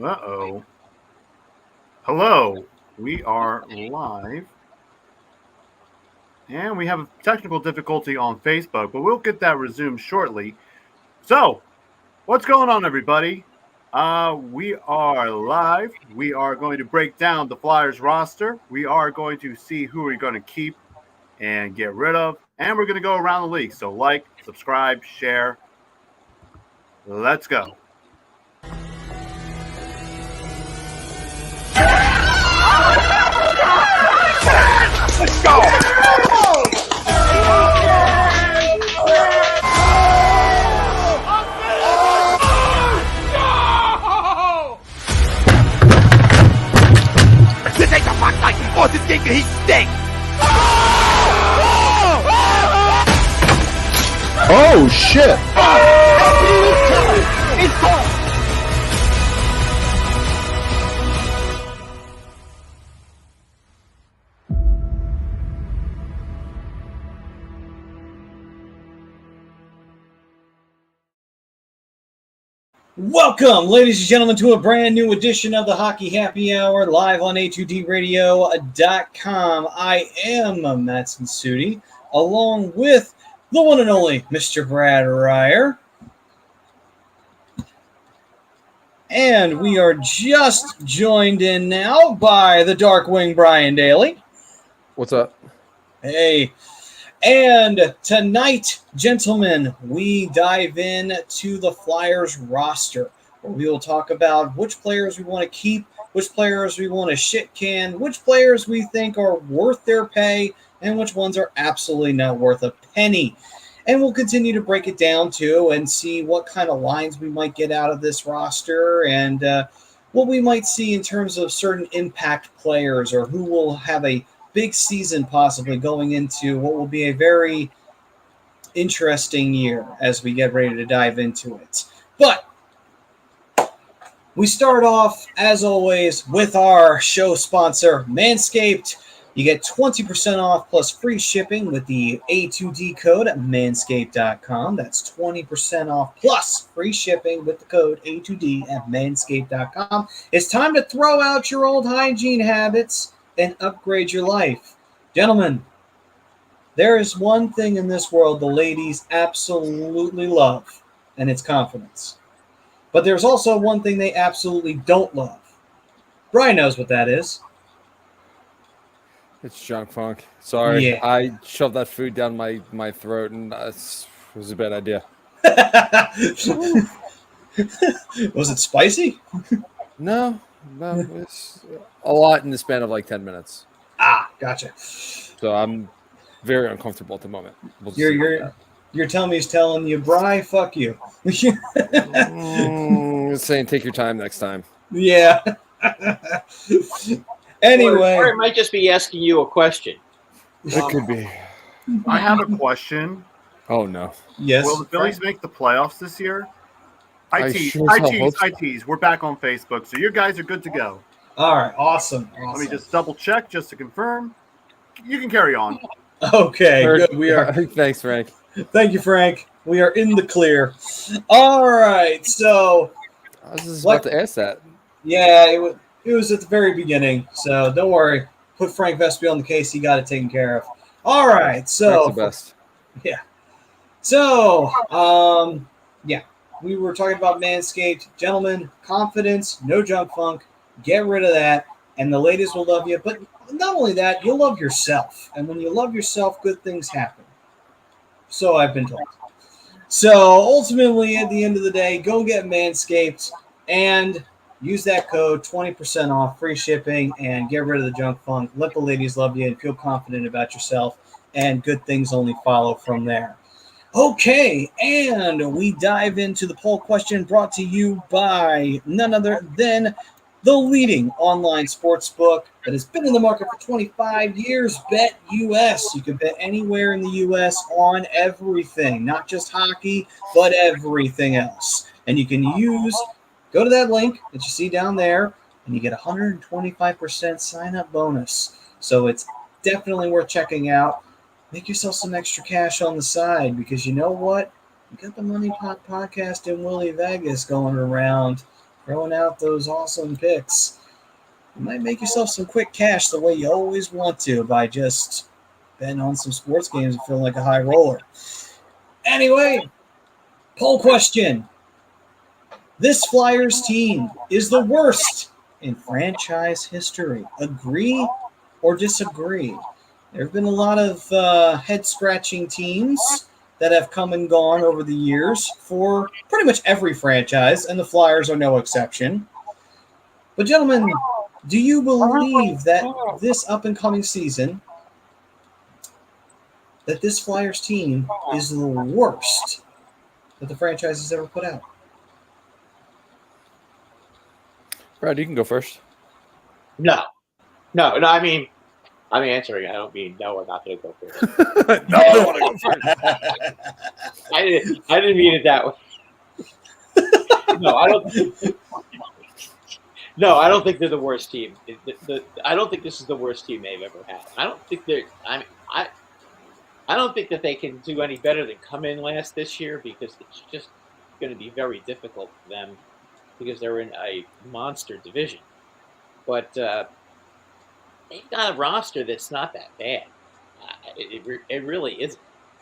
Uh-oh. Hello. We are live. And we have a technical difficulty on Facebook, but we'll get that resumed shortly. So, what's going on, everybody? We are live. We are going to break down the Flyers roster. We are going to see who we're going to keep and get rid of. And we're going to go around the league. So, like, subscribe, share. Let's go. Let's go! This ain't the fuck like this game he stinks! Oh shit! It's gone! Welcome, ladies and gentlemen, to a brand new edition of the Hockey Happy Hour live on A2DRadio.com. I am Matt Mcewen, along with the one and only Mr. Brad Ryer. And we are just joined in now by the Darkwing Brian Daly. What's up? Hey. And tonight, gentlemen, we dive in to the Flyers roster, where we will talk about which players we want to keep, which players we want to shit can, which players we think are worth their pay, and which ones are absolutely not worth a penny. And we'll continue to break it down, too, and see what kind of lines we might get out of this roster and what we might see in terms of certain impact players or who will have a big season possibly going into what will be a very interesting year as we get ready to dive into it. But we start off, as always, with our show sponsor, Manscaped. You get 20% off plus free shipping with the A2D code at manscaped.com. That's 20% off plus free shipping with the code A2D at manscaped.com. It's time to throw out your old hygiene habits and upgrade your life. Gentlemen, there is one thing in this world the ladies absolutely love, and it's confidence. But there's also one thing they absolutely don't love. Brian knows what that is. It's junk funk. Sorry, Yeah. I shoved that food down my throat, and it was a bad idea. Was it spicy? No, it's a lot in the span of like 10 minutes. Ah, gotcha. So I'm very uncomfortable at the moment. We'll Your tummy's telling you, Bri, fuck you. Saying take your time next time. Yeah. Anyway. Or it might just be asking you a question. It could be. I have a question. Oh, no. Yes. Will the Phillies make the playoffs this year? I tease. We're back on Facebook, so you guys are good to go. All right. Awesome. Let me just double check just to confirm. You can carry on. Okay. Good. We are. Thanks, Frank. Thank you, Frank. We are in the clear. All right. So. I was just about to ask that. Yeah, it was at the very beginning. So don't worry. Put Frank Vespi on the case. He got it taken care of. All right. So. Frank's the best. Yeah. So. Yeah. We were talking about Manscaped. Gentlemen, confidence, no junk funk. Get rid of that, and the ladies will love you. But not only that, you'll love yourself. And when you love yourself, good things happen. So I've been told. So ultimately, at the end of the day, go get Manscaped and use that code, 20% off, free shipping, and get rid of the junk funk. Let the ladies love you and feel confident about yourself, and good things only follow from there. Okay, and we dive into the poll question brought to you by none other than the leading online sports book that has been in the market for 25 years, Bet US. You can bet anywhere in the US on everything, not just hockey, but everything else. And you can go to that link that you see down there, and you get 125% sign-up bonus. So it's definitely worth checking out. Make yourself some extra cash on the side, because you know what? We got the Money Pot podcast in Willie Vegas going around throwing out those awesome picks. You might make yourself some quick cash the way you always want to by just betting on some sports games and feeling like a high roller. Anyway, poll question. This Flyers team is the worst in franchise history. Agree or disagree? There have been a lot of head-scratching teams that have come and gone over the years for pretty much every franchise, and the Flyers are no exception. But, gentlemen, do you believe that this up-and-coming season, that this Flyers team is the worst that the franchise has ever put out? Brad, you can go first. No. I mean, I'm answering. I don't mean no. I'm not going to go first. No, I don't want to go first. I didn't mean it that way. No, I don't. No, I don't think they're the worst team. I don't think this is the worst team they've ever had. I don't think they're. I don't think that they can do any better than come in last this year, because it's just going to be very difficult for them because they're in a monster division. But they've got a roster that's not that bad. It really isn't.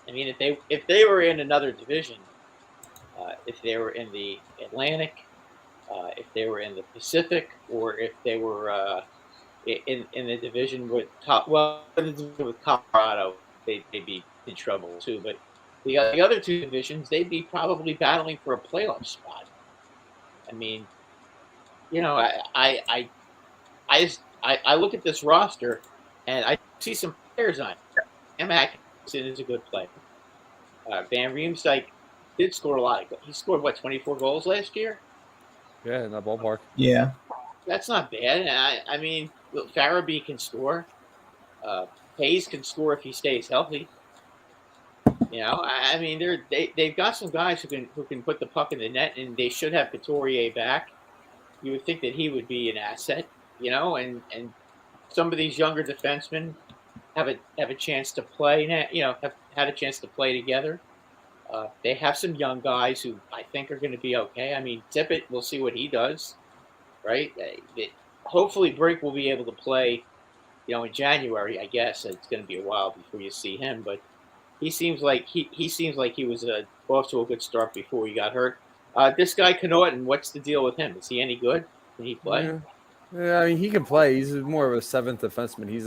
I mean, if they were in another division, if they were in the Atlantic, if they were in the Pacific, or if they were in the division with Colorado, they'd be in trouble too. But the other two divisions, they'd be probably battling for a playoff spot. I mean, you know, I look at this roster and I see some players on it. Sam Atkinson is a good player. Van Riemsdyk did score a lot. He scored, 24 goals last year? Yeah, in that ballpark. Yeah. That's not bad. I mean, Farabee can score. Hayes can score if he stays healthy. You know, I mean, they've got some guys who can put the puck in the net, and they should have Couturier back. You would think that he would be an asset, you know, and some of these younger defensemen have a chance to play now, you know, have had a chance to play together. They have some young guys who I think are going to be okay. I mean, Tippett, we'll see what he does, right? Hopefully Brink will be able to play, you know, in January. I guess it's going to be a while before you see him, but he seems like he was off to a good start before he got hurt. This guy Connaughton, what's the deal with him? Is he any good? Can he play? Yeah, I mean, he can play. He's more of a seventh defenseman. He's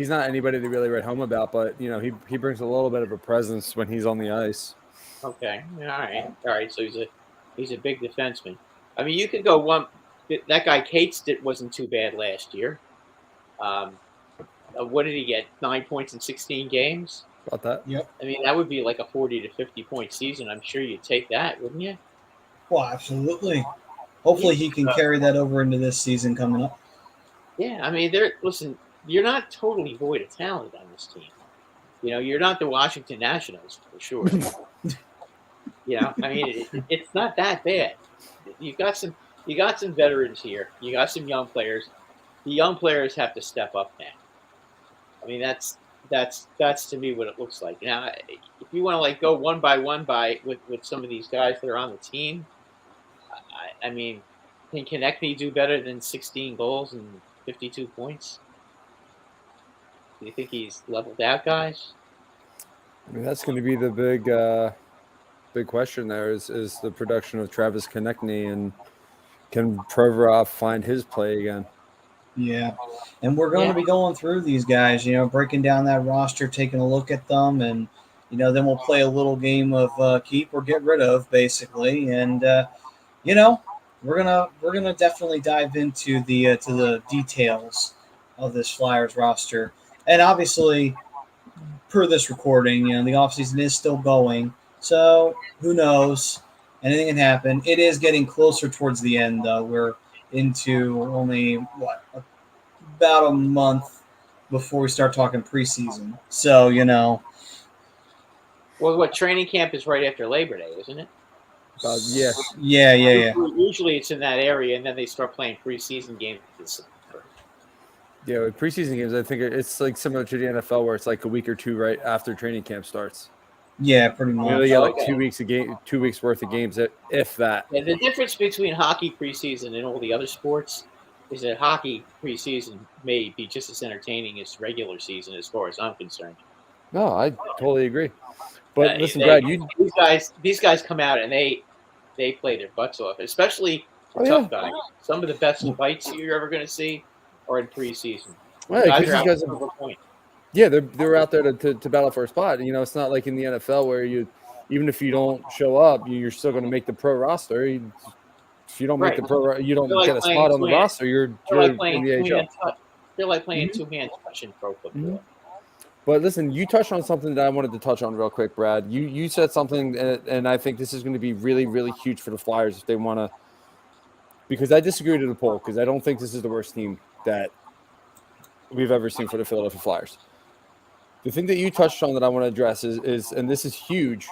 not anybody to really write home about, but you know, he brings a little bit of a presence when he's on the ice. Okay, all right. So he's a big defenseman. I mean, you could go one. That guy Cates wasn't too bad last year. What did he get? 9 points in 16 games. About that. Yep. I mean, that would be like a 40 to 50 point season. I'm sure you'd take that, wouldn't you? Well, absolutely. Hopefully he can carry that over into this season coming up. Yeah, I mean, listen, you're not totally void of talent on this team. You know, you're not the Washington Nationals for sure. You know, I mean, it's not that bad. You got some veterans here. You got some young players. The young players have to step up now. I mean, that's to me what it looks like. Now, if you want to like go one by one with some of these guys that are on the team, I mean, can Konechny do better than 16 goals and 52 points? Do you think he's leveled out, guys? I mean, that's going to be the big question. There is the production of Travis Konechny, and can Provorov find his play again? Yeah, and we're going to be going through these guys, you know, breaking down that roster, taking a look at them, and you know, then we'll play a little game of keep or get rid of, basically, and you know, we're gonna definitely dive into the details of this Flyers roster, and obviously, per this recording, you know, the offseason is still going, so who knows? Anything can happen. It is getting closer towards the end, though. We're into only about a month before we start talking preseason. So, you know. Well, training camp is right after Labor Day, isn't it? Yeah. Yeah. Usually it's in that area, and then they start playing preseason games. Yeah, with preseason games, I think it's like similar to the NFL, where it's like a week or two right after training camp starts. Yeah, pretty You much. know, they get like Okay. 2 weeks worth of games, if that. And the difference between hockey preseason and all the other sports is that hockey preseason may be just as entertaining as regular season, as far as I'm concerned. No, I totally agree. But listen, They- Brad, these guys come out and they play their butts off, especially the Oh, tough yeah. guys. Some of the best fights you're ever going to see are in preseason. Yeah, Guys 'cause are out these guys to prove a point. Yeah, they're out there to battle for a spot. You know, it's not like in the NFL where even if you don't show up, you're still going to make the pro roster. If you don't make Right. you don't They're like get a playing spot on the two-hand- roster, you're They're like in playing the AHL. two-hand touch. They're like playing Mhm. two-hand touch in pro football. Mhm. But listen, you touched on something that I wanted to touch on real quick, Brad. You said something, and I think this is going to be really, really huge for the Flyers if they want to. Because I disagree to the poll, because I don't think this is the worst team that we've ever seen for the Philadelphia Flyers. The thing that you touched on that I want to address is, and this is huge,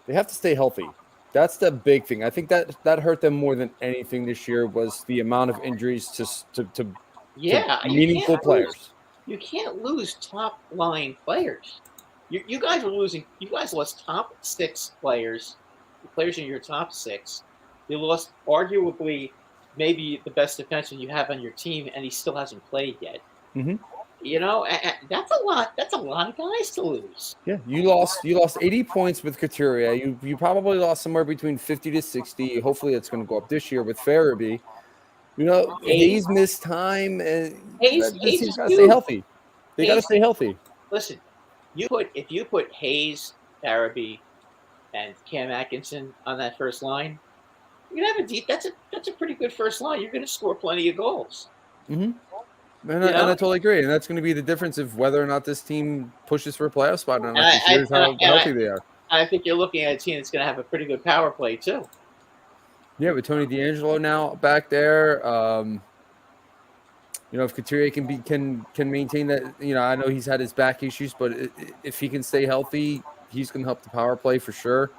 they have to stay healthy. That's the big thing. I think that hurt them more than anything this year was the amount of injuries to Yeah, meaningful players. You can't lose top line players. You guys were losing. You guys lost top 6 players. The players in your top 6. You lost arguably maybe the best defenseman you have on your team, and he still hasn't played yet. Mhm. You know, that's a lot. That's a lot of guys to lose. Yeah, you lost 80 points with Couturier. You probably lost somewhere between 50 to 60. Hopefully, it's going to go up this year with Farabee. You know, Hayes missed time, and Hayes got to is stay huge. healthy. They got to Hayes- stay healthy. Listen, if you put Hayes, Farabee, and Cam Atkinson on that first line, you're gonna have a deep. That's a pretty good first line. You're gonna score plenty of goals. Mm-hmm. And I totally agree. And that's going to be the difference of whether or not this team pushes for a playoff spot or not this year is how healthy they are. I think you're looking at a team that's going to have a pretty good power play too. Yeah, with Tony DeAngelo now back there, you know, if Couturier can maintain that, you know, I know he's had his back issues, but if he can stay healthy, he's going to help the power play for sure.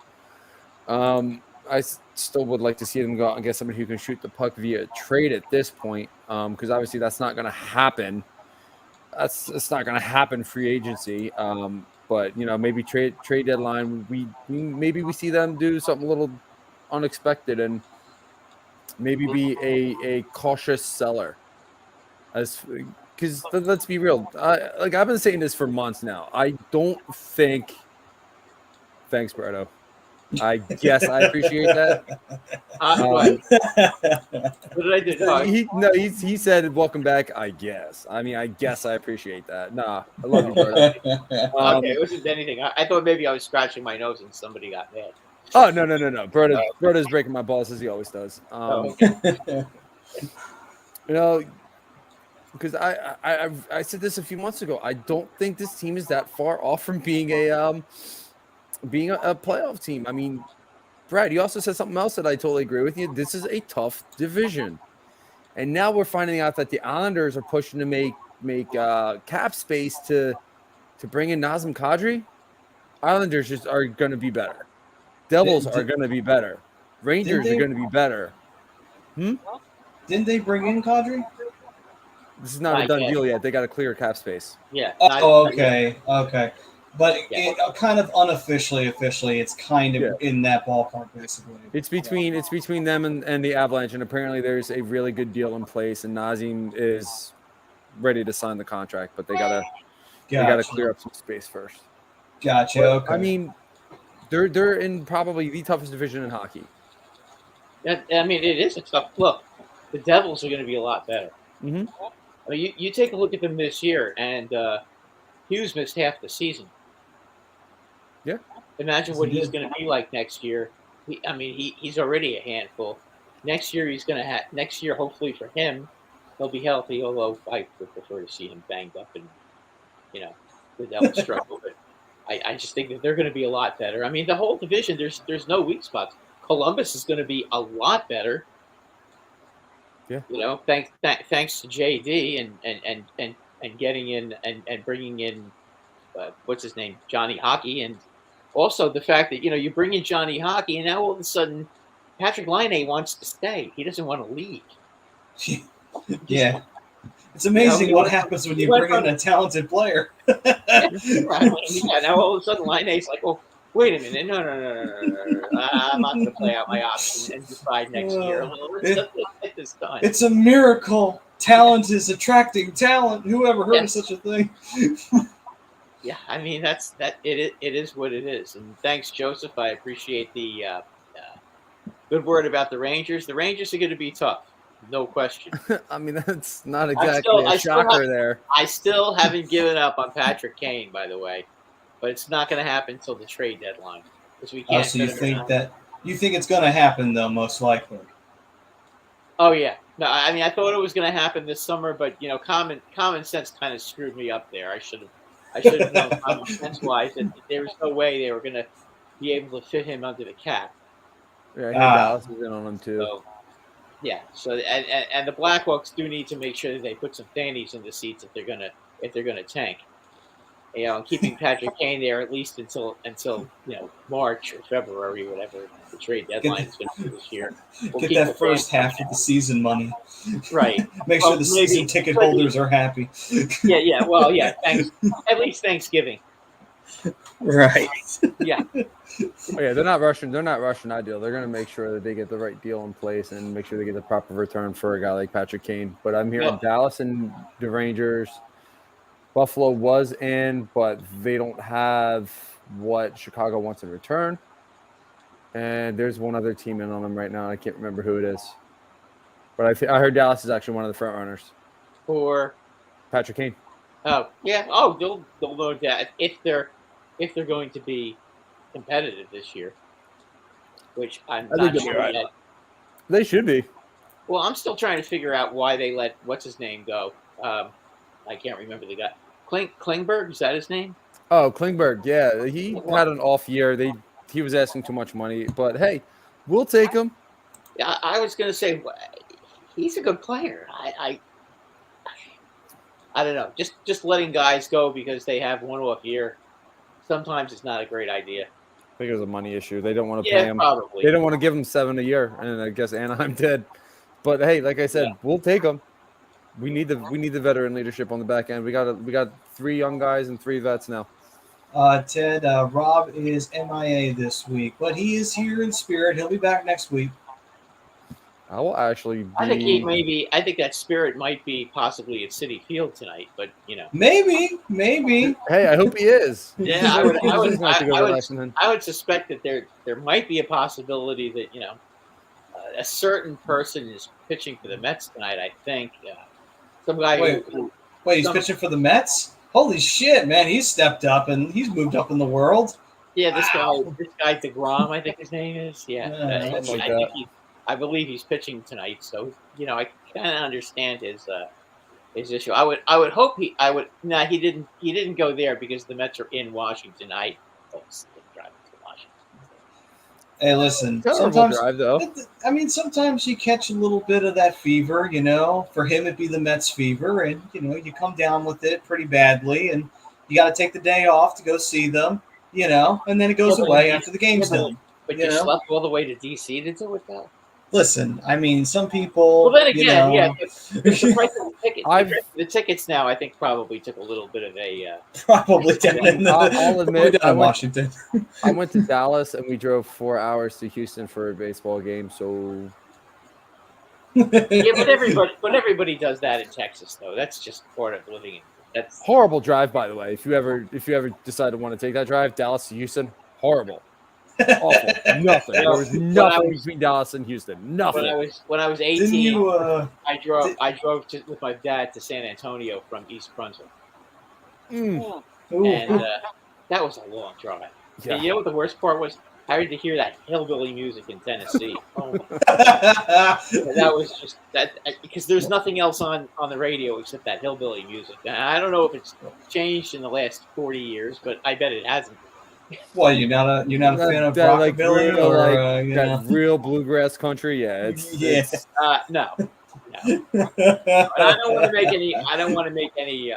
I still would like to see them go out and get somebody who can shoot the puck via trade at this point, because obviously that's not going to happen. It's not going to happen free agency. But you know, maybe trade deadline, maybe we see them do something a little unexpected and maybe be a cautious seller. Because let's be real, I've been saying this for months now. I don't think. Thanks, Berto. I guess I appreciate that. What did I do? He said, "Welcome back." I guess. I mean, I guess I appreciate that. Nah, I love you, Berto. Okay, it wasn't anything. I thought maybe I was scratching my nose and somebody got mad. Oh no. Berto's breaking my balls as he always does. Okay. You know, because I said this a few months ago. I don't think this team is that far off from being a playoff team. I mean, Brad, you also said something else that I totally agree with you. This is a tough division, and now we're finding out that the Islanders are pushing to make cap space to bring in Nazem Kadri. Islanders just are going to be better. Devils are going to be better. Rangers are going to be better. Didn't they bring in Kadri? This is not a done deal yet. They got to clear cap space. Yeah. Oh, okay. But kind of unofficially, it's kind of in that ballpark, basically. It's between them and the Avalanche, and apparently there's a really good deal in place, and Nazem is ready to sign the contract, but they gotta clear up some space first. Gotcha. But, okay. I mean, they're in probably the toughest division in hockey. I mean, it is a tough look. The Devils are going to be a lot better. Mm-hmm. I mean, you take a look at them this year, and Hughes missed half the season. Yeah. Imagine what he's going to be like next year. He's already a handful. Next year, hopefully for him, he'll be healthy. Although I would prefer to see him banged up and, the Devils struggle. But I just think that they're going to be a lot better. I mean, the whole division, there's no weak spots. Columbus is going to be a lot better. Yeah. Thanks to JD and getting in and bringing in what's his name, Johnny Hockey, and also the fact that you bring in Johnny Hockey, and now all of a sudden Patrick Laine wants to stay. He doesn't want to leave. Yeah, it's amazing what happens when you bring in a talented player. Now all of a sudden Laine's like, well, wait a minute, no. I'm not going to play out my option and decide next year. Let's get this done. It's a miracle. Talent is attracting talent. Whoever heard of such a thing? Yeah, I mean it is what it is. And thanks, Joseph. I appreciate the good word about the Rangers. The Rangers are going to be tough, no question. I mean, that's not exactly a shocker there. I still haven't given up on Patrick Kane, by the way, but it's not going to happen until the trade deadline because we can't. So you think it's going to happen though, most likely? Oh yeah, no. I mean, I thought it was going to happen this summer, but common sense kind of screwed me up there. I should have known common sense wise that there was no way they were going to be able to fit him under the cap. Yeah, Dallas is in on him too. So, yeah. So and the Blackhawks do need to make sure that they put some fannies in the seats if they're gonna tank. And keeping Patrick Kane there at least until March or February, whatever the trade deadline is going to be this year. Get that first half of the season money. Right. Make sure the season ticket holders are happy. Yeah. Well, yeah. Thanks. At least Thanksgiving. Right. Yeah. Oh, yeah, they're not rushing that deal. They're going to make sure that they get the right deal in place and make sure they get the proper return for a guy like Patrick Kane. But I'm hearing Dallas and the Rangers. Buffalo was in, but they don't have what Chicago wants in return. And there's one other team in on them right now. I can't remember who it is. But I heard Dallas is actually one of the front runners. For Patrick Kane. Oh, yeah. Oh, they'll know that if they're going to be competitive this year, which I'm not sure yet. They should be. Well, I'm still trying to figure out why they let what's his name go. I can't remember the guy. Klingberg, is that his name? Oh, Klingberg, yeah. He had an off year. He was asking too much money, but hey, we'll take him. Yeah, I was going to say he's a good player. I don't know. Just letting guys go because they have one off year. Sometimes it's not a great idea. I think it was a money issue. They don't want to pay him. Probably. They don't want to give him $7 a year, and I guess Anaheim did. But hey, like I said, we'll take him. We need the veteran leadership on the back end. We got 3 young guys and 3 vets now. Ted, Rob is MIA this week, but he is here in spirit. He'll be back next week. I will actually be... I think that spirit might be possibly at Citi Field tonight, but Maybe. Hey, I hope he is. Yeah, I would suspect that there might be a possibility that a certain person is pitching for the Mets tonight. I think some guy. Wait, he's pitching for the Mets? Holy shit, man! He's stepped up and he's moved up in the world. Yeah, this guy DeGrom, I think his name is. Yeah, I believe he's pitching tonight. So I kind of understand his issue. I would hope he didn't go there because the Mets are in Washington. I don't drive to Washington. Hey, listen. Sometimes, drive, though. I mean, sometimes you catch a little bit of that fever. For him it'd be the Mets fever, and you come down with it pretty badly, and you got to take the day off to go see them. And then it goes away after the game's done. But you slept all the way to DC to do it, though. Listen, I mean, some people. Well, then again, the price of the tickets. The tickets now, I think, probably took a little bit of a. Probably down in I'll admit, Washington. I went to Dallas and we drove 4 hours to Houston for a baseball game. So. Yeah, but everybody does that in Texas, though. That's just part of living in. That's horrible drive, by the way. If you ever decide to want to take that drive, Dallas to Houston, horrible. Awful. Nothing. There was nothing between Dallas and Houston. Nothing. When I was 18, I drove with my dad to San Antonio from East Brunswick, and that was a long drive. Yeah. And you know what the worst part was? I had to hear that hillbilly music in Tennessee. Oh my God. That was just that because there's nothing else on the radio except that hillbilly music. And I don't know if it's changed in the last 40 years, but I bet it hasn't. Well, you're not a fan of rockabilly that real bluegrass country? Yeah, it's no. But I don't want to make any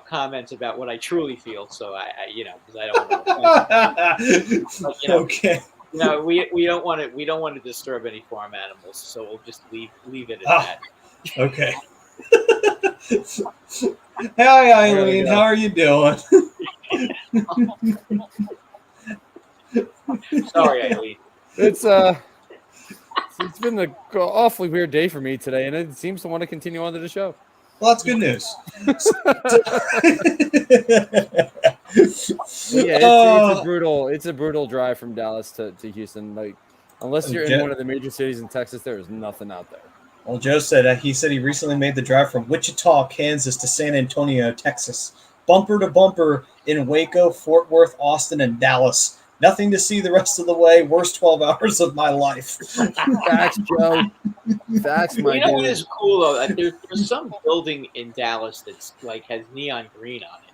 comments about what I truly feel. So I because I don't want to. Okay. We don't want to disturb any farm animals, so we'll just leave it at that. Okay. Hi, Eileen. How are you doing? Sorry, Eileen. It's been an awfully weird day for me today, and it seems to want to continue on to the show. Well, that's good news. But yeah, it's a brutal drive from Dallas to Houston. Like, unless you're in one of the major cities in Texas, there is nothing out there. Well, Joe said he recently made the drive from Wichita, Kansas to San Antonio, Texas, bumper to bumper in Waco, Fort Worth, Austin, and Dallas. Nothing to see the rest of the way. Worst 12 hours of my life. Facts, Joe. Facts, my You know what dude. is cool though? There's some building in Dallas that's like has neon green on it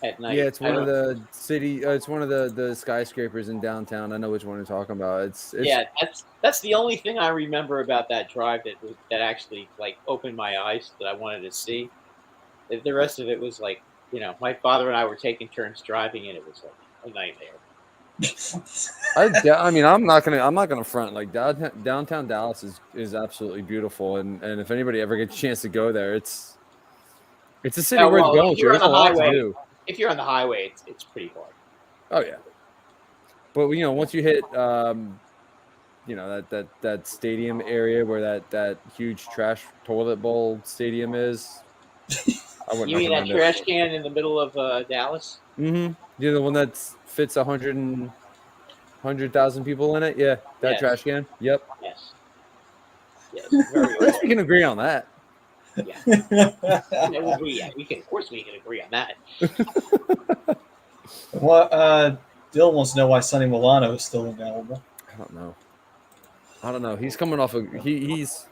at night. Yeah, it's one of the it's one of the skyscrapers in downtown. I know which one you're talking about. It's yeah, that's the only thing I remember about that drive that actually like opened my eyes that I wanted to see. The rest of it was like, you know, my father and I were taking turns driving, and it was like a nightmare. I mean, I'm not gonna front. Like downtown Dallas is absolutely beautiful, and if anybody ever gets a chance to go there, it's a city worth going to. There's a lot to do. If you're on the highway, it's pretty hard. Oh yeah, but you know, once you hit you know, that stadium area where that huge trash toilet bowl stadium is. I wouldn't You mean that recommend trash can in the middle of Dallas? Mm-hmm. Yeah, the one that fits 100,000 people in it. Yeah, that Yes. trash can. Yep. Yes. Yes. Very Let's we can agree on that. Yeah. We can, of course, we can agree on that. What? Dill wants to know why Sonny Milano is still available. I don't know. He's coming off a he's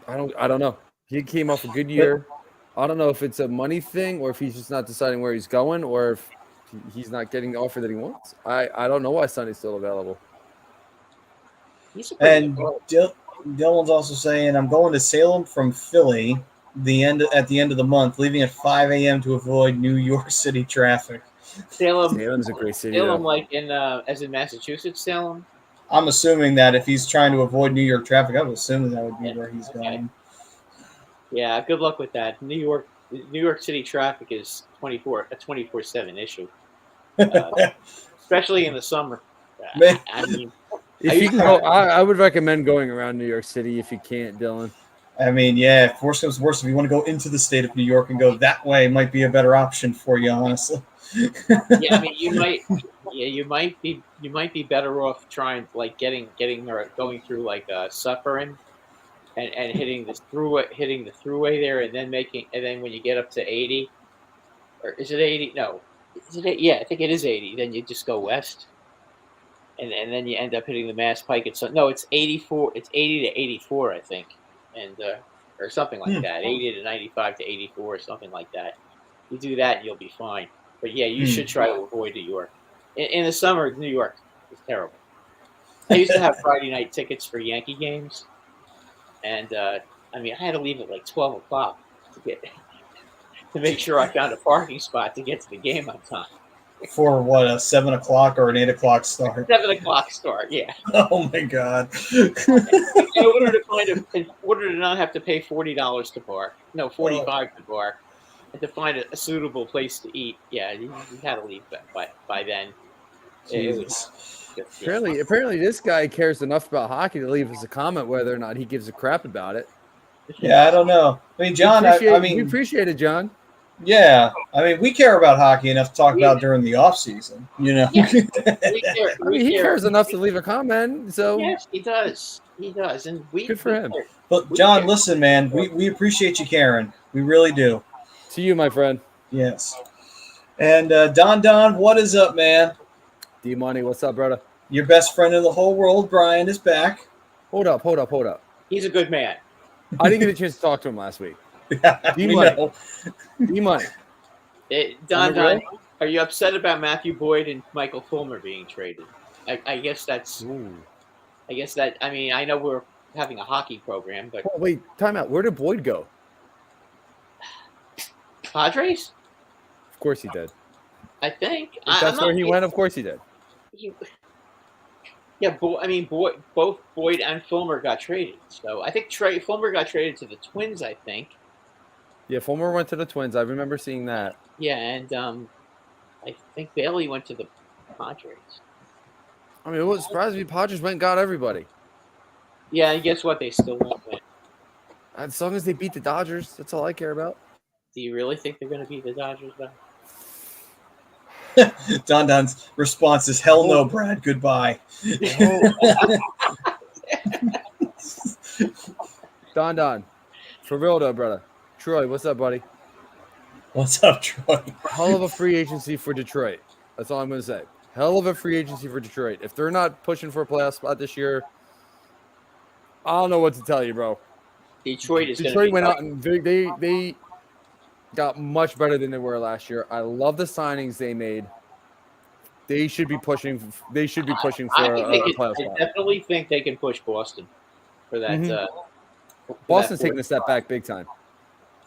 I don't know. He came off a good year. I don't know if it's a money thing or if he's just not deciding where he's going or if he's not getting the offer that he wants. I don't know why Sonny's still available. And Dylan's also saying, I'm going to Salem from Philly at the end of the month, leaving at 5 a.m. to avoid New York City traffic. Salem's a great city. Salem, like as in Massachusetts, Salem. I'm assuming that if he's trying to avoid New York traffic, I would assume that would be where he's going. Yeah, good luck with that. New York City traffic is a 24/7 issue, especially in the summer. I mean, if you can go, I would recommend going around New York City if you can't, Dylan. I mean, yeah, if worse comes to worse, if you want to go into the state of New York and go that way, it might be a better option for you, honestly. Yeah, I mean, you might be better off trying like getting or going through like Suffering. And hitting the thruway there, and then when you get up to 80, or is it 80? No, is it 80? Yeah, I think it is 80. Then you just go west, and then you end up hitting the Mass Pike. It's 84. It's 80 to 84, I think, and or something like that. 80 to 95 to 84, or something like that. You do that, and you'll be fine. But yeah, you should try to avoid New York. In the summer, New York is terrible. I used to have Friday night tickets for Yankee games. And I mean, I had to leave at like 12 o'clock to make sure I found a parking spot to get to the game on time. For what, a 7 o'clock or an 8 o'clock start? 7 o'clock start, yeah. Oh my God! In order to not have to pay $40 to park, no, $45 to park, and to find a suitable place to eat, yeah, you had to leave by then. Apparently, this guy cares enough about hockey to leave us a comment whether or not he gives a crap about it. Yeah, I don't know. I mean, John, we appreciate it, John. Yeah, I mean, we care about hockey enough to talk about during the off season. You know, yeah. He cares enough to leave a comment. So yes, he does. He does, and good for him. But John, listen, man, we appreciate you caring. We really do. To you, my friend. Yes. And Don, what is up, man? D Money, what's up, brother? Your best friend in the whole world, Brian, is back. Hold up. He's a good man. I didn't get a chance to talk to him last week. D Money. Don, are you upset about Matthew Boyd and Michael Fulmer being traded? I guess that's. Ooh. I guess that. I mean, I know we're having a hockey program, but wait, time out. Where did Boyd go? Padres? Of course he did. I think. If that's where he went, of course he did. Both Boyd and Fulmer got traded. So I think Fulmer got traded to the Twins, I think. Yeah, Fulmer went to the Twins. I remember seeing that. Yeah, and I think Bailey went to the Padres. I mean, it wouldn't surprise me. Padres went and got everybody. Yeah, and guess what? They still won't win. As long as they beat the Dodgers, that's all I care about. Do you really think they're going to beat the Dodgers, though? Don Don's response is hell no, Brad. Goodbye. Don. For real though, brother. Troy, what's up, buddy? What's up, Troy? Hell of a free agency for Detroit. That's all I'm going to say. Hell of a free agency for Detroit. If they're not pushing for a playoff spot this year, I don't know what to tell you, bro. Detroit went out and they got much better than they were last year. I love the signings they made. They should be pushing. They should be pushing for a playoff spot. I definitely think they can push Boston for that. Boston's taking a step back big time.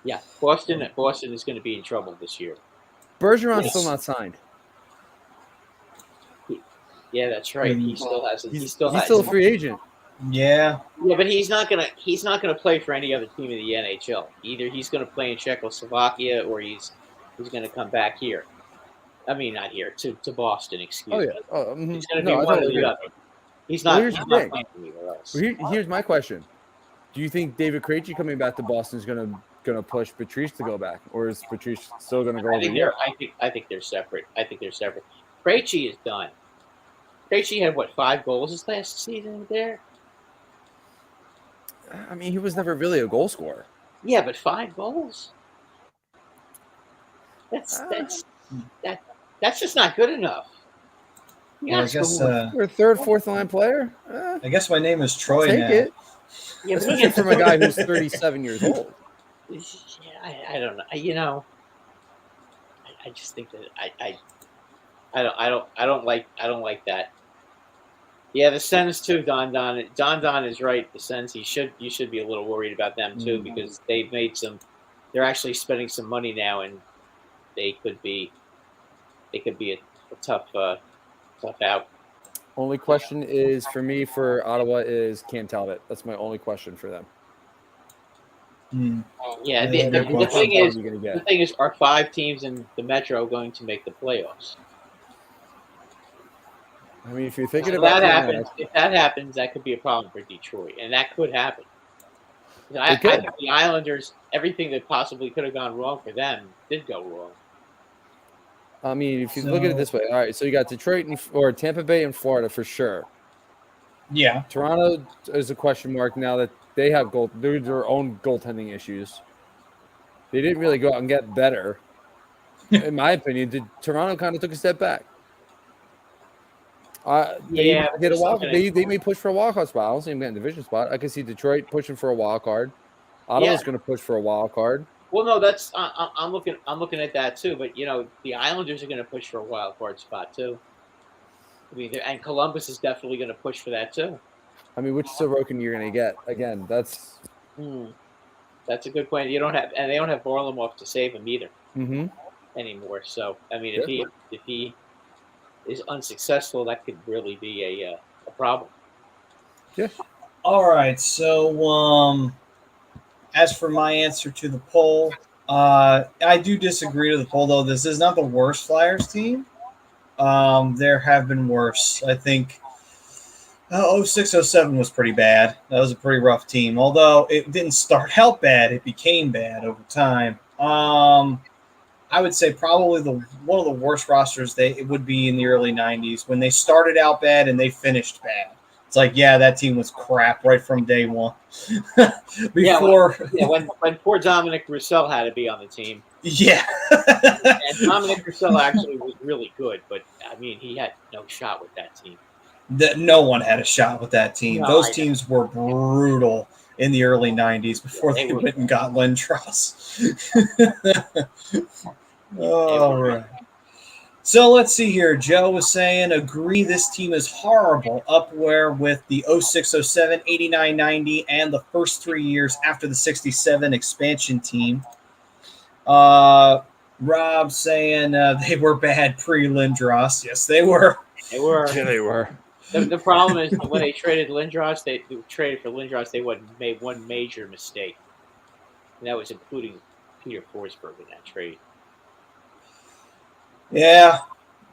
Yeah, Boston is going to be in trouble this year. Bergeron's still not signed. Yeah, that's right. He still hasn't. He's still a free agent. Yeah. Yeah, but he's not gonna play for any other team in the NHL. Either he's gonna play in Czechoslovakia or he's gonna come back here. I mean, not here to Boston. Excuse me. He's gonna be one or the other. He's not playing anywhere else. Here's my question: do you think David Krejci coming back to Boston is gonna push Patrice to go back, or is Patrice still gonna go over here? I think they're separate. Krejci is done. Krejci had 5 goals his last season there. I mean, he was never really a goal scorer. Yeah, but 5 goals. That's just not good enough. Well, I guess you're a third, fourth line player. I guess my name is Troy now. It. Yeah, especially from a guy who's 37 years old. Yeah, I don't know. You know, I just think that I don't like that. Yeah, the Sens too, Don. Don is right. The Sens, you should be a little worried about them too because they've made some. They're actually spending some money now, and they could be a tough out. Only question is for me for Ottawa is Cam Talbot. That's my only question for them. Yeah, the thing is, are 5 teams in the Metro going to make the playoffs? I mean, if you're thinking about if that happens, that could be a problem for Detroit, and that could happen. I think the Islanders, everything that possibly could have gone wrong for them did go wrong. I mean, if you look at it this way, all right, so you got Detroit or Tampa Bay and Florida for sure. Yeah. Toronto is a question mark now that they have their own goaltending issues. They didn't really go out and get better. In my opinion, Toronto kind of took a step back. They may push for a wild card spot. I don't see them getting a division spot. I can see Detroit pushing for a wild card. Ottawa's going to push for a wild card. Well, no, that's I'm looking at that too. But you know, the Islanders are going to push for a wild card spot too. I mean, and Columbus is definitely going to push for that too. I mean, which Sorokin you're going to get? Again, that's a good point. They don't have Varlamov to save him either anymore. So I mean, if he is unsuccessful, that could really be a problem. Yeah. All right. So, as for my answer to the poll, I do disagree with the poll, though. This is not the worst Flyers team. There have been worse. I think 06-07 was pretty bad. That was a pretty rough team. Although it didn't start out bad, it became bad over time. I would say probably one of the worst rosters it would be in the early 90s when they started out bad and they finished bad. It's like, yeah, that team was crap right from day one. When poor Dominic Roussel had to be on the team. Yeah. And Dominic Roussel actually was really good, but I mean, he had no shot with that team. No one had a shot with that team. No, those teams were brutal in the early 90s before they went and got Lindros. All right. So let's see here. Joe was saying, agree this team is horrible, up where with the 06-07, 89-90, and the first 3 years after the 67 expansion team. Rob saying they were bad pre-Lindros. Yes, they were. They were. Yeah, they were. The problem is when they traded Lindros, they made one major mistake, and that was including Peter Forsberg in that trade. Yeah,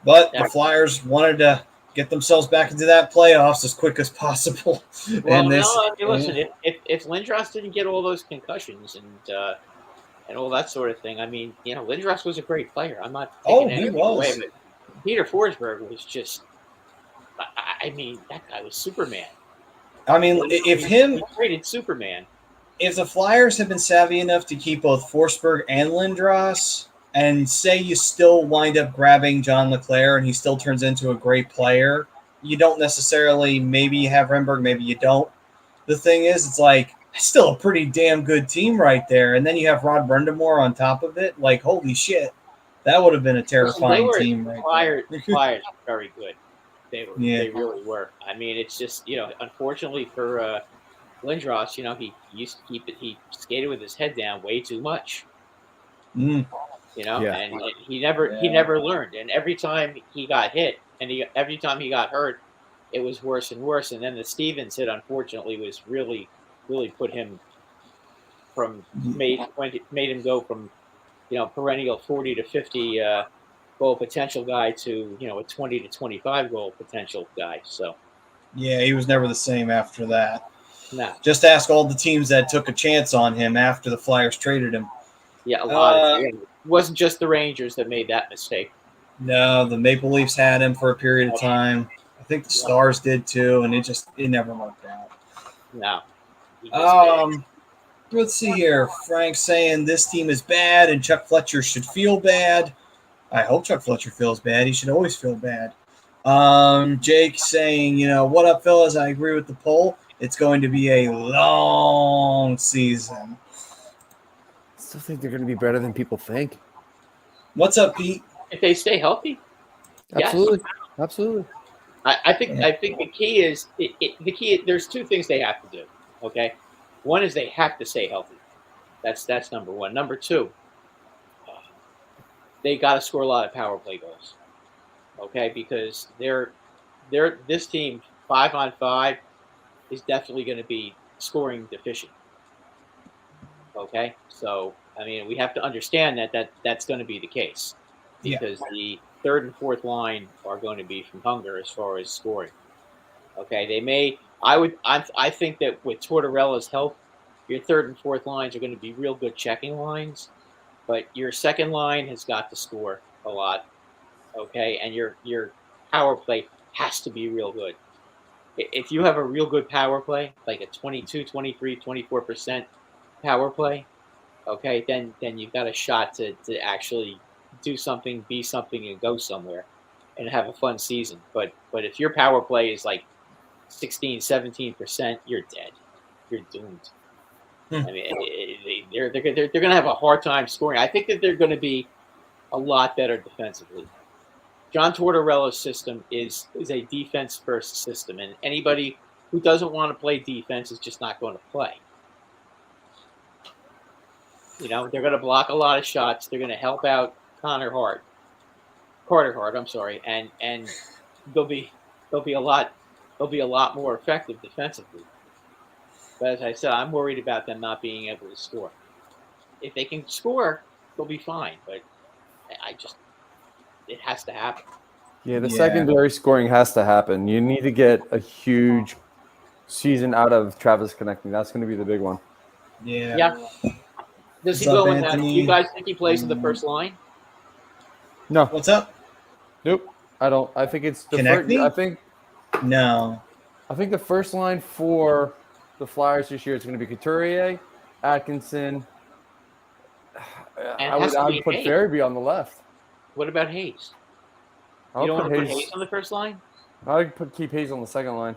But the Flyers wanted to get themselves back into that playoffs as quick as possible. Well, and this, no, I mean, listen, if Lindros didn't get all those concussions and all that sort of thing, I mean, Lindros was a great player. I'm not taking he anything was. away, but Peter Forsberg was just, I mean, that guy was Superman. I mean, He created Superman. If the Flyers had been savvy enough to keep both Forsberg and Lindros, and say you still wind up grabbing John LeClair and he still turns into a great player, you don't necessarily, maybe you have Renberg, maybe you don't. The thing is, it's like, still a pretty damn good team right there. And then you have Rod Brundamore on top of it. Like, holy shit. That would have been a terrifying team right there. The Flyers were very good. They really were. I mean, it's just, unfortunately for Lindros, he skated with his head down way too much. And he never learned. And every time he got hit and every time he got hurt, it was worse and worse. And then the Stevens hit, unfortunately, was really put him made him go from perennial 40 to 50 goal potential guy to a 20 to 25 goal potential guy. So yeah, he was never the same after that. No. Just ask all the teams that took a chance on him after the Flyers traded him. Yeah, a lot of it wasn't just the Rangers that made that mistake. No, the Maple Leafs had him for a period of time. I think the Stars did too, and it never worked out. No. Let's see here. Frank saying this team is bad and Chuck Fletcher should feel bad. I hope Chuck Fletcher feels bad. He should always feel bad. Jake saying, what up, fellas? I agree with the poll. It's going to be a long season. I still think they're going to be better than people think. What's up, Pete? If they stay healthy, absolutely, yes. Absolutely. I think the key is there's two things they have to do. Okay, one is they have to stay healthy. That's number one. Number two, they got to score a lot of power play goals. Okay, because this team 5-on-5 is definitely going to be scoring deficient. Okay, so I mean we have to understand that's going to be the case because the third and fourth line are going to be from hunger as far as scoring. Okay, they may. I think that with Tortorella's help, your third and fourth lines are going to be real good checking lines, but your second line has got to score a lot. Okay, and your power play has to be real good. If you have a real good power play, like a 22, 23, 24% power play, okay, then you've got a shot to actually do something, be something, and go somewhere and have a fun season. But if your power play is like 16, 17%, you're dead. You're doomed. I mean, they're going to have a hard time scoring. I think that they're going to be a lot better defensively. John Tortorella's system is a defense-first system, and anybody who doesn't want to play defense is just not going to play. They're going to block a lot of shots. They're going to help out Carter Hart. I'm sorry, and they'll be a lot more effective defensively. But as I said, I'm worried about them not being able to score. If they can score, they'll be fine. But it has to happen. Yeah, the secondary scoring has to happen. You need to get a huge season out of Travis Konechny. That's going to be the big one. Yeah. Does he go in that? Do you guys think he plays in the first line? No. What's up? Nope. I don't. I think it's the Konechny? No. I think the first line for the Flyers this year is going to be Couturier, Atkinson. I would put Farabee on the left. What about Hayes? You don't want to put Hayes on the first line? I would keep Hayes on the second line.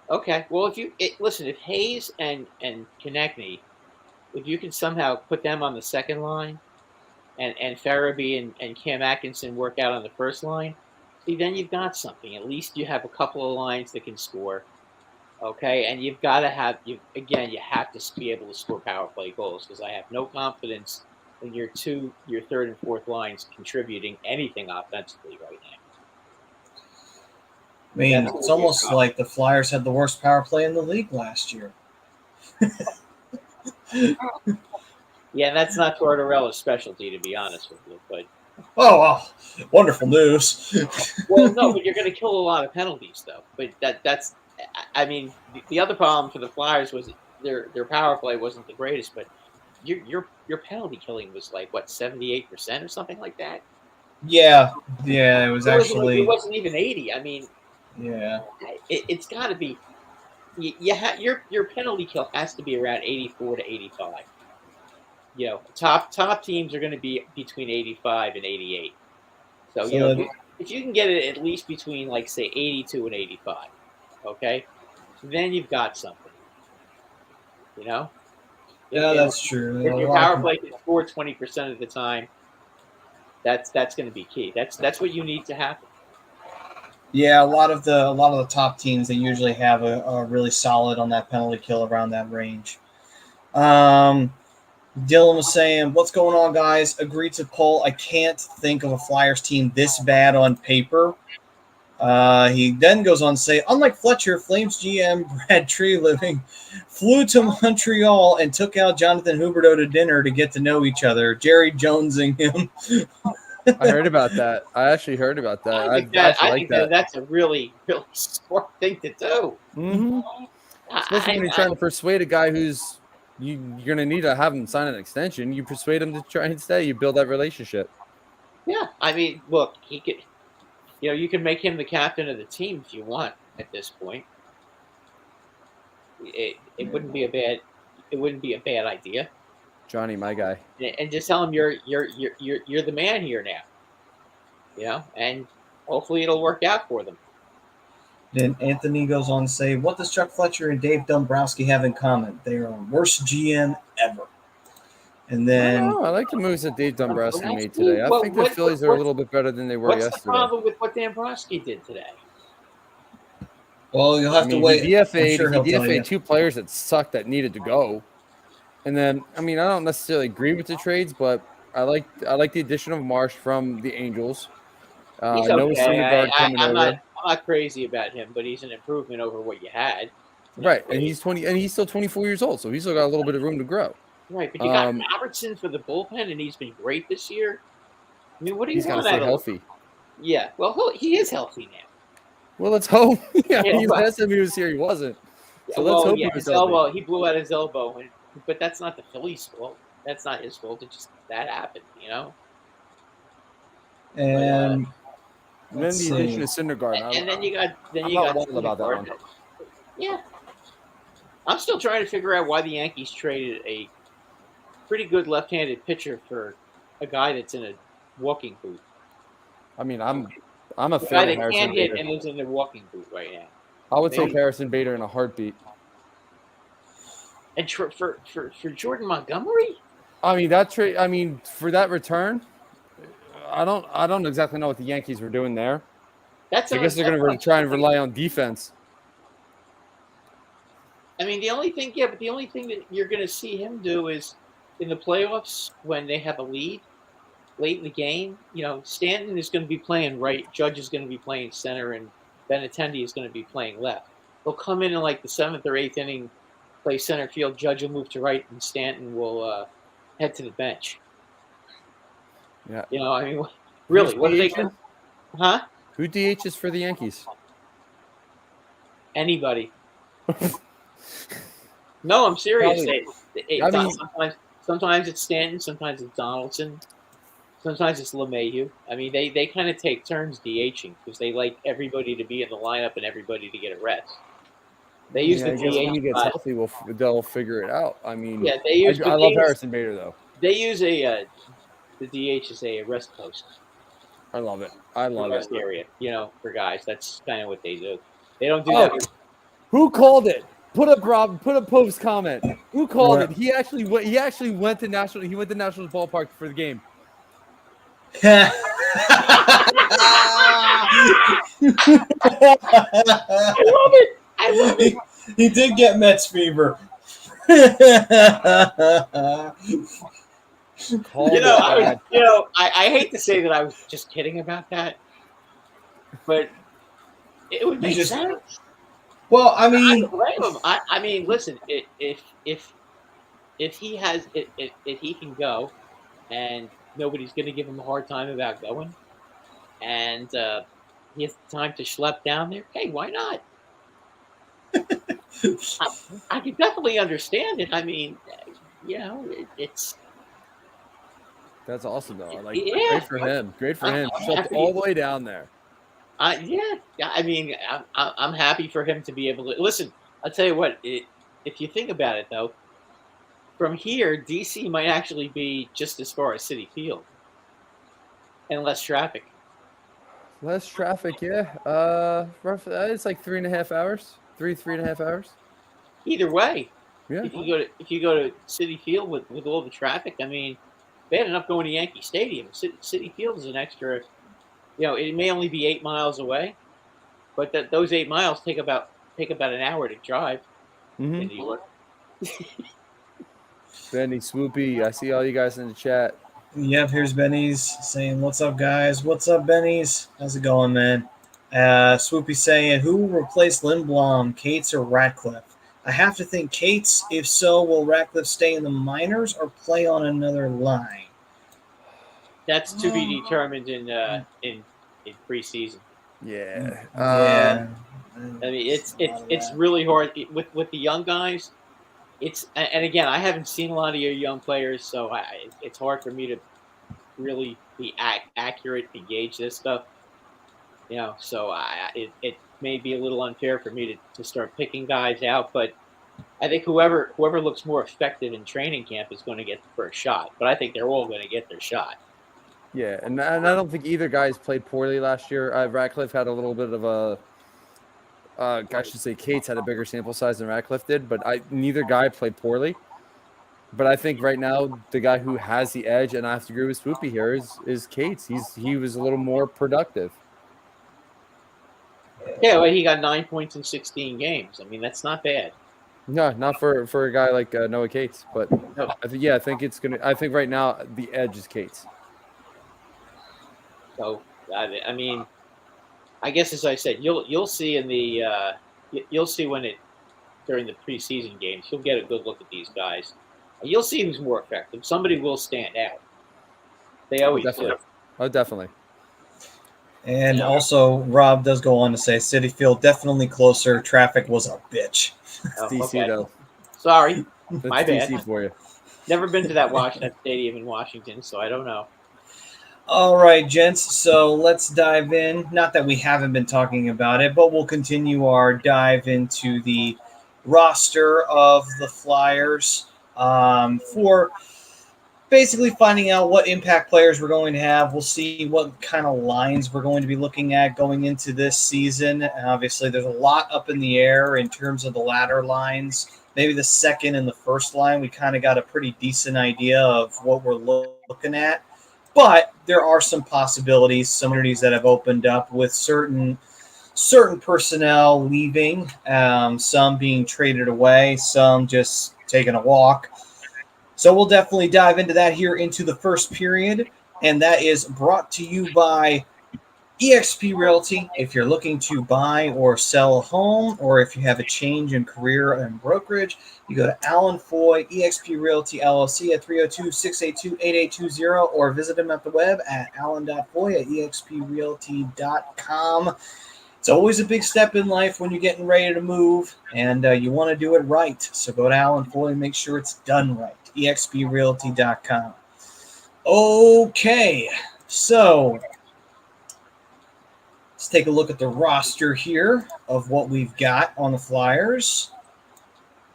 Okay. Well, if Hayes and Konechny, if you can somehow put them on the second line, and Farabee and Cam Atkinson work out on the first line, see, then you've got something. At least you have a couple of lines that can score. Okay, and you've got to have you have to be able to score power play goals because I have no confidence in your third and fourth lines contributing anything offensively right now. I mean, it's almost like the Flyers had the worst power play in the league last year. Yeah, that's not Tortorella's specialty, to be honest with you. But Oh, wow. Wonderful news. Well, no, but you're going to kill a lot of penalties, though. But that's, I mean, the other problem for the Flyers was their power play wasn't the greatest, but your penalty killing was like what 78% or something like that. Yeah, it was It actually, wasn't even 80. I mean, yeah. it's got to be. Your penalty kill has to be around 84 to 85. Top teams are going to be between 85 and 88. So So if you can get it at least between like say 82 and 85, okay, then you've got something. yeah, If, that's true. if A your lot power of play can score 20% of the time, that's going to be key. That's what you need to happen. Yeah, a lot of the top teams, they usually have a really solid on that penalty kill around that range. Dylan was saying, "What's going on, guys? Agreed to poll. I can't think of a Flyers team this bad on paper." He then goes on to say, "Unlike Fletcher, Flames GM Brad Treliving flew to Montreal and took out Jonathan Huberdeau to dinner to get to know each other. Jerry Jonesing him." I heard about that. I actually heard about that. I think, that's a really, really smart thing to do. Mm-hmm. Especially when you're trying to persuade a guy who's you're going to need to have him sign an extension. You persuade him to try and stay. You build that relationship. Yeah, I mean, look, he could. You can make him the captain of the team if you want. At this point, it wouldn't be a bad idea. Johnny, my guy. And just tell him you're the man here now. And hopefully it'll work out for them. Then Anthony goes on to say, "What does Chuck Fletcher and Dave Dombrowski have in common? They are the worst GM ever." And then I like the moves that Dave Dombrowski made today. I think the Phillies are a little bit better than they were yesterday. What's the problem with what Dombrowski did today? Well, you'll have to wait. He DFA'd two players that sucked that needed to go. And then, I don't necessarily agree with the trades, but I like the addition of Marsh from the Angels. He's okay. I'm not crazy about him, but he's an improvement over what you had. Right, and he's still 24 years old, so he's still got a little bit of room to grow. Right, but you got Robertson for the bullpen, and he's been great this year. I mean, what do you want? He's got to stay healthy. Yeah, well, he is healthy now. Well, let's hope. Last time he was here, he wasn't. So let's hope he was healthy. He blew out his elbow, but that's not the Phillies' fault. That's not his fault. It just that happened, And then the addition of Syndergaard. And then you got wild about that one. Yeah, I'm still trying to figure out why the Yankees traded a pretty good left-handed pitcher for a guy that's in a walking boot. I'm a fan guy of that Harrison can't hit Bader. and is in a walking boot right now. I would take Harrison Bader in a heartbeat. And for Jordan Montgomery? That trade. For that return, I don't exactly know what the Yankees were doing there. I guess they're going to try and rely on defense. The only thing that you're going to see him do is in the playoffs when they have a lead late in the game. Stanton is going to be playing right, Judge is going to be playing center, and Benintendi is going to be playing left. They'll come in like the 7th or 8th inning, play center field. Judge will move to right, and Stanton will head to the bench. Yeah. Really, what do they? Huh? Who DHs for the Yankees? Anybody. No, I'm serious. Sometimes it's Stanton, sometimes it's Donaldson, sometimes it's LeMahieu. They kind of take turns DHing because they like everybody to be in the lineup and everybody to get a rest. They use the DH. When he gets healthy, they'll figure it out. I love Harrison Bader though. They use the DH as a rest post. I love it. I love rest it. area, for guys. That's kind of what they do. They don't do that. Who called it? Put up Pope's comment. Who called it? He actually went to National. He went to Nationals ballpark for the game. I love it. He did get Mets fever. I hate to say that I was just kidding about that, but it would make sense. Well, I don't blame him. Listen, if he has if he can go, and nobody's going to give him a hard time about going, and he has time to schlep down there. Hey, why not? I can definitely understand it. I mean, it's That's awesome though. Like, yeah. great for him. Great for him. I'm Schlepped happy. all the way down there. Yeah. I mean, I'm happy for him to be able to listen. I'll tell you what. If you think about it, though, from here, DC might actually be just as far as Citi Field, and less traffic. Less traffic, yeah. Roughly, it's like 3.5 hours. 3.5 hours. Either way, Yeah. if you go to Citi Field with all the traffic, I mean, bad enough going to Yankee Stadium. Citi Field is an extra. It may only be 8 miles away, but those 8 miles take about an hour to drive. Mm-hmm. In New York. Benny, Swoopy, I see all you guys in the chat. Yep, here's Benny's saying, "What's up, guys? What's up, Benny's? How's it going, man?" Swoopy saying, "Who will replace Lindblom, Cates or Ratcliffe?" I have to think Cates. If so, will Ratcliffe stay in the minors or play on another line? That's to be determined in preseason. Yeah. Yeah. I mean, it's really hard with the young guys. And again, I haven't seen a lot of your young players, so it's hard for me to really be accurate to gauge this stuff. So it may be a little unfair for me to start picking guys out, but I think whoever looks more effective in training camp is going to get the first shot. But I think they're all going to get their shot. Yeah, and I don't think either guys played poorly last year. Ratcliffe had a little bit of a I should say Cates had a bigger sample size than Ratcliffe did, but neither guy played poorly. But I think right now the guy who has the edge, and I have to agree with Swoopy here, is Cates. He was a little more productive. Yeah, well, he got 9 points in 16 games. I mean, that's not bad. No, not for a guy like Noah Cates, but No. I think right now the edge is Cates. So I mean, I guess as I said, you'll see in the you'll see during the preseason games, you'll get a good look at these guys. You'll see who's more effective. Somebody will stand out. They always do. Oh, definitely. And also, Rob does go on to say, Citi Field definitely closer. Traffic was a bitch. Oh, DC okay. though. Sorry, That's my bad. DC for you. Never been to that stadium in Washington, so I don't know. All right, gents. So let's dive in. Not that we haven't been talking about it, but we'll continue our dive into the roster of the Flyers for basically finding out what impact players we're going to have. We'll see what kind of lines we're going to be looking at going into this season. Obviously, there's a lot up in the air in terms of the ladder lines. Maybe the second and the first line, we kind of got a pretty decent idea of what we're looking at. But there are some possibilities, some opportunities that have opened up with certain personnel leaving, some being traded away, some just taking a walk. So we'll definitely dive into that here into the first period, and that is brought to you by eXp Realty. If you're looking to buy or sell a home, or if you have a change in career and brokerage, you go to Alan Foy, eXp Realty LLC at 302-682-8820, or visit him at the web at alan.foy at exprealty.com. It's always a big step in life when you're getting ready to move, and you want to do it right. So go to Alan Foy and make sure it's done right. exprealty.com. Okay, so let's take a look at the roster here of what we've got on the Flyers.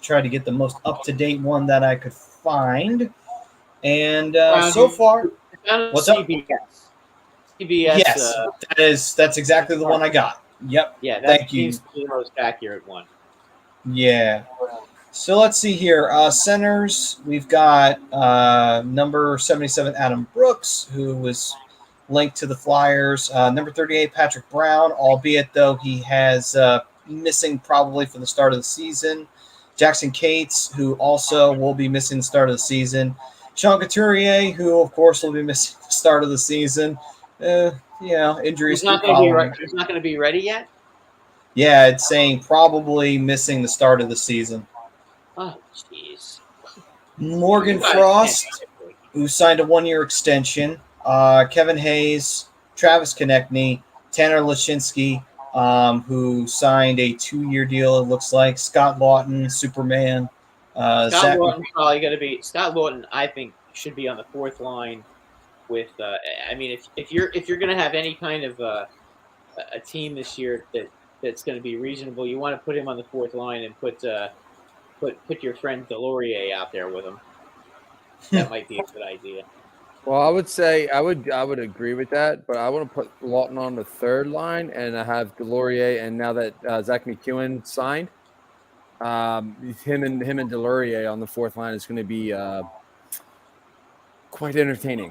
Try to get the most up-to-date one that I could find. And so far, what's up? CBS. Yes, that's exactly the one I got. Yep. Yeah, Thank you. seems to be the most accurate one. Yeah. So let's see here. Centers, we've got number 77, Adam Brooks, who was linked to the Flyers. Number 38, Patrick Brown, albeit though he has missing probably for the start of the season. Jackson Cates, who also will be missing the start of the season. Sean Couturier, who of course will be missing the start of the season. Injuries. He's not going to be ready yet. Yeah, it's saying probably missing the start of the season. Oh, jeez. Morgan Frost. who signed a 1-year extension. Kevin Hayes, Travis Konechny, Tanner Lashinsky, who signed a 2-year deal, it looks like. Scott Lawton, Superman. Scott Zach Lawton probably going to be Scott Lawton. I think should be on the fourth line with. I mean, if you're going to have any kind of a team this year that's going to be reasonable, you want to put him on the fourth line and put your friend Delorier out there with him. That might be a good idea. Well, I would say I would agree with that, but I want to put Lawton on the third line, and I have Delorier. And now that Zack Mcewen signed, him and Delorier on the fourth line is going to be quite entertaining.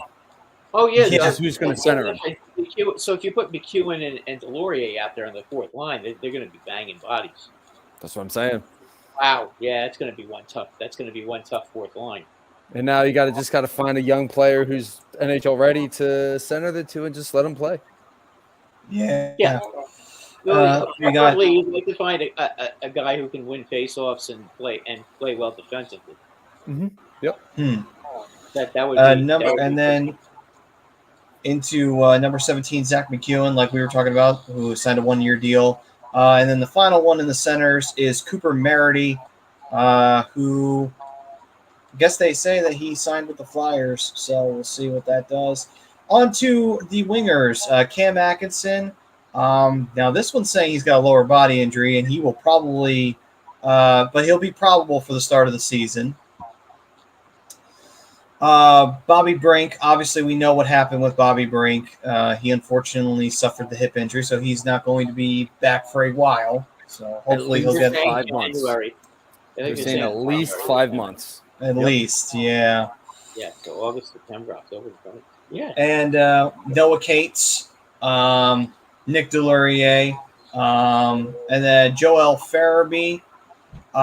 Oh yeah, Just who's going to center him? So if you put McEwen and Delorier out there on the fourth line, they're going to be banging bodies. That's what I'm saying. Wow, yeah, that's going to be one tough. That's going to be one tough fourth line. And now you just got to find a young player who's NHL ready to center the two and just let him play. Yeah. Probably you'd like to find a guy who can win faceoffs and play well defensively. Mm-hmm. Yep. That would be and then into number 17, Zack Mcewen, like we were talking about, who signed a 1-year deal. And then the final one in the centers is Cooper Merity, who I guess they say that he signed with the Flyers, so we'll see what that does. On to the wingers, Cam Atkinson. Now, this one's saying he's got a lower body injury, and he will probably but he'll be probable for the start of the season. Bobby Brink, obviously we know what happened with Bobby Brink. He unfortunately suffered the hip injury, so he's not going to be back for a while. So hopefully he'll get 5 months. They're saying at least 5 months. At least, yeah. Yeah, so August, September, October, yeah. And Noah Cates, Nick Delorier, and then Joel Farabee.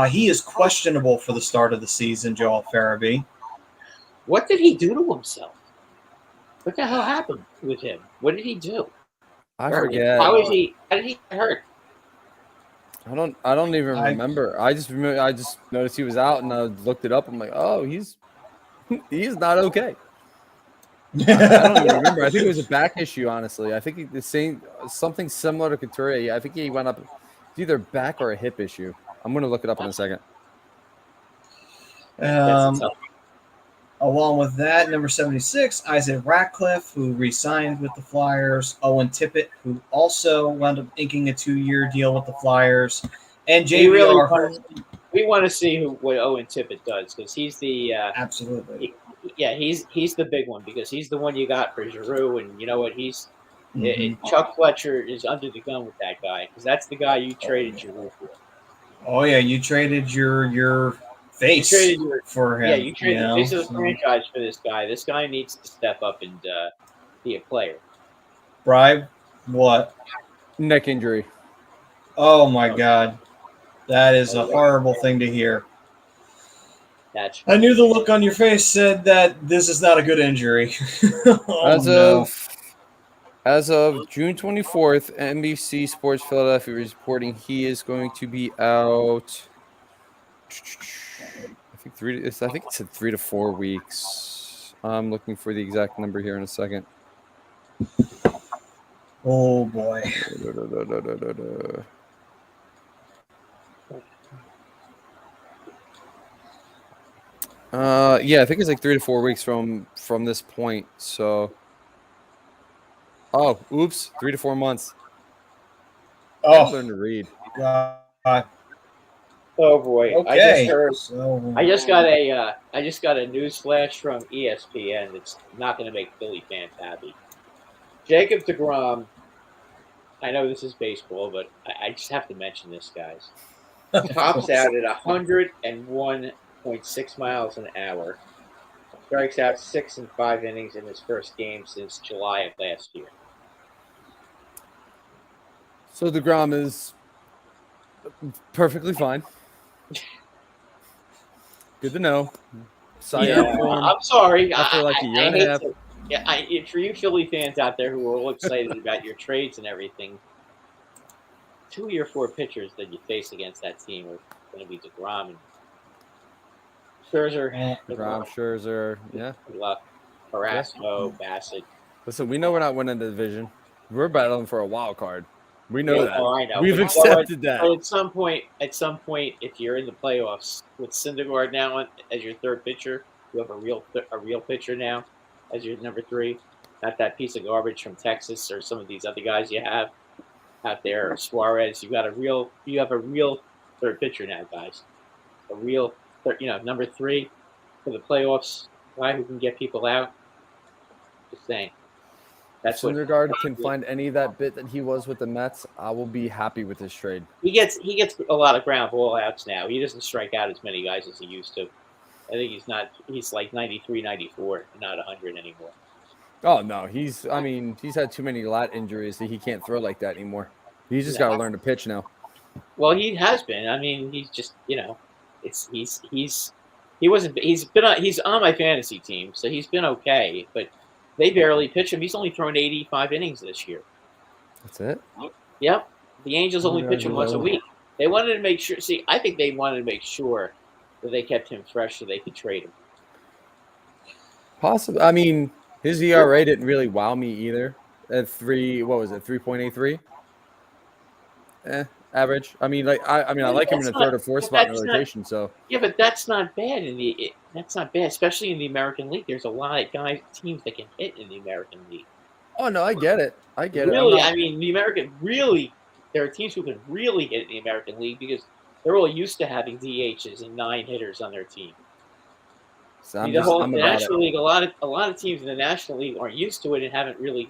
He is questionable for the start of the season, Joel Farabee. What did he do to himself? What the hell happened with him? What did he do? I forget. How did he get hurt? I don't even remember. I just noticed he was out, and I looked it up. I'm like, oh, he's not okay. I don't even remember. I think it was a back issue. Honestly, I think the same something similar to Couturier. I think he went up. It's either back or a hip issue. I'm gonna look it up in a second. Along with that, number 76, Isaac Ratcliffe, who re-signed with the Flyers. Owen Tippett, who also wound up inking a 2-year deal with the Flyers. And JVR. We want to see what Owen Tippett does, because he's the absolutely. He's the big one, because he's the one you got for Giroux, and you know what, Chuck Fletcher is under the gun with that guy, because that's the guy you traded Giroux for. Oh yeah, you traded your face for him. Yeah, you traded the face of the franchise for this guy. This guy needs to step up and be a player. Bribe? What? Neck injury. Oh my God, that is a horrible thing to hear. I knew the look on your face said that this is not a good injury. As of June 24th, NBC Sports Philadelphia is reporting he is going to be out. I think it said 3 to 4 weeks. I'm looking for the exact number here in a second. Oh boy. Yeah, I think it's like 3 to 4 weeks from this point. So, oops, 3 to 4 months. Oh, learn to read. God. Oh boy! Okay. I just got a news flash from ESPN that's not going to make Philly fans happy. Jacob deGrom. I know this is baseball, but I just have to mention this, guys. Tops out at 101.6 miles an hour. Strikes out 6 and 5 innings in his first game since July of last year. So deGrom is perfectly fine. Good to know. I'm sorry. After like a year and a half. For you Philly fans out there who are all excited about your trades and everything, 2 of your 4 pitchers that you face against that team are going to be deGrom and Scherzer, Rob Scherzer. Yeah. good luck. Carrasco, Bassett. Listen, we know we're not winning the division. We're battling for a wild card. We know Yeah, that. oh, I know. We've But accepted that. But at some point, if you're in the playoffs with Syndergaard now as your third pitcher, you have a real pitcher now as your number 3. Not that piece of garbage from Texas or some of these other guys you have out there, or Suarez. You have a real third pitcher now, guys. A real, number 3 for the playoffs. Guy who can get people out. Just saying. If Syndergaard can find any of that bit that he was with the Mets, I will be happy with this trade. He gets a lot of ground ball outs now. He doesn't strike out as many guys as he used to. I think he's like 93, 94, not 100 anymore. Oh no, he's had too many lat injuries that he can't throw like that anymore. He's just got to learn to pitch now. Well, he has been. I mean, he's just, he's on my fantasy team, so he's been okay, but they barely pitch him. He's only thrown 85 innings this year. That's it? Yep. The Angels only pitch him once a week. They wanted to make sure. See, I think they wanted to make sure that they kept him fresh so they could trade him. Possibly. I mean, his ERA didn't really wow me either. At 3.83? Average. I mean, I like him in the third or fourth spot in the rotation. So yeah, but that's not bad that's not bad, especially in the American League. There's a lot of teams that can hit in the American League. Oh no, I get it. Really, I mean, there are teams who can really hit in the American League because they're all used to having DHs and 9 hitters on their team. So the National League, a lot of teams in the National League aren't used to it and haven't really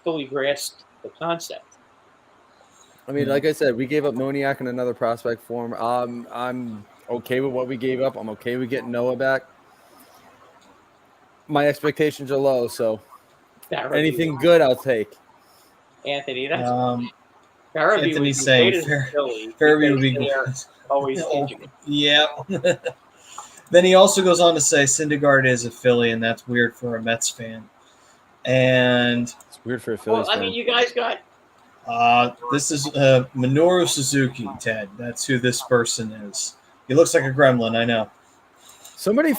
fully grasped the concept. I mean, like I said, we gave up Moniak and another prospect for him. I'm okay with what we gave up. I'm okay with getting Noah back. My expectations are low, so anything good, I'll take. Anthony, that's Anthony saying Farabee would be good. Always changing. Yeah. Then he also goes on to say Syndergaard is a Philly, and that's weird for a Mets fan. And it's weird for a Phillies fan. I mean, you guys got. This is Minoru Suzuki, Ted. That's who this person is. He looks like a gremlin, I know. Somebody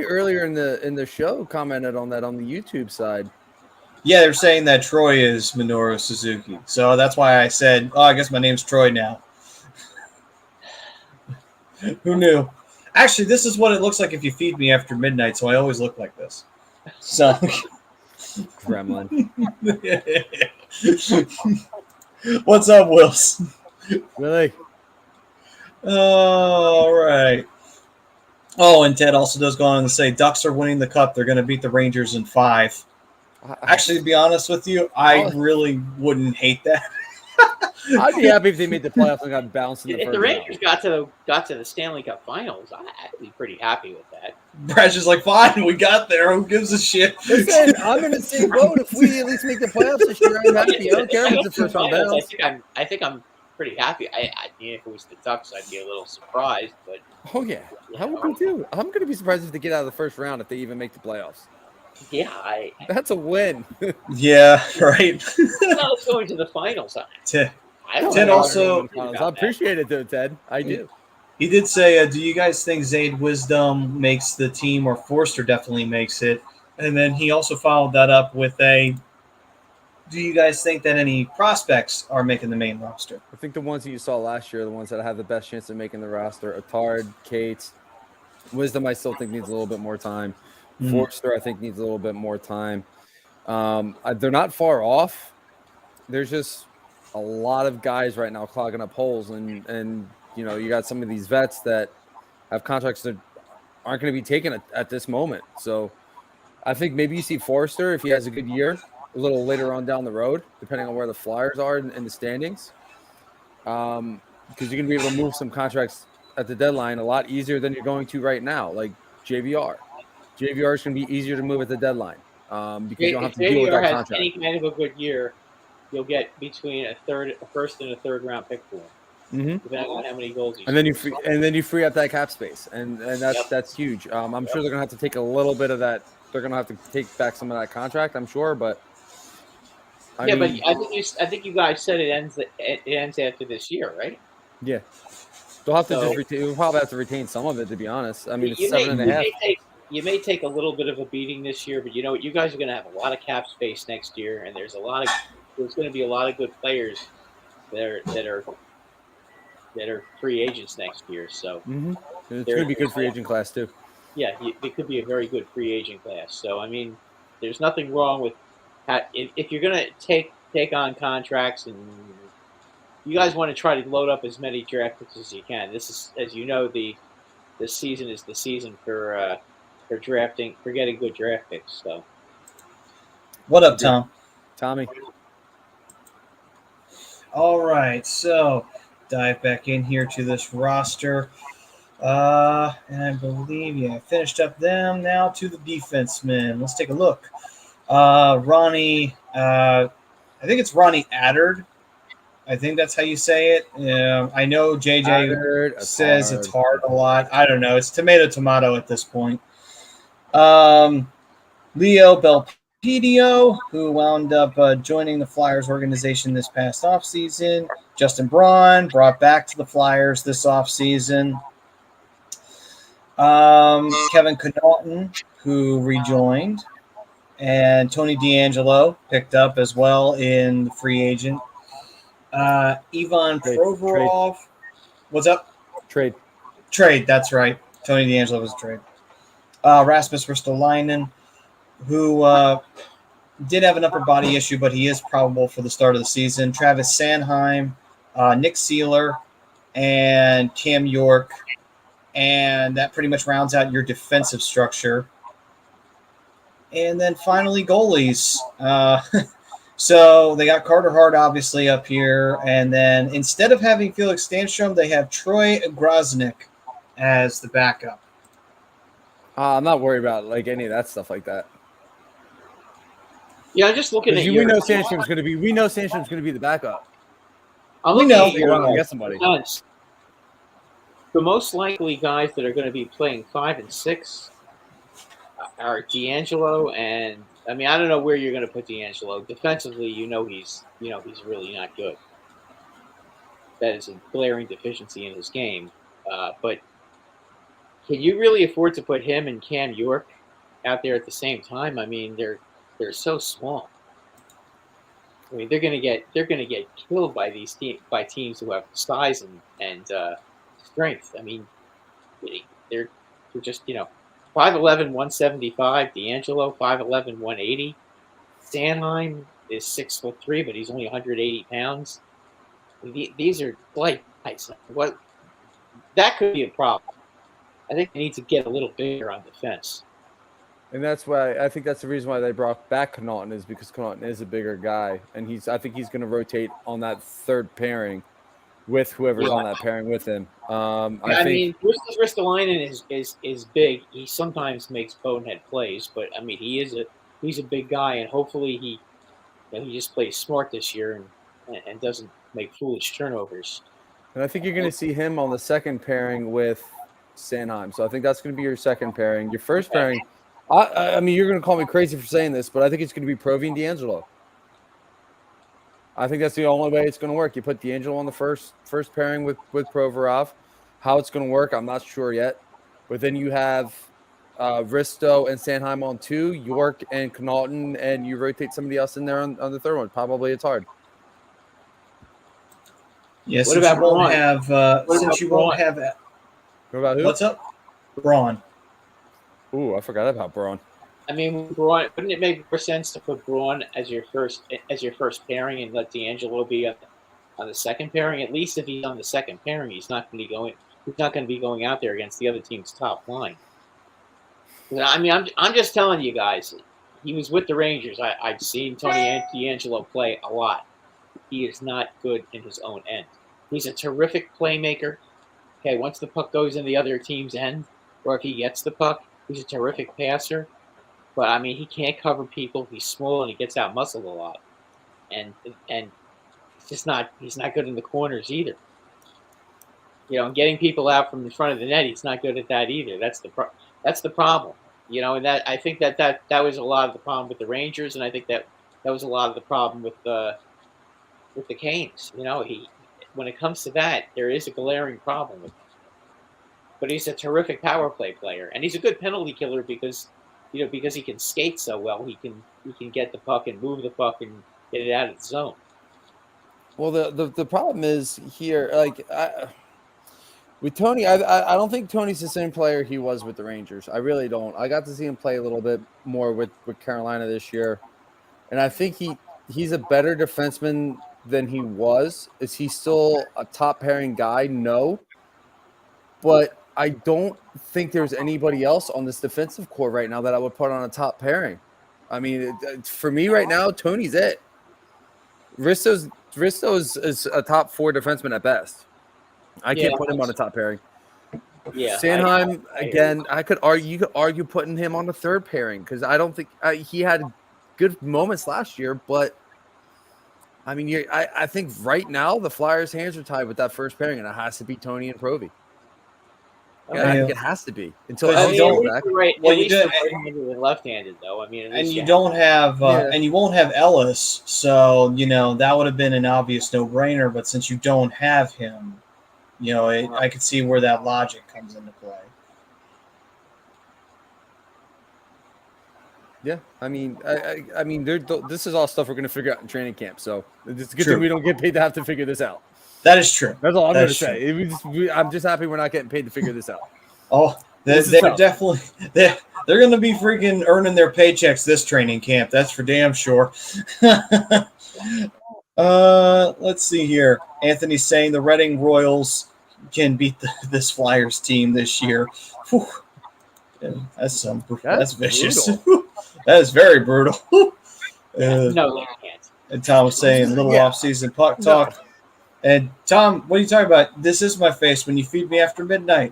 earlier in the show commented on that on the YouTube side. Yeah, they're saying that Troy is Minoru Suzuki. So that's why I said, I guess my name's Troy now. Who knew? Actually, this is what it looks like if you feed me after midnight, so I always look like this. So gremlin. What's up, Wills? Really? All right. Oh, and Ted also does go on to say Ducks are winning the cup. They're going to beat the Rangers in 5. Actually, to be honest with you, I really wouldn't hate that. I'd be happy if they made the playoffs and got bounced in the If first the Rangers round. got to the Stanley Cup Finals, I'd be pretty happy with that. Brad's just like, fine, we got there. Who gives a shit? Listen, I'm in the same boat. If we at least make the playoffs this year, I'm happy. I don't care if it's the first round bounce. I think I'm pretty happy. If it was the Ducks, I'd be a little surprised. But yeah, how would we do? I'm going to be surprised if they get out of the first round if they even make the playoffs. Yeah, that's a win. Yeah, right. It's going to the finals. Ted also. I appreciate it, though, Ted. I do. He did say, do you guys think Zayd Wisdom makes the team or Forster definitely makes it? And then he also followed that up with do you guys think that any prospects are making the main roster? I think the ones that you saw last year are the ones that have the best chance of making the roster. Attard, Cates, Wisdom I still think needs a little bit more time. Forster I think needs a little bit more time. They're not far off. There's just a lot of guys right now clogging up holes, and you got some of these vets that have contracts that aren't going to be taken at this moment. So I think maybe you see Forster if he has a good year a little later on down the road, depending on where the Flyers are in the standings, because you're going to be able to move some contracts at the deadline a lot easier than you're going to right now, like JVR. JVR is going to be easier to move at the deadline because you don't have to deal with that contract. If JVR has any kind of a good year, you'll get between a first and a third round pick for him, depending on how many goals he scores. And then you free up that cap space, and that's huge. I'm sure they're going to have to take a little bit of that. They're going to have to take back some of that contract, I'm sure, but I think you guys said it ends after this year, right? Yeah. They'll have to So- just retain. We'll probably have to retain some of it, to be honest. I mean, it's You 7.5. you may take a little bit of a beating this year, but you know what? You guys are going to have a lot of cap space next year, and there's going to be a lot of good players that are free agents next year. So Mm-hmm. It's There- going to be good free agent class too. yeah, it could be a very good free agent class. So I mean, there's nothing wrong with if you're going to take on contracts, and you guys want to try to load up as many draft picks as you can. This is, as you know, this season is the season for getting good draft picks. So What up, Tom? Tommy. All right, so dive back in here to this roster. And I believe, I finished up them. Now to the defensemen. Let's take a look. Ronnie, I think it's Ronnie Attard. I think that's how you say it. I know JJ says it's hard a lot. I don't know. It's tomato at this point. Leo Belpedio, who wound up joining the Flyers organization this past offseason. Justin Braun brought back to the Flyers this offseason. Kevin Connaughton, who rejoined. And Tony DeAngelo picked up as well in the free agent. Ivan Provorov. What's up? Trade, that's right. Tony DeAngelo was a trade. Rasmus Ristolainen, who did have an upper body issue, but he is probable for the start of the season. Travis Sanheim, Nick Seeler, and Cam York. And that pretty much rounds out your defensive structure. And then finally, goalies. So they got Carter Hart obviously up here. And then instead of having Felix Sandstrom, they have Troy Groznik as the backup. I'm not worried about any of that stuff like that. yeah, I'm just looking at We know Sandstrom's going to be. We know Sandstrom's going to be the backup. I'm We looking know. at your We're going to get somebody. defense. The most likely guys that are going to be playing 5 and 6 are D'Angelo, and I mean I don't know where you're going to put D'Angelo defensively. He's really not good. That is a glaring deficiency in his game. But can you really afford to put him and Cam York out there at the same time? I mean they're so small. I mean they're going to get killed by teams who have size and strength. I mean they're just 5'11", 175. D'Angelo, 5'11", 180. Sanheim is 6'3", but he's only 180 pounds. These are light guys. That could be a problem. I think they need to get a little bigger on defense. And that's why I think that's the reason why they brought back Connaughton, is because Connaughton is a bigger guy, and I think he's going to rotate on that third pairing with whoever's on that pairing with him. I think Ristolainen is big. He sometimes makes bonehead plays, but I mean he's a big guy, and hopefully he just plays smart this year and doesn't make foolish turnovers. And I think you're going to see him on the second pairing with Sanheim. So I think that's going to be your second pairing. Your first pairing, I mean, you're going to call me crazy for saying this, but I think it's going to be Provy and D'Angelo. I think that's the only way it's going to work. You put D'Angelo on the first pairing with Provorov. How it's going to work, I'm not sure yet. But then you have Risto and Sanheim on 2, York and Connaughton, and you rotate somebody else in there on the third one. Probably it's hard. Yeah, What about Braun? What about who? What's up? Braun. Ooh, I forgot about Braun. I mean, Braun, wouldn't it make more sense to put Braun as your first pairing and let D'Angelo be on the second pairing? At least if he's on the second pairing, he's not going to be going out there against the other team's top line. I mean, I'm just telling you guys. He was with the Rangers. I've seen Tony DeAngelo play a lot. He is not good in his own end. He's a terrific playmaker. Okay, once the puck goes in the other team's end, or if he gets the puck, he's a terrific passer. But I mean, he can't cover people. He's small and he gets out muscled a lot, and he's not good in the corners either. And getting people out from the front of the net, he's not good at that either. That's the problem. And that I think that was a lot of the problem with the Rangers, and I think that was a lot of the problem with the Canes. when it comes to that, there is a glaring problem with him. But he's a terrific power play player, and he's a good penalty killer because because he can skate so well. He can get the puck and move the puck and get it out of the zone. Well, the problem is here, like with Tony, I don't think Tony's the same player he was with the Rangers. I really don't. I got to see him play a little bit more with Carolina this year, and I think he's a better defenseman than he was. Is he still a top pairing guy? No, but I don't think there's anybody else on this defensive core right now that I would put on a top pairing. I mean, for me right now, Tony's it. Risto's is a top 4 defenseman at best. I can't put him on a top pairing. Yeah, Sanheim again. You could argue putting him on the third pairing because I don't think he had good moments last year. But I mean, I think right now the Flyers' hands are tied with that first pairing, and it has to be Tony and Provy. Yeah, I think it has to be until But Ellis back. Well, you do right-handed and left-handed, though. I mean, And you don't have, and you won't have Ellis, so that would have been an obvious no-brainer. But since you don't have him, I could see where that logic comes into play. Yeah, I mean, this is all stuff we're going to figure out in training camp. So it's a good thing we don't get paid to have to figure this out. That is true. That's all I'm going to say. I'm just happy we're not getting paid to figure this out. Oh, they're definitely they're going to be freaking earning their paychecks this training camp. That's for damn sure. Let's see here. Anthony's saying the Reading Royals can beat this Flyers team this year. Whew. Yeah, that's vicious. That is very brutal. No, they can't. And Tom was saying little off-season puck talk. And Tom, what are you talking about? This is my face when you feed me after midnight.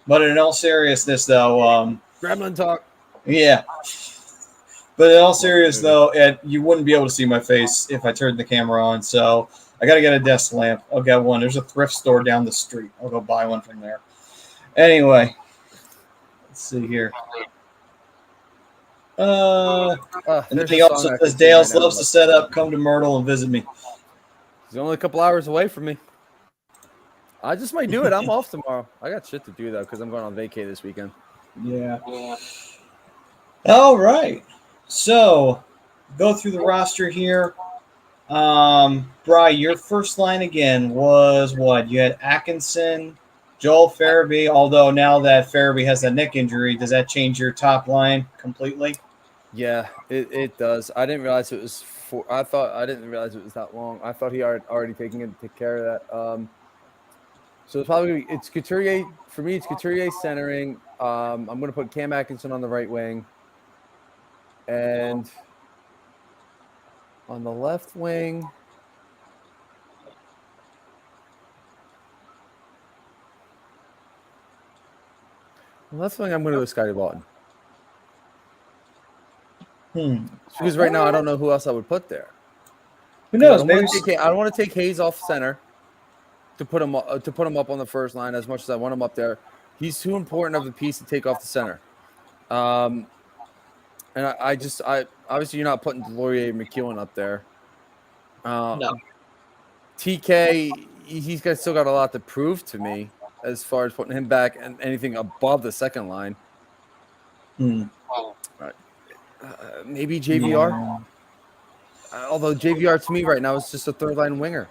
But in all seriousness, though, Gremlin talk. Yeah. But in all seriousness, though, you wouldn't be able to see my face if I turned the camera on. So I got to get a desk lamp. I'll get one. There's a thrift store down the street. I'll go buy one from there. Anyway, let's see here. And then he also says Dales loves to set up. Come to Myrtle and visit me. He's only a couple hours away from me. I just might do it. I'm off tomorrow. I got shit to do, though, because I'm going on vacay this weekend. Yeah. All right. So, go through the roster here. Bri, your first line again was what? You had Atkinson, Joel Farabee, although now that Farabee has that neck injury, does that change your top line completely? Yeah, it does. I didn't realize it was I didn't realize it was that long. I thought he already taken it to take care of that. So it's Couturier for me. It's Couturier centering. I'm going to put Cam Atkinson on the right wing, and on the left wing, I'm going to go Scotty Lawton. Because right now I don't know who else I would put there. Who knows? I don't want to take Hayes off center to put him up on the first line as much as I want him up there. He's too important of a piece to take off the center. And I obviously you're not putting Delorier and McEwen up there. No. TK, he's still got a lot to prove to me as far as putting him back and anything above the second line. Maybe JVR. Yeah. Although JVR to me right now is just a third line winger.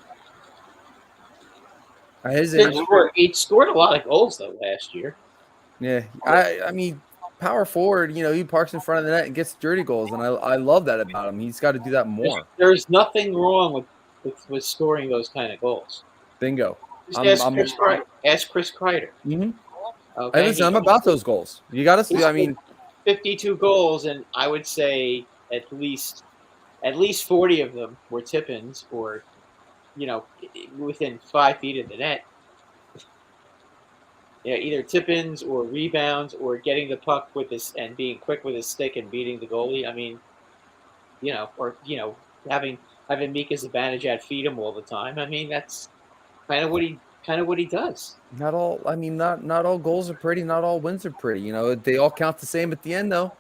He scored a lot of goals though last year. Yeah, I mean, power forward. He parks in front of the net and gets dirty goals, and I love that about him. He's got to do that more. There's nothing wrong with scoring those kind of goals. Bingo. Ask Chris Kreider. Mm-hmm. Okay. I'm about those goals. You got to see. I mean, 52 goals, and I would say at least 40 of them were tip-ins or, within 5 feet of the net. Either tip-ins or rebounds or getting the puck with his and being quick with his stick and beating the goalie. I mean, having Mika Zibanejad feed him all the time. I mean, that's kind of what he does. Not all goals are pretty. Not all wins are pretty. They all count the same at the end, though.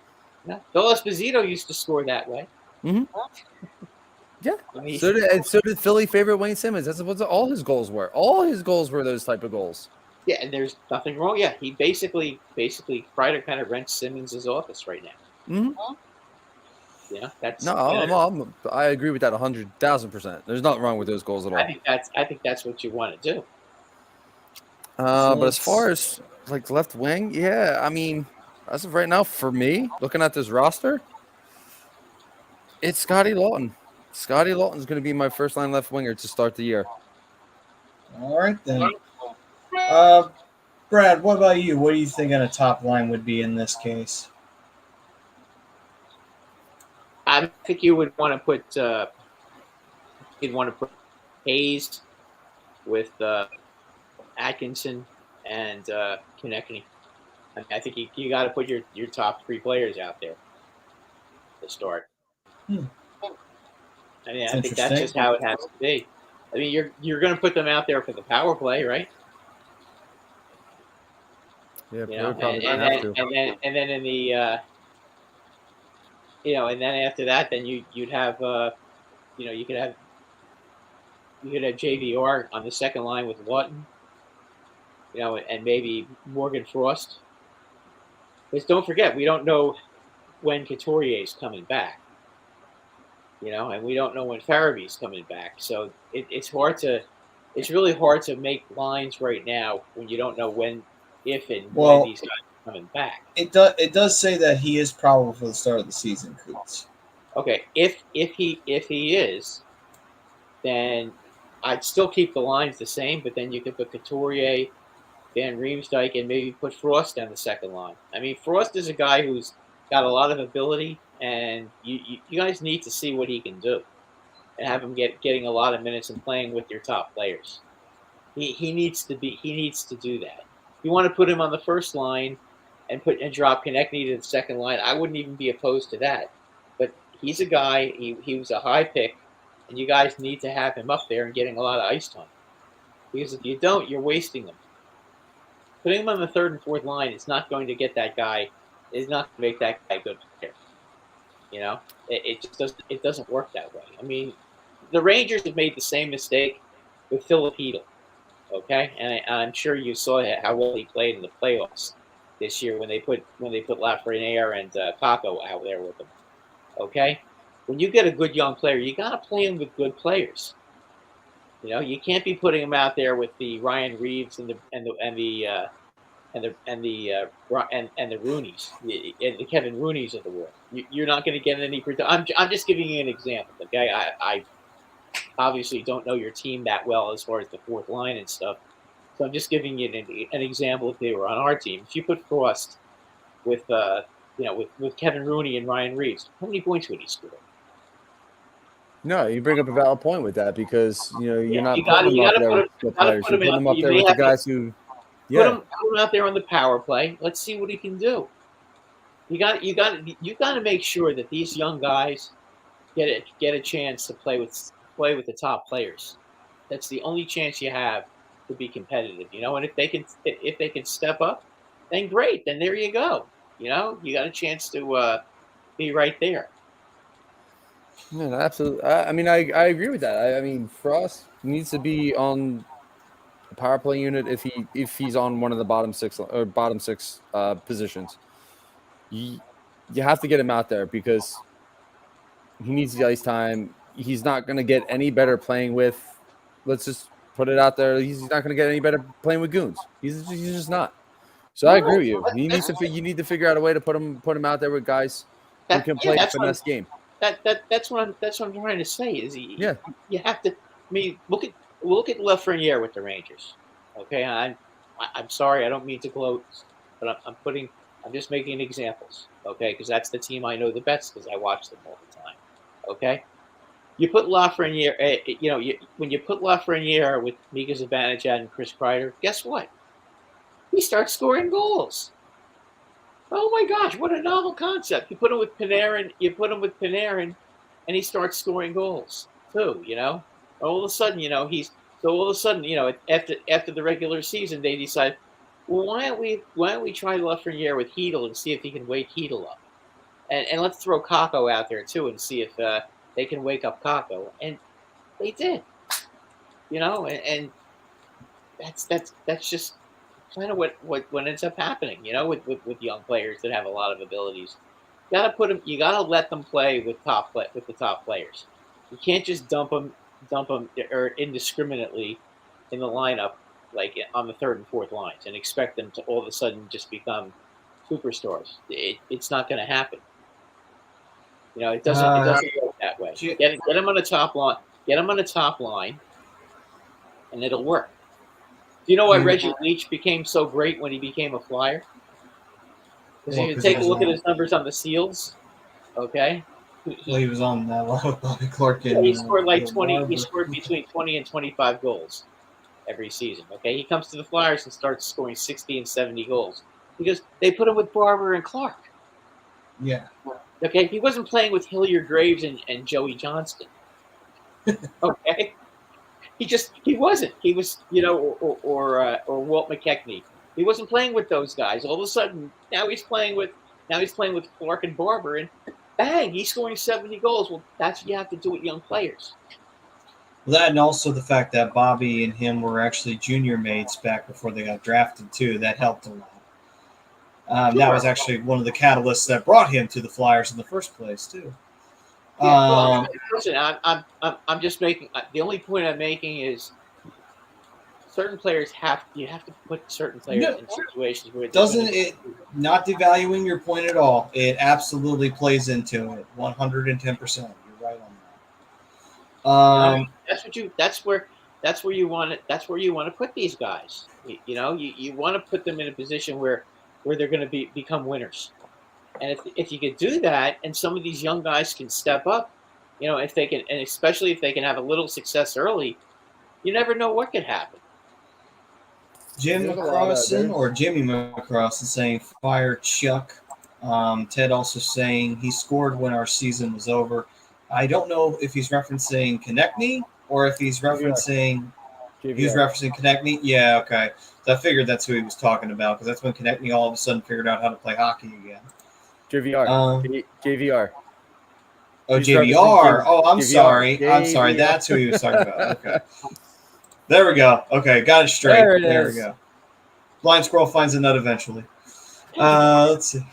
Yeah. Bill Esposito used to score that way. Mm-hmm. Yeah. I mean, So did Philly favorite Wayne Simmons. That's what all his goals were. All his goals were those type of goals. yeah, and there's nothing wrong. Yeah, he basically Kreider kind of rents Simmons' office right now. Mm-hmm. Yeah, that's No, I agree with that 100,000%. There's nothing wrong with those goals at all. I think that's what you want to do. But as far as like left wing, yeah, I mean, as of right now, for me, looking at this roster, it's Scotty Lawton. Scotty Lawton's going to be my first line left winger to start the year. All right, then. Brad, what about you? What do you think on a top line would be in this case? I think you would want to put Hayes with Atkinson and Konechny. I mean, I think you got to put your top three players out there to start. I mean, I think that's just how it has to be. I mean, you're going to put them out there for the power play, right? Yeah, You know, probably and then in the and then after that, then you'd have you could have JVR on the second line with Lawton, and maybe Morgan Frost. Because don't forget, we don't know when Couturier is coming back. And we don't know when Farabee's coming back. So it's really hard to make lines right now when you don't know when these guys are coming back. It does say that he is probable for the start of the season, Coots. Okay, if he is, then I'd still keep the lines the same, but then you could put Couturier, Van Riemsdyk, and maybe put Frost down the second line. I mean, Frost is a guy who's got a lot of ability, and you guys need to see what he can do, and have him getting a lot of minutes and playing with your top players. He needs to do that. If you want to put him on the first line and drop Konechny to the second line, I wouldn't even be opposed to that. But he's a guy. He was a high pick, and you guys need to have him up there and getting a lot of ice time. Because if you don't, you're wasting him. Putting him on the third and fourth line is not going to get that guy. Is not going to make that guy a good player. It just doesn't. It doesn't work that way. I mean, the Rangers have made the same mistake with Philip Hedl. Okay, and I'm sure you saw how well he played in the playoffs this year when they put Lafreniere and Kakko out there with him. Okay, when you get a good young player, you got to play him with good players. You can't be putting him out there with the Ryan Reeves and the Rooneys, the Kevin Rooneys of the world. You're not going to get any. I'm just giving you an example. Okay, I obviously don't know your team that well as far as the fourth line and stuff, so I'm just giving you an example. If they were on our team, if you put Frost with Kevin Rooney and Ryan Reeves, how many points would he score? No, you bring up a valid point with that because you're not you putting them up there with put players. You're putting them up there with the guys who. Yeah. Put him out there on the power play. Let's see what he can do. You got to make sure that these young guys get a chance to play with the top players. That's the only chance you have to be competitive. And if they can step up, then great. Then there you go. You got a chance to be right there. Yeah, absolutely. I mean, I agree with that. I mean, Frost needs to be on a power play unit if he's on one of the bottom six positions. You have to get him out there because he needs the ice time. He's not going to get any better playing with. Let's just put it out there. He's not going to get any better playing with goons. He's just not. So I agree with you. You need to figure out a way to put him out there with guys who can play a finesse game. That's what I'm trying to say. You have to. I mean, look at Lafreniere with the Rangers. Okay, I'm sorry, I don't mean to gloat, but I'm just making examples. Okay, because that's the team I know the best because I watch them all the time. Okay, you put Lafreniere. When you put Lafreniere with Mika Zibanejad and Chris Kreider, guess what? He starts scoring goals. Oh my gosh, what a novel concept! You put him with Panarin, and he starts scoring goals too. All of a sudden, after the regular season, they decide, well, why don't we try Lafreniere with Hedl and see if he can wake Hedl up, and let's throw Kakko out there too and see if they can wake up Kako, and they did. And that's just kind of what ends up happening. With young players that have a lot of abilities. You gotta let them play with the top players. You can't just dump them or indiscriminately in the lineup, like on the third and fourth lines, and expect them to all of a sudden just become superstars. It's not going to happen. It doesn't work that way. Get them on the top line. Get them on the top line, and it'll work. Do you know why Reggie Leach became so great when he became a Flyer? Because if you take a look at his numbers on the Seals, okay. Well, he was on that lot with Bobby Clark. Yeah, he scored like 20. He scored between 20 and 25 goals every season. Okay, he comes to the Flyers and starts scoring 60 and 70 goals because they put him with Barber and Clark. Yeah. Okay, he wasn't playing with Hilliard Graves and Joey Johnston. Okay, he wasn't. He was or Walt McKechnie. He wasn't playing with those guys. All of a sudden, now he's playing with Clark and Barber, and bang, he's scoring 70 goals. Well, that's what you have to do with young players. That, and also the fact that Bobby and him were actually junior mates back before they got drafted too. That helped a lot. Sure. That was actually one of the catalysts that brought him to the Flyers in the first place too. Yeah, listen, I'm just making the only point I'm making is certain players you have to put certain players in situations where not devaluing your point at all. It absolutely plays into it 110%. You're right on that. That's where you want to put these guys. You want to put them in a position where they're going to become winners. And if you could do that, and some of these young guys can step up, if they can, and especially if they can have a little success early, you never know what could happen. Jim McCrossan or Jimmy McCrossan saying fire Chuck. Ted also saying he scored when our season was over. I don't know if he's referencing Konechny or if he's referencing Konechny. Yeah, okay. So I figured that's who he was talking about because that's when Konechny all of a sudden figured out how to play hockey again. JVR. Oh, JVR. Oh, I'm sorry. That's who he was talking about. Okay. There we go. Okay, got it straight. There we go. Blind squirrel finds a nut eventually. Let's see.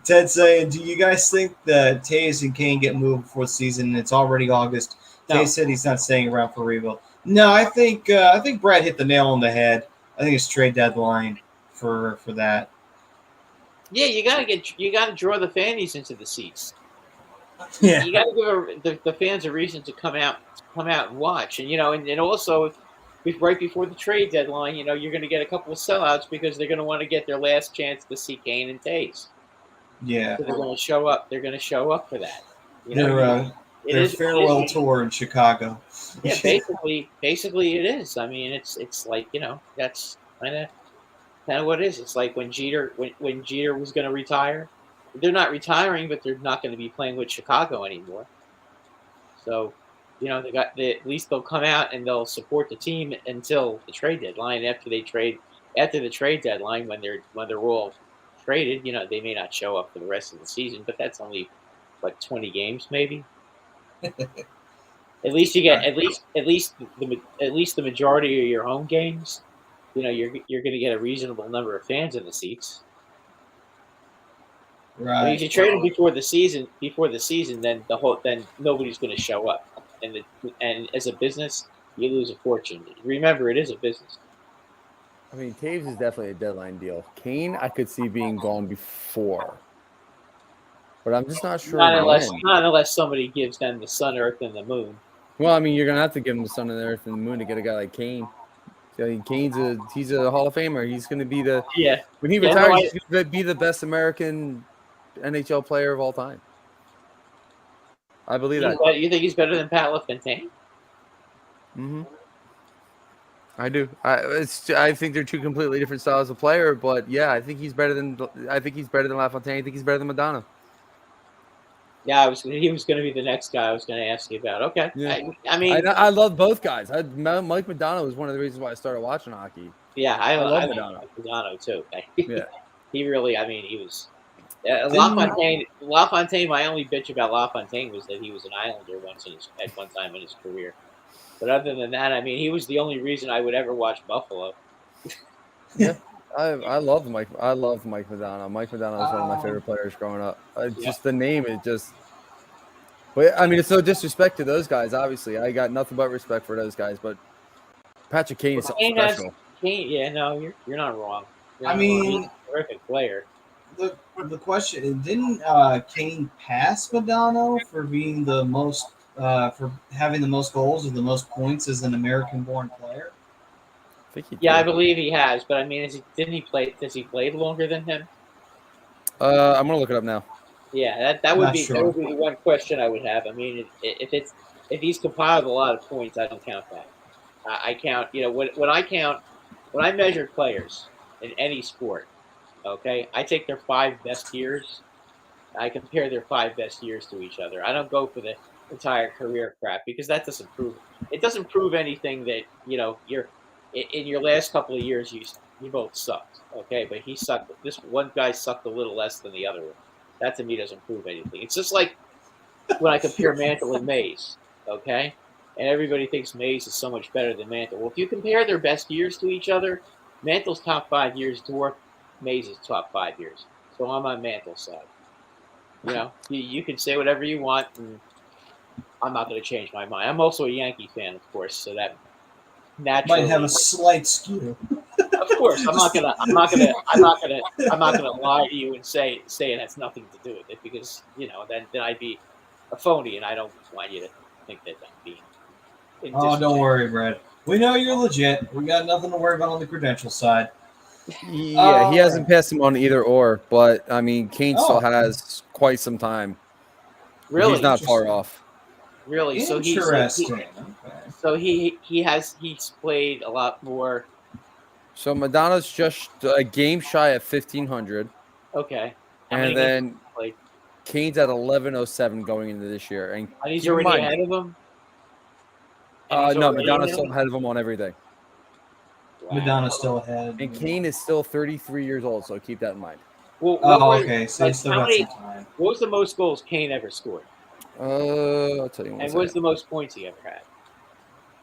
Ted saying, do you guys think that Taves and Kane get moved before the season? It's already August. No. Taves said he's not staying around for rebuild. No, I think Brad hit the nail on the head. I think it's trade deadline for that. Yeah, you gotta draw the fannies into the seats. Yeah, you gotta give the fans a reason to come out and watch, and also right before the trade deadline, you're going to get a couple of sellouts because they're going to want to get their last chance to see Kane and Taves. Yeah, so they're going to show up. They're going to show up for that. Their farewell tour in Chicago. Yeah, basically it is. I mean, it's like that's kind of what it is. It's like when Jeter was going to retire. They're not retiring, but they're not going to be playing with Chicago anymore. So, at least they'll come out and they'll support the team until the trade deadline. After the trade deadline, when they're all traded, they may not show up for the rest of the season, but that's only 20 games maybe. At least you get at least the majority of your home games. You're going to get a reasonable number of fans in the seats. Right. I mean, if you trade them before the season, then nobody's going to show up, and as a business, you lose a fortune. Remember, it is a business. I mean, Taves is definitely a deadline deal. Kane, I could see being gone before, but I'm just not sure. Not unless somebody gives them the sun, earth, and the moon. Well, I mean, you're gonna have to give him the sun and the earth and the moon to get a guy like Kane. I mean, he's a Hall of Famer. He's going to be when he retires, he's going to be the best American NHL player of all time. I believe that. You think he's better than Pat LaFontaine? Mm-hmm. I do. I think they're two completely different styles of player, but yeah, I think he's better than LaFontaine. I think he's better than Madonna. Yeah, he was going to be the next guy I was going to ask you about. Okay. Yeah. I mean, I love both guys. Mike Madonna was one of the reasons why I started watching hockey. Yeah, I love Madonna. Madonna too. Yeah. He really, he was. LaFontaine. My only bitch about LaFontaine was that he was an Islander at one time in his career. But other than that, I mean, he was the only reason I would ever watch Buffalo. Yeah, I love Mike. I love Mike Madonna. Mike Madonna was one of my favorite players growing up. Just the name is just. But I mean, it's no disrespect to those guys. Obviously, I got nothing but respect for those guys. But Patrick Kane is something special. Yeah, no, you're not wrong. I mean, he's a terrific player. The question, didn't Kane pass Madonna for being the most for having the most goals or the most points as an American-born player? I think he did. Yeah, I believe he has. But I mean, Has he played longer than him? I'm gonna look it up now. Yeah, that would be Sure. that would be the one question I would have. I mean, if he's compiled a lot of points, I don't count that. I count, when I measure players in any sport, okay, I take their 5 best years. I compare their 5 best years to each other. I don't go for the entire career crap because that doesn't prove anything that you're in your last couple of years you both sucked, okay, but he sucked. This one guy sucked a little less than the other one. That to me doesn't prove anything. It's just like when I compare Mantle and Mays, okay? And everybody thinks Mays is so much better than Mantle. Well, if you compare their best years to each other, Mantle's top 5 years dwarf Mays' top 5 years. So I'm on Mantle's side. You can say whatever you want, and I'm not going to change my mind. I'm also a Yankee fan, of course, so that naturally Might have a slight skew. Of course, I'm not gonna lie to you and say it has nothing to do with it because then I'd be a phony, and I don't want you to think that I'm being. Oh, don't worry, Brad. We know you're legit. We got nothing to worry about on the credential side. Yeah, he hasn't passed him on either or, but I mean, Kane still has quite some time. Really, he's not far off. Really, Interesting. He's played a lot more. So Madonna's just a game shy at 1,500. Okay. And then Kane's at 1,107 going into this year. And he's already ahead of him? No, Madonna's still ahead of him on everything. Wow. Madonna's still ahead. And Kane is still 33 years old, so keep that in mind. Well, okay. So he's still got some time. What was the most goals Kane ever scored? I'll tell you one. And what was the most points he ever had?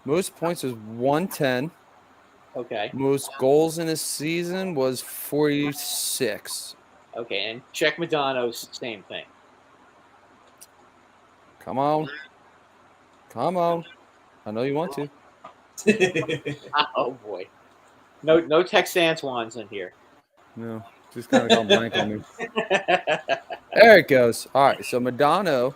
Most points was 110. Okay. Most goals in a season was 46. Okay, and check Madonna's same thing. Come on. I know you want to. Oh boy. No Texans ones in here. No, just kind of gone blank on me. There it goes. All right, so Madonna.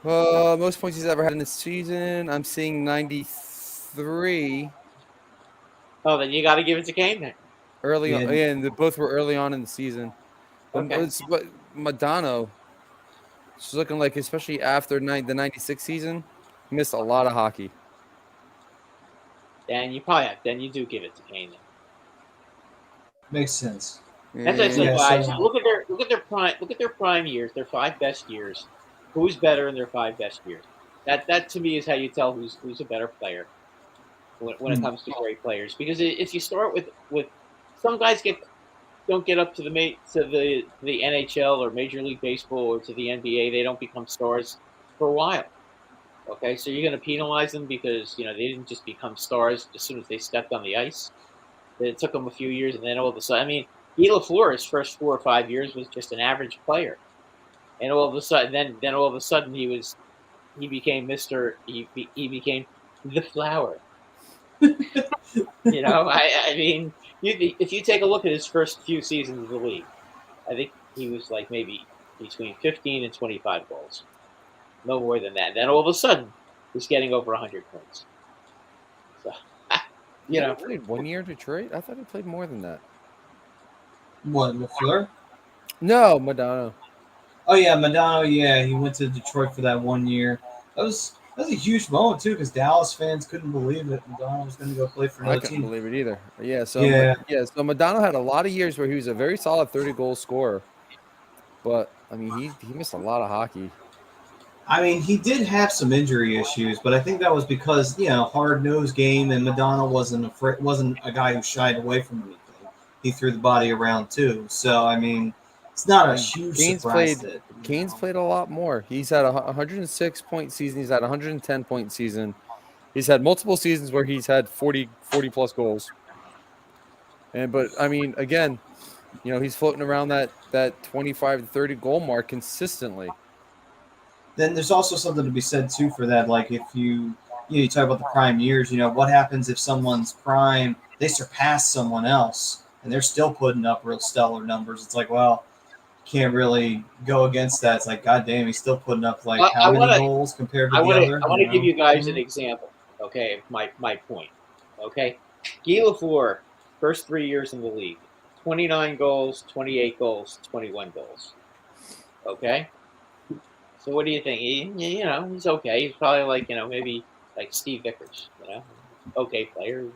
Most points he's ever had in the season. I'm seeing 93. Oh, then you got to give it to Kane then. Early on, and both were early on in the season. Okay. But Madonna, she's looking like, especially after the 96 season, missed a lot of hockey. And you do give it to Kane then. Makes sense. That's what I said, guys. Look at their prime years, their 5 best years. Who's better in their 5 best years? That to me is how you tell who's a better player when it comes to great players. Because if you start with some guys don't get up to the NHL or Major League Baseball or to the NBA, they don't become stars for a while. Okay, so you're going to penalize them because they didn't just become stars as soon as they stepped on the ice. It took them a few years, and then all of a sudden, I mean, Guy Lafleur's first 4 or 5 years was just an average player, and all of a sudden, then all of a sudden he became He became the Flower. I mean, if you take a look at his first few seasons of the league, I think he was like maybe between 15 and 25 goals. No more than that. Then all of a sudden, he's getting over 100 points. So, He played 1 year in Detroit? I thought he played more than that. What, Lafleur? No, Madonna. Oh, yeah, Milano. Yeah, he went to Detroit for that 1 year. That was a huge moment, too, because Dallas fans couldn't believe it. Madonna was going to go play for another team. I couldn't believe it either. So Madonna had a lot of years where he was a very solid 30-goal scorer. But, I mean, he missed a lot of hockey. I mean, he did have some injury issues, but I think that was because, hard-nosed game, and Madonna wasn't a guy who shied away from anything. He threw the body around, too. So, I mean, It's not a huge Kane's surprise. played. Kane's played a lot more. He's had a 106-point season. He's had a 110-point season. He's had multiple seasons where he's had 40 plus goals. But I mean, again, he's floating around that 25 to 30 goal mark consistently. Then there's also something to be said too for that. Like if you talk about the prime years, what happens if someone's prime, they surpass someone else and they're still putting up real stellar numbers? It's like, well, can't really go against that. It's like, God damn, he's still putting up how many goals compared to the other? I want to give you guys an example, okay, of my point, okay? Guy Lafleur, first 3 years in the league, 29 goals, 28 goals, 21 goals, okay? So what do you think? He's okay. He's probably maybe like Steve Vickers, okay player.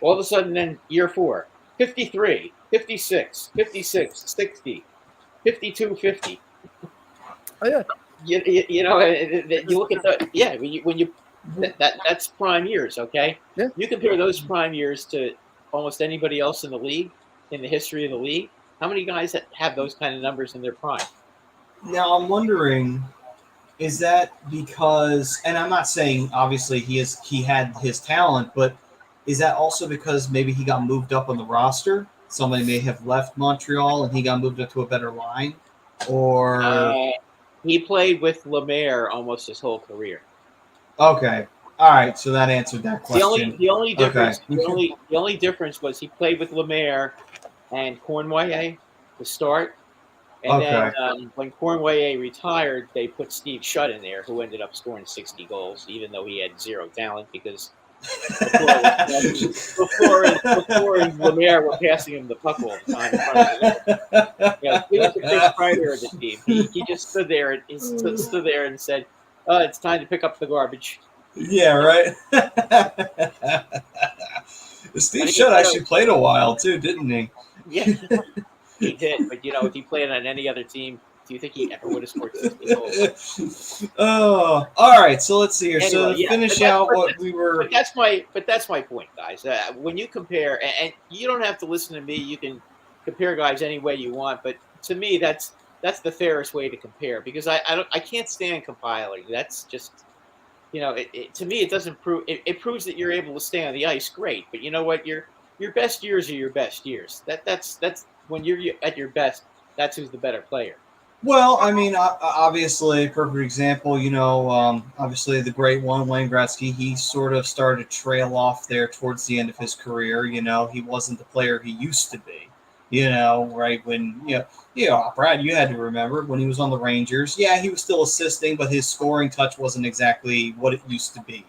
All of a sudden, then year 4, 53, 56, 56, 60, 52, 50. Oh yeah. You look at that's prime years, okay? Yeah. You compare those prime years to almost anybody else in the league, in the history of the league. How many guys that have those kind of numbers in their prime? Now I'm wondering, is that because? And I'm not saying obviously he had his talent, but is that also because maybe he got moved up on the roster? Somebody may have left Montreal and he got moved up to a better line, or he played with Lemaire almost his whole career. Okay, all right, so that answered that question. The only difference, the only difference was he played with Lemaire and Cornway to start. And then when Cornway retired, they put Steve Shutt in there, who ended up scoring 60 goals, even though he had zero talent because before and Lemaire were passing him the puck all the time. He was the Chris Kreider of the team. He just stood there and said, "It's time to pick up the garbage." Yeah, right. Steve Shutt actually played a while too, didn't he? Yeah. He did, but if he played on any other team, do you think he ever would have scored 60 goals? Oh, all right. So let's see here. Anyway, so to finish out what we were. But that's my point, guys. When you compare, and you don't have to listen to me. You can compare guys any way you want. But to me, that's the fairest way to compare because I can't stand compiling. That's just to me it doesn't prove it proves that you're able to stay on the ice. Great, but you know what? Your best years are your best years. That's when you're at your best, that's who's the better player. Well, I mean, obviously, perfect example, obviously the great one, Wayne Gretzky, he sort of started to trail off there towards the end of his career. He wasn't the player he used to be, right when, Brad, you had to remember when he was on the Rangers. Yeah, he was still assisting, but his scoring touch wasn't exactly what it used to be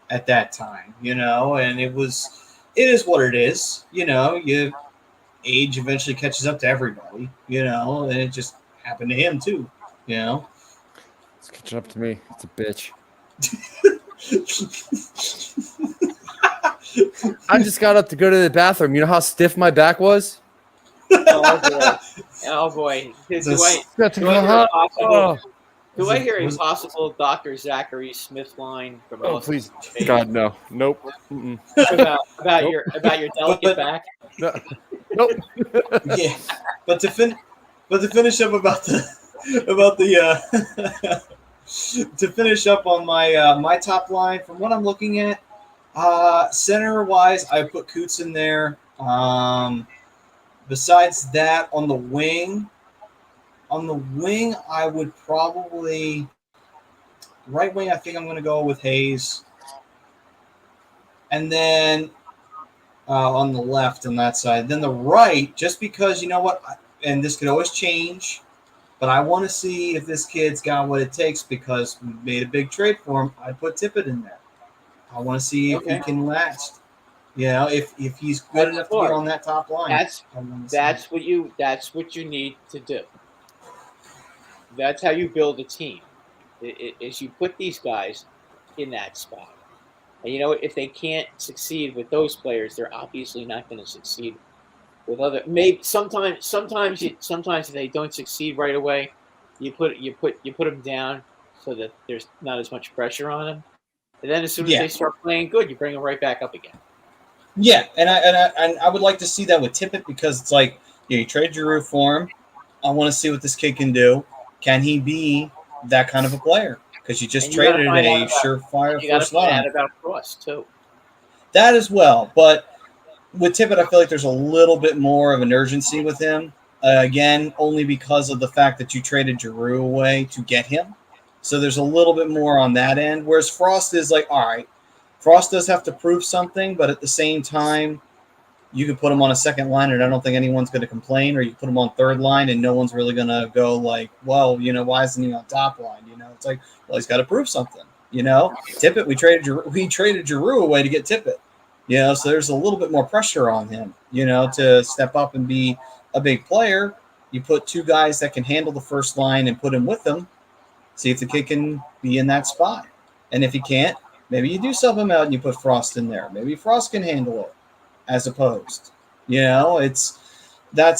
at that time, and it is what it is, age eventually catches up to everybody, and it just happened to him too, It's catching up to me. It's a bitch. I just got up to go to the bathroom. You know how stiff my back was? Oh boy. Do I hear a possible Dr. Zachary Smith line from? Oh please, God no, nope. about your delicate back. No. Nope. Yeah, but to finish up about the to finish up on my top line from what I'm looking at, center wise, I put Coots in there. Besides that, on the wing, I would probably right wing. I think I'm going to go with Hayes, and then. On the left on that side. Then the right, just because, you know what, and this could always change, but I want to see if this kid's got what it takes because we made a big trade for him. I put Tippett in there. I want to see if he can last. If he's good enough to get on that top line. That's what you need to do. That's how you build a team. Is you put these guys in that spot. And if they can't succeed with those players, they're obviously not going to succeed with other. Maybe sometimes if they don't succeed right away, you put them down so that there's not as much pressure on them. And then as soon as they start playing good, you bring them right back up again. Yeah, and I would like to see that with Tippett because it's like you trade Giroux for him. I want to see what this kid can do. Can he be that kind of a player? Because you just And you gotta traded find out a about- surefire You got to first find line. out about Frost too. That as well. But with Tippett, I feel like there's a little bit more of an urgency with him. Again, only because of the fact that you traded Giroux away to get him. So there's a little bit more on that end. Whereas Frost is like, all right, Frost does have to prove something, but at the same time, you could put him on a second line, and I don't think anyone's going to complain. Or you put him on third line, and no one's really going to go like, well, why isn't he on top line? It's like, well, he's got to prove something. Tippett, we traded Giroux away to get Tippett. So there's a little bit more pressure on him, to step up and be a big player. You put two guys that can handle the first line and put him with them. See if the kid can be in that spot. And if he can't, maybe you do sub him out and you put Frost in there. Maybe Frost can handle it as opposed. That's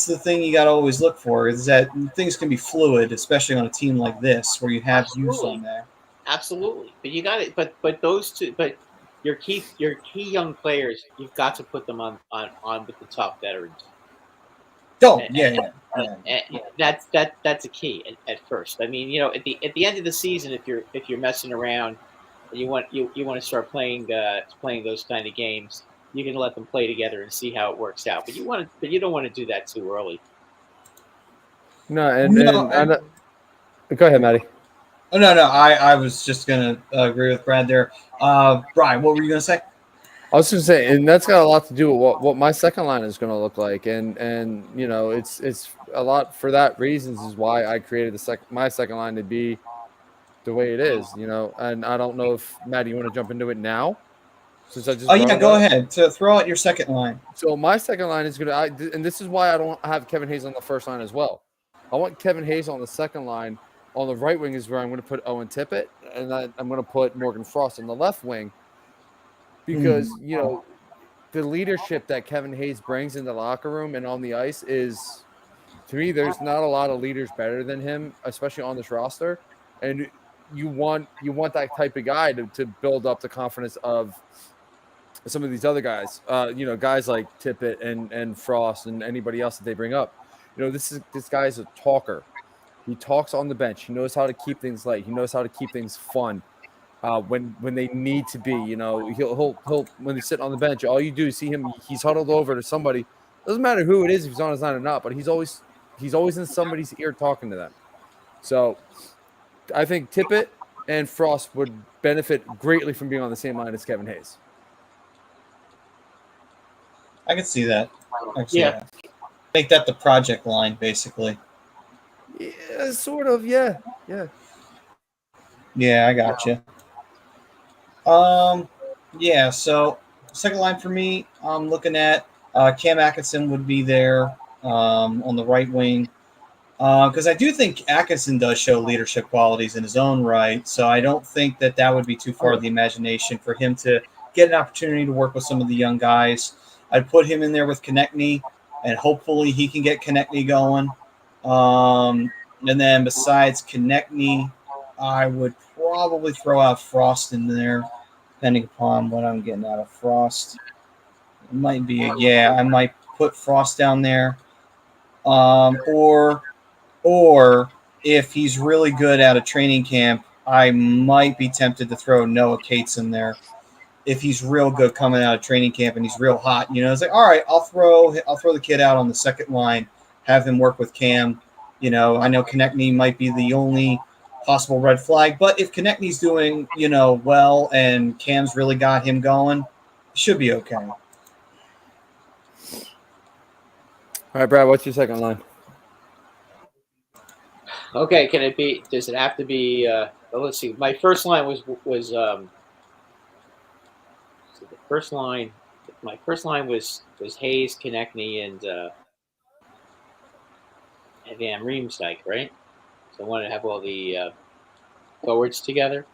the thing you got to always look for, is that things can be fluid, especially on a team like this where you have youth on there. Absolutely. But you got it. But those two, but your key young players, you've got to put them on with the top veterans. Oh, And that's a key at first. I mean, at the end of the season, if you're messing around and you want to start playing those kind of games, you can let them play together and see how it works out. But you don't want to do that too early. No, go ahead, Matty. Oh, no. I was just gonna agree with Brad there. Brian, what were you gonna say? I was just saying, and that's got a lot to do with what my second line is going to look like, and it's a lot for that reasons is why I created my second line to be the way it is, And I don't know if Matt, you want to jump into it now, since I just go ahead to throw out your second line. So my second line is going to, and this is why I don't have Kevin Hayes on the first line as well. I want Kevin Hayes on the second line. On the right wing is where I'm going to put Owen Tippett, and I'm going to put Morgan Frost on the left wing. Because, the leadership that Kevin Hayes brings in the locker room and on the ice is, to me, there's not a lot of leaders better than him, especially on this roster. And you want that type of guy to build up the confidence of some of these other guys, guys like Tippett and Frost and anybody else that they bring up. This guy's a talker. He talks on the bench. He knows how to keep things light. He knows how to keep things fun. When they need to be, he'll when he's sitting on the bench, all you do is see him. He's huddled over to somebody. Doesn't matter who it is, if he's on his line or not, but he's always in somebody's ear talking to them. So I think Tippett and Frost would benefit greatly from being on the same line as Kevin Hayes. I can see that. That. Make that the project line, basically. Yeah, sort of. Yeah. Yeah, I got you. So second line for me, I'm looking at Cam Atkinson would be there on the right wing, because I do think Atkinson does show leadership qualities in his own right, so I don't think that would be too far of the imagination for him to get an opportunity to work with some of the young guys. I'd put him in there with Konechny, and hopefully he can get Konechny going. And then besides Konechny, I would probably throw out Frost in there, depending upon what I'm getting out of Frost. It might be I might put Frost down there. Or if he's really good out of training camp, I might be tempted to throw Noah Cates in there. If he's real good coming out of training camp and he's real hot, it's like, all right, I'll throw the kid out on the second line, have him work with Cam. I know Konechny might be the only possible red flag, but if Konechny's doing, well and Cam's really got him going, it should be okay. All right, Brad, what's your second line? Okay, does it have to be let's see. My first line was the first line. My first line was Hayes, Konechny, and Van Riemsdyk, right? So I wanted to have all the forwards together.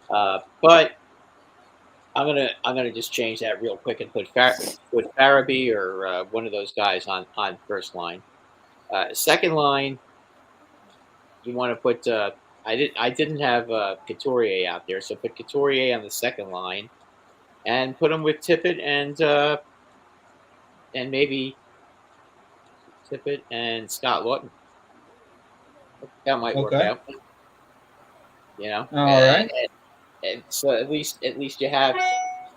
But I'm gonna just change that real quick and put Farabee or one of those guys on first line. Second line, you want to put I didn't have Couturier out there, so put Couturier on the second line, and put him with Tippett and maybe Tippett and Scott Lawton That might work Okay. out. You know, All right. and so at least you have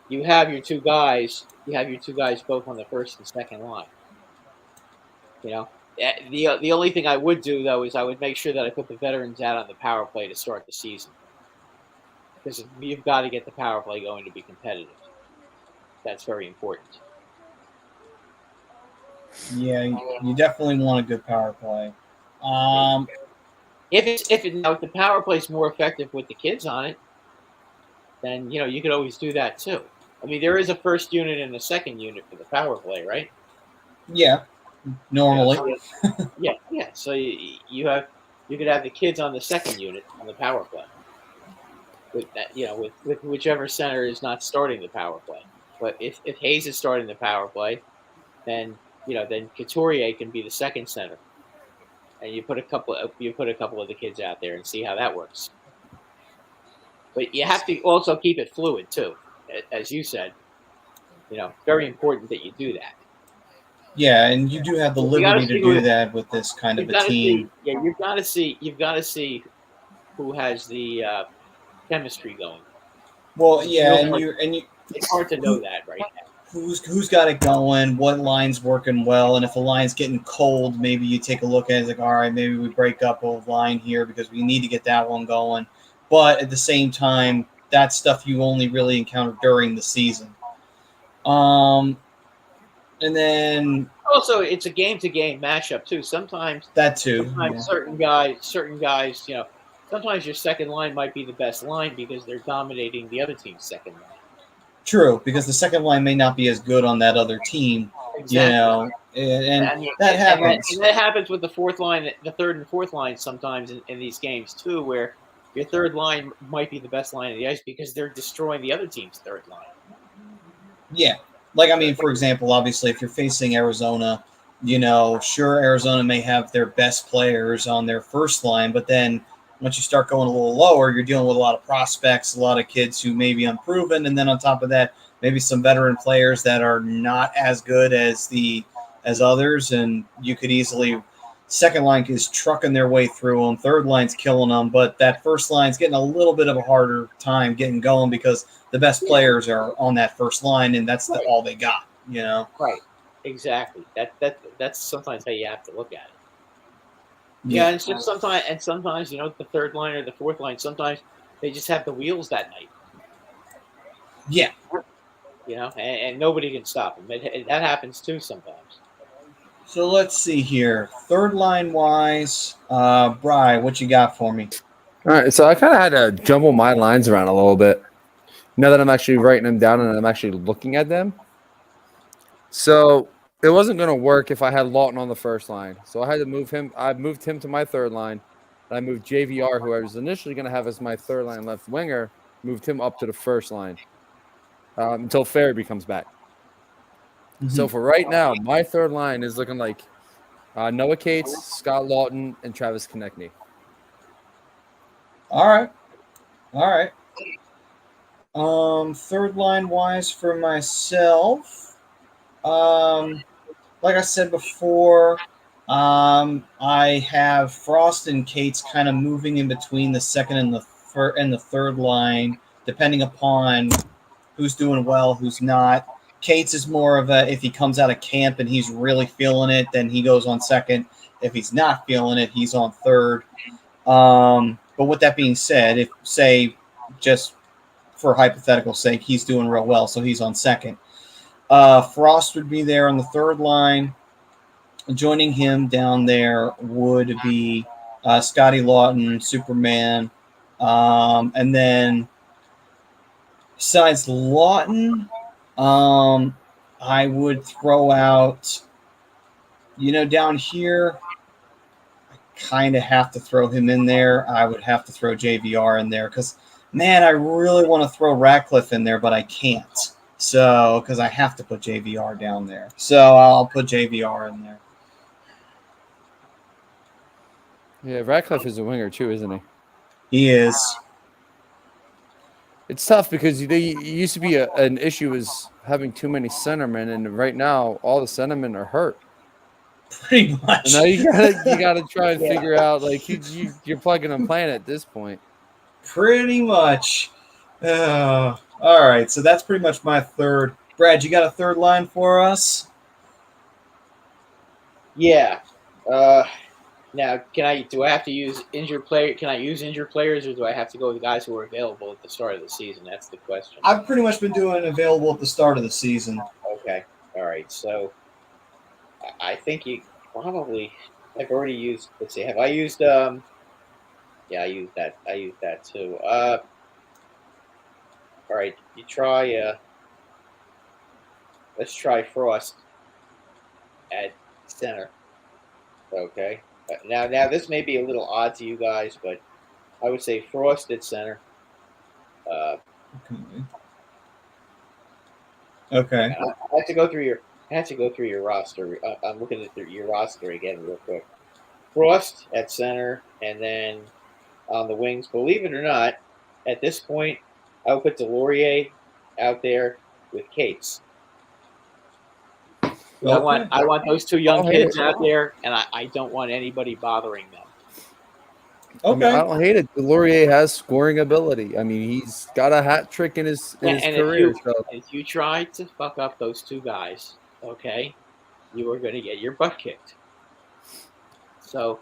your two guys. You have your two guys both on the first and second line. You know, the only thing I would do though is I would make sure that I put the veterans out on the power play to start the season, because you've got to get the power play going to be competitive. That's very important. Yeah, you definitely want a good power play. If the power play is more effective with the kids on it, then you could always do that too. I mean, there is a first unit and a second unit for the power play, right? Yeah, normally. Yeah. So you could have the kids on the second unit on the power play, with that, with whichever center is not starting the power play. But if Hayes is starting the power play, then then Couturier can be the second center, and you put a couple of the kids out there and see how that works. But you have to also keep it fluid too, as you said. Very important that you do that. Yeah, and you do have the liberty to do that with this kind of a team. You've got to see who has the chemistry going. Well, yeah, it's hard to know that right now. Who's got it going? What line's working well? And if a line's getting cold, maybe you take a look at it. It's like, all right, maybe we break up a line here because we need to get that one going. But at the same time, that's stuff you only really encounter during the season. And then also it's a game-to-game matchup too. Sometimes certain guys, sometimes your second line might be the best line because they're dominating the other team's second line. True, because the second line may not be as good on that other team. Exactly. And that happens. And that happens with the fourth line, the third and fourth line sometimes in these games too, where your third line might be the best line of the ice because they're destroying the other team's third line. Yeah. Like, I mean, for example, obviously, if you're facing Arizona, sure, Arizona may have their best players on their first line, but then once you start going a little lower, you're dealing with a lot of prospects, a lot of kids who may be unproven, and then on top of that, maybe some veteran players that are not as good as others, and you could easily second line is trucking their way through them, third line's killing them, but that first line's getting a little bit of a harder time getting going because the best players are on that first line, and that's all they got, Right, exactly. That's sometimes how you have to look at it. Yeah, and sometimes the third line or the fourth line, sometimes they just have the wheels that night. Yeah. And nobody can stop them. That happens too sometimes. So let's see here. Third line wise, Bri, what you got for me? All right, so I kind of had to jumble my lines around a little bit. Now that I'm actually writing them down and I'm actually looking at them. So it wasn't going to work if I had Lawton on the first line. So I had to move him. I moved him to my third line. And I moved JVR, who I was initially going to have as my third line left winger, moved him up to the first line until Farabee comes back. Mm-hmm. So for right now, my third line is looking like Noah Cates, Scott Lawton, and Travis Konechny. All right. Third line wise for myself, like I said before, I have Frost and Cates kind of moving in between the second and the third line, depending upon who's doing well, who's not. Cates is more of a, if he comes out of camp and he's really feeling it, then he goes on second. If he's not feeling it, he's on third. But with that being said, if, say, just for hypothetical sake, he's doing real well, so he's on second. Frost would be there on the third line. Joining him down there would be Scotty Lawton, Superman. And then besides Lawton, I would throw out, down here, I kind of have to throw him in there. I would have to throw JVR in there because, man, I really want to throw Ratcliffe in there, but I can't. So, because I have to put JVR down there. So I'll put JVR in there. Yeah, Ratcliffe is a winger too, isn't he? He is. It's tough because it used to be an issue is having too many centermen, and right now all the centermen are hurt. Pretty much. Now you gotta try and figure out like you're plugging and playing at this point. Pretty much. All right, so that's pretty much my third. Brad, you got a third line for us? Yeah. Now, do I have to use injured player? Can I use injured players, or do I have to go with the guys who are available at the start of the season? That's the question. I've pretty much been doing available at the start of the season. Okay. All right. So, I think you probably. I've already used. Let's see. Have I used? Yeah, I used that. I used that too. All right. You try. Let's try Frost at center. Okay. Now this may be a little odd to you guys, but I would say Frost at center. Okay. I have to go through your roster. I'm looking at your roster again real quick. Frost at center, and then on the wings. Believe it or not, at this point, I would put Delorier out there with Cates. Okay. I want those two young kids out there, and I don't want anybody bothering them. Okay. I don't hate it. Laurier has scoring ability. I mean, he's got a hat trick in his career. If you try to fuck up those two guys, okay, you are going to get your butt kicked. So,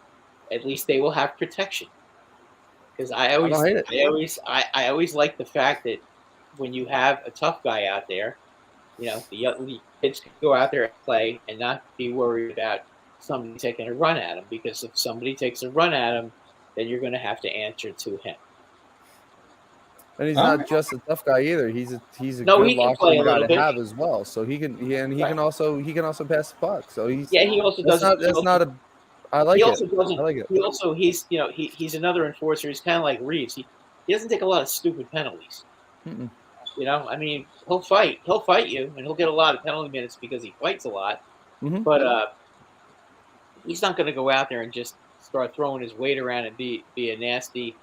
at least they will have protection. Because I always like the fact that when you have a tough guy out there, the kids can go out there and play and not be worried about somebody taking a run at him. Because if somebody takes a run at him, then you're going to have to answer to him. And he's not just a tough guy either. He's a good locker room guy to have as well. So he can can also pass the puck. So he also does. I like it. He's another enforcer. He's kind of like Reeves. He doesn't take a lot of stupid penalties. Mm-mm. I mean, he'll fight you, and he'll get a lot of penalty minutes because he fights a lot. Mm-hmm. But he's not going to go out there and just start throwing his weight around and be a nasty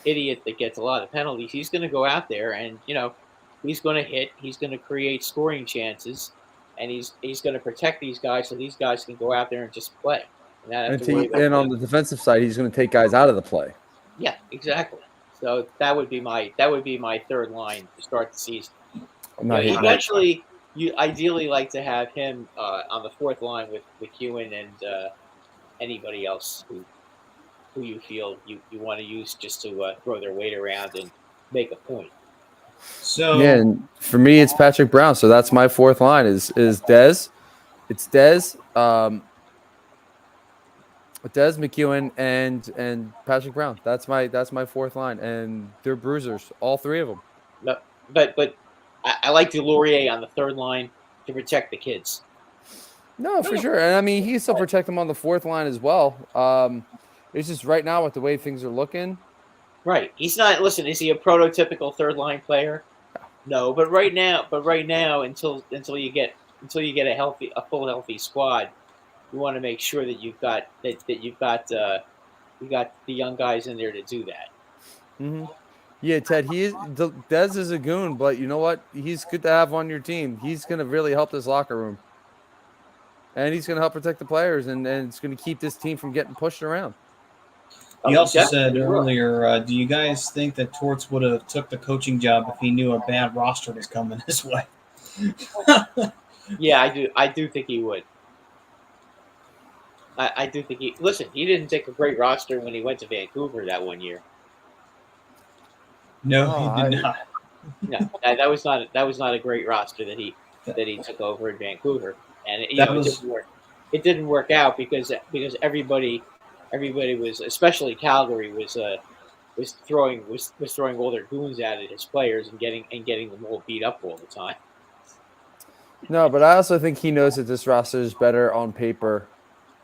idiot that gets a lot of penalties. He's going to go out there and he's going to hit. He's going to create scoring chances, and he's going to protect these guys so these guys can go out there and just play. And on the defensive side, he's going to take guys out of the play. Yeah, exactly. So that would be my third line to start the season. Eventually, you ideally like to have him on the fourth line with McEwen and anybody else who you feel you want to use just to throw their weight around and make a point. So and for me, it's Patrick Brown. So that's my fourth line is Dez. It's Dez. Dez, McEwen, and Patrick Brown. That's my fourth line, and they're bruisers, all three of them. No, but I like Delorier on the third line to protect the kids. No, for sure, and I mean he can still protect them on the fourth line as well. It's just right now with the way things are looking. Right, he's not. Listen, is he a prototypical third line player? No, but right now, until you get a full healthy squad. You want to make sure that you've got the young guys in there to do that. Mm-hmm. Yeah, Ted. Dez is a goon, but you know what? He's good to have on your team. He's going to really help this locker room, and he's going to help protect the players, and it's going to keep this team from getting pushed around. He also said earlier, do you guys think that Torts would have took the coaching job if he knew a bad roster was coming his way? Yeah, I do. I do think he would. I do think he didn't take a great roster when he went to Vancouver that one year. No, he did not. No, that was not a great roster that he took over in Vancouver, and it didn't work out because everybody was, especially Calgary, was throwing all their goons at his players and getting them all beat up all the time. No, but I also think he knows that this roster is better on paper.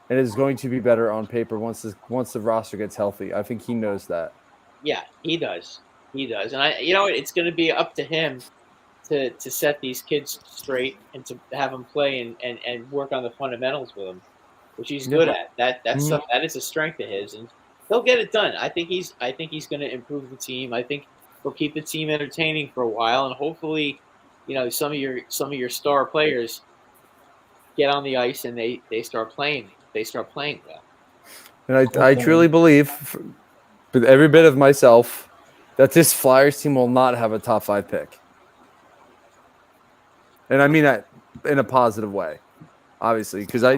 It is going to be better on paper once the roster gets healthy. I think he knows that. Yeah, he does. He does, and it's going to be up to him to set these kids straight and to have them play and work on the fundamentals with them, which he's good at. That's stuff that is a strength of his, and he'll get it done. I think he's going to improve the team. I think he'll keep the team entertaining for a while, and hopefully, some of your star players get on the ice and they start playing they start playing well. And I truly believe, with every bit of myself, that this Flyers team will not have a top 5 pick. And I mean that in a positive way, obviously, because I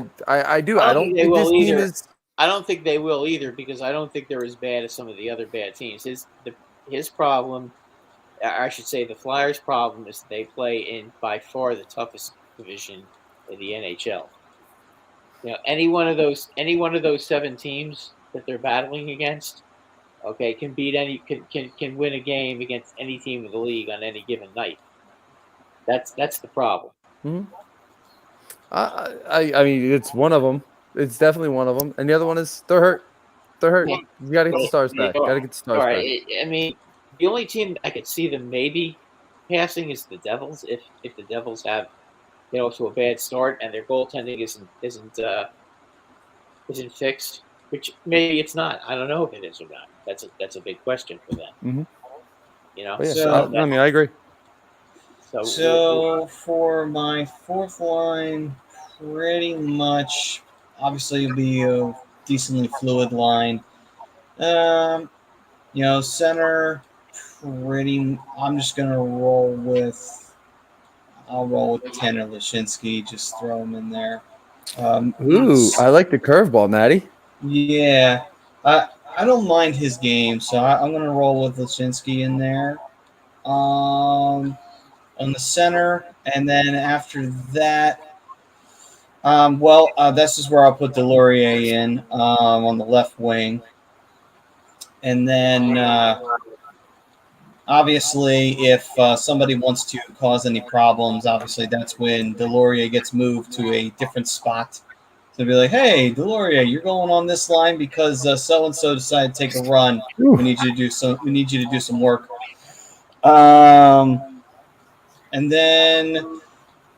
do. I don't think this team is. I don't think they will either, because I don't think they're as bad as some of the other bad teams. His problem, I should say, the Flyers' problem is they play in by far the toughest division in the NHL. Any one of those 7 teams that they're battling against, okay, can beat can win a game against any team in the league on any given night. That's the problem. Mm-hmm. I mean, it's one of them. It's definitely one of them, and the other one is they're hurt. They're hurt. You got to get the Stars back. Got to get the Stars back. I mean, the only team I could see them maybe passing is the Devils. If the Devils have to a bad start and their goaltending isn't fixed, which maybe it's not. I don't know if it is or not. That's a big question for them. Mm-hmm. I mean, I agree. So for my fourth line, pretty much, obviously, it'll be a decently fluid line. Center, I'm just gonna roll with. I'll roll with Tanner Lashinsky. Just throw him in there. I like the curveball, Natty. Yeah, I don't mind his game, so I'm gonna roll with Lashinsky in there. On the center, and then after that, this is where I'll put Delorier in on the left wing, and then obviously, if somebody wants to cause any problems, obviously that's when Delorier gets moved to a different spot. So be like, hey, Delorier, you're going on this line because so and so decided to take a run. We need you to do some work. And then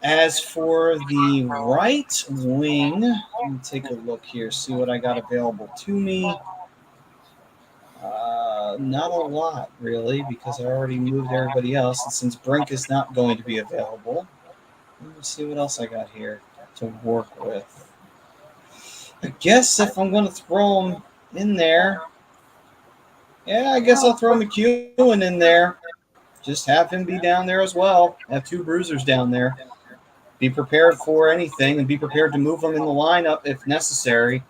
as for the right wing, let me take a look here, see what I got available to me. Not a lot, really, because I already moved everybody else. And since Brink is not going to be available, let me see what else I got here to work with. I guess if I'm going to throw him in there, I guess I'll throw McEwen in there. Just have him be down there as well. Have 2 bruisers down there. Be prepared for anything and be prepared to move them in the lineup if necessary.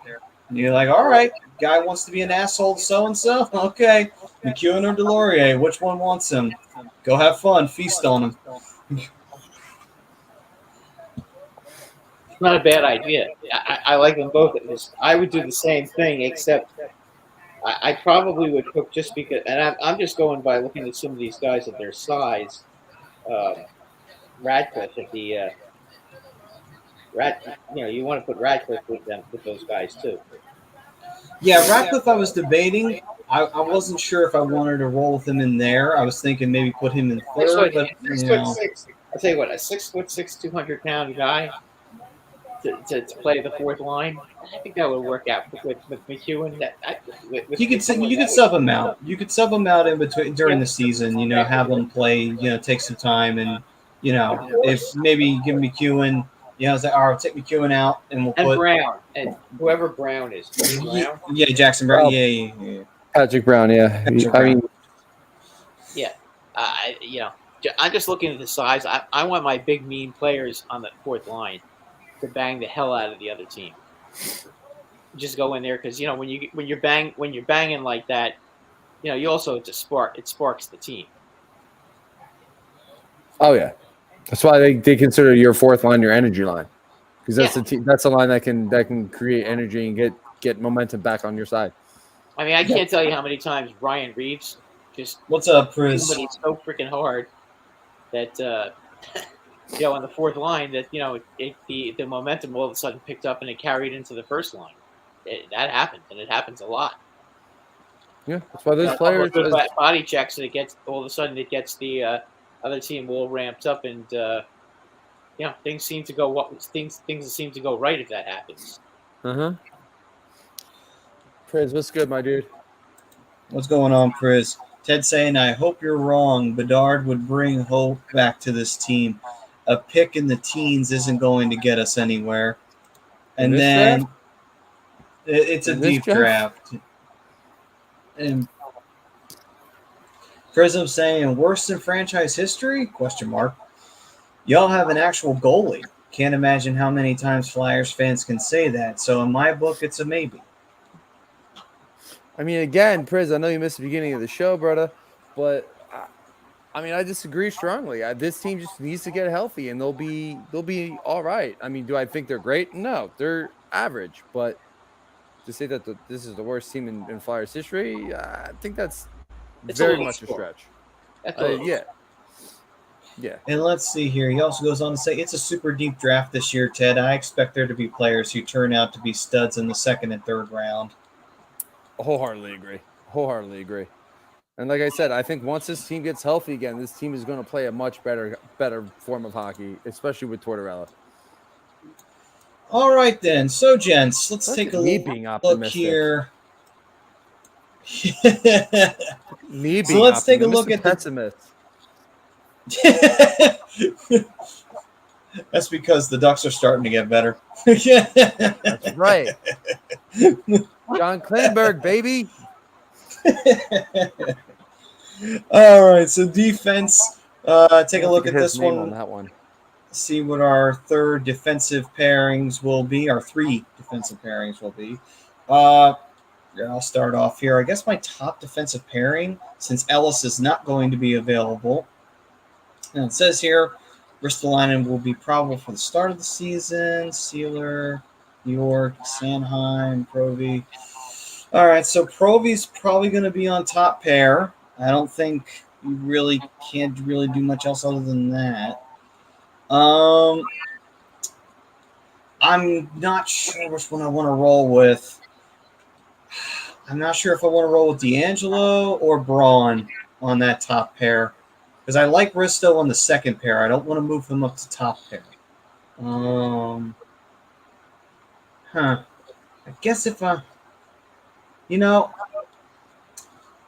And you're like, all right, guy wants to be an asshole to so-and-so? Okay. McEwen or Delorier, which one wants him? Go have fun. Feast on him. It's not a bad idea. I like them both. I would do the same thing, except I probably would cook just because, and I'm just going by looking at some of these guys at their size. Ratcliffe at the you want to put Ratcliffe with those guys too. Yeah, Ratcliffe, I was debating. I wasn't sure if I wanted to roll with him in there. I was thinking maybe put him in third, but I'll tell you what, a 6'6", 200-pound guy to play the fourth line, I think that would work out with McEwen. You could sub him out. You could sub him out in between during the season. Have him play. Take some time, and if maybe give McEwen. I'll take McEwen out, and we'll put Brown and whoever Brown is. Brown? Yeah, Jackson Brown. Yeah. Patrick Brown. Yeah, I'm just looking at the size. I want my big mean players on the fourth line to bang the hell out of the other team. Just go in there because when you're banging like that, you also sparks the team. Oh yeah, that's why they consider your fourth line your energy line, because that's the team. That's a line that can create energy and get momentum back on your side. I mean, I can't tell you how many times Ryan Reeves just what's up, Chris? Somebody so freaking hard that on the fourth line that the momentum all of a sudden picked up and it carried into the first line. That happens, and it happens a lot. Yeah, that's why those players body checks, and all of a sudden it gets the other team all ramped up, and things seem to go things seem to go right if that happens. Priz, what's good, my dude? What's going on, Priz? Ted saying, I hope you're wrong. Bedard would bring hope back to this team. A pick in the teens isn't going to get us anywhere. And then It's a In this deep draft. And Prism saying worse than franchise history? Question mark. Y'all have an actual goalie. Can't imagine how many times Flyers fans can say that. So in my book, it's a maybe. I mean, again, Priz, I know you missed the beginning of the show, brother, but I disagree strongly. This team just needs to get healthy, and they'll be all right. I mean, do I think they're great? No, they're average. But to say that this is the worst team in Flyers history, I think that's It's a very little much a short. stretch. That's a little Yeah. And let's see here. He also goes on to say it's a super deep draft this year, Ted. I expect there to be players who turn out to be studs in the second and third round. Wholeheartedly agree. And like I said, I think once this team gets healthy again, this team is going to play a much better form of hockey, especially with Tortorella. All right, then. So, gents, let's Look take at a me look being optimistic. here. Me being So let's take a optimistic. look Mr. at the pessimist. That's because the Ducks are starting to get better. That's right. John Klingberg, baby. All right, so defense. Take a look at his this name one. on that one. See what our third defensive pairings will be. Our three defensive pairings will be. I'll start off here. I guess my top defensive pairing, since Ellis is not going to be available. And it says here, Ristolainen will be probable for the start of the season. Sealer, York, Sanheim, Provy. All right, so Provy's probably going to be on top pair. I don't think you really can't really do much else other than that. I'm not sure which one I want to roll with. I'm not sure if I want to roll with D'Angelo or Braun on that top pair. Because I like Risto on the second pair. I don't want to move him up to top pair. I guess if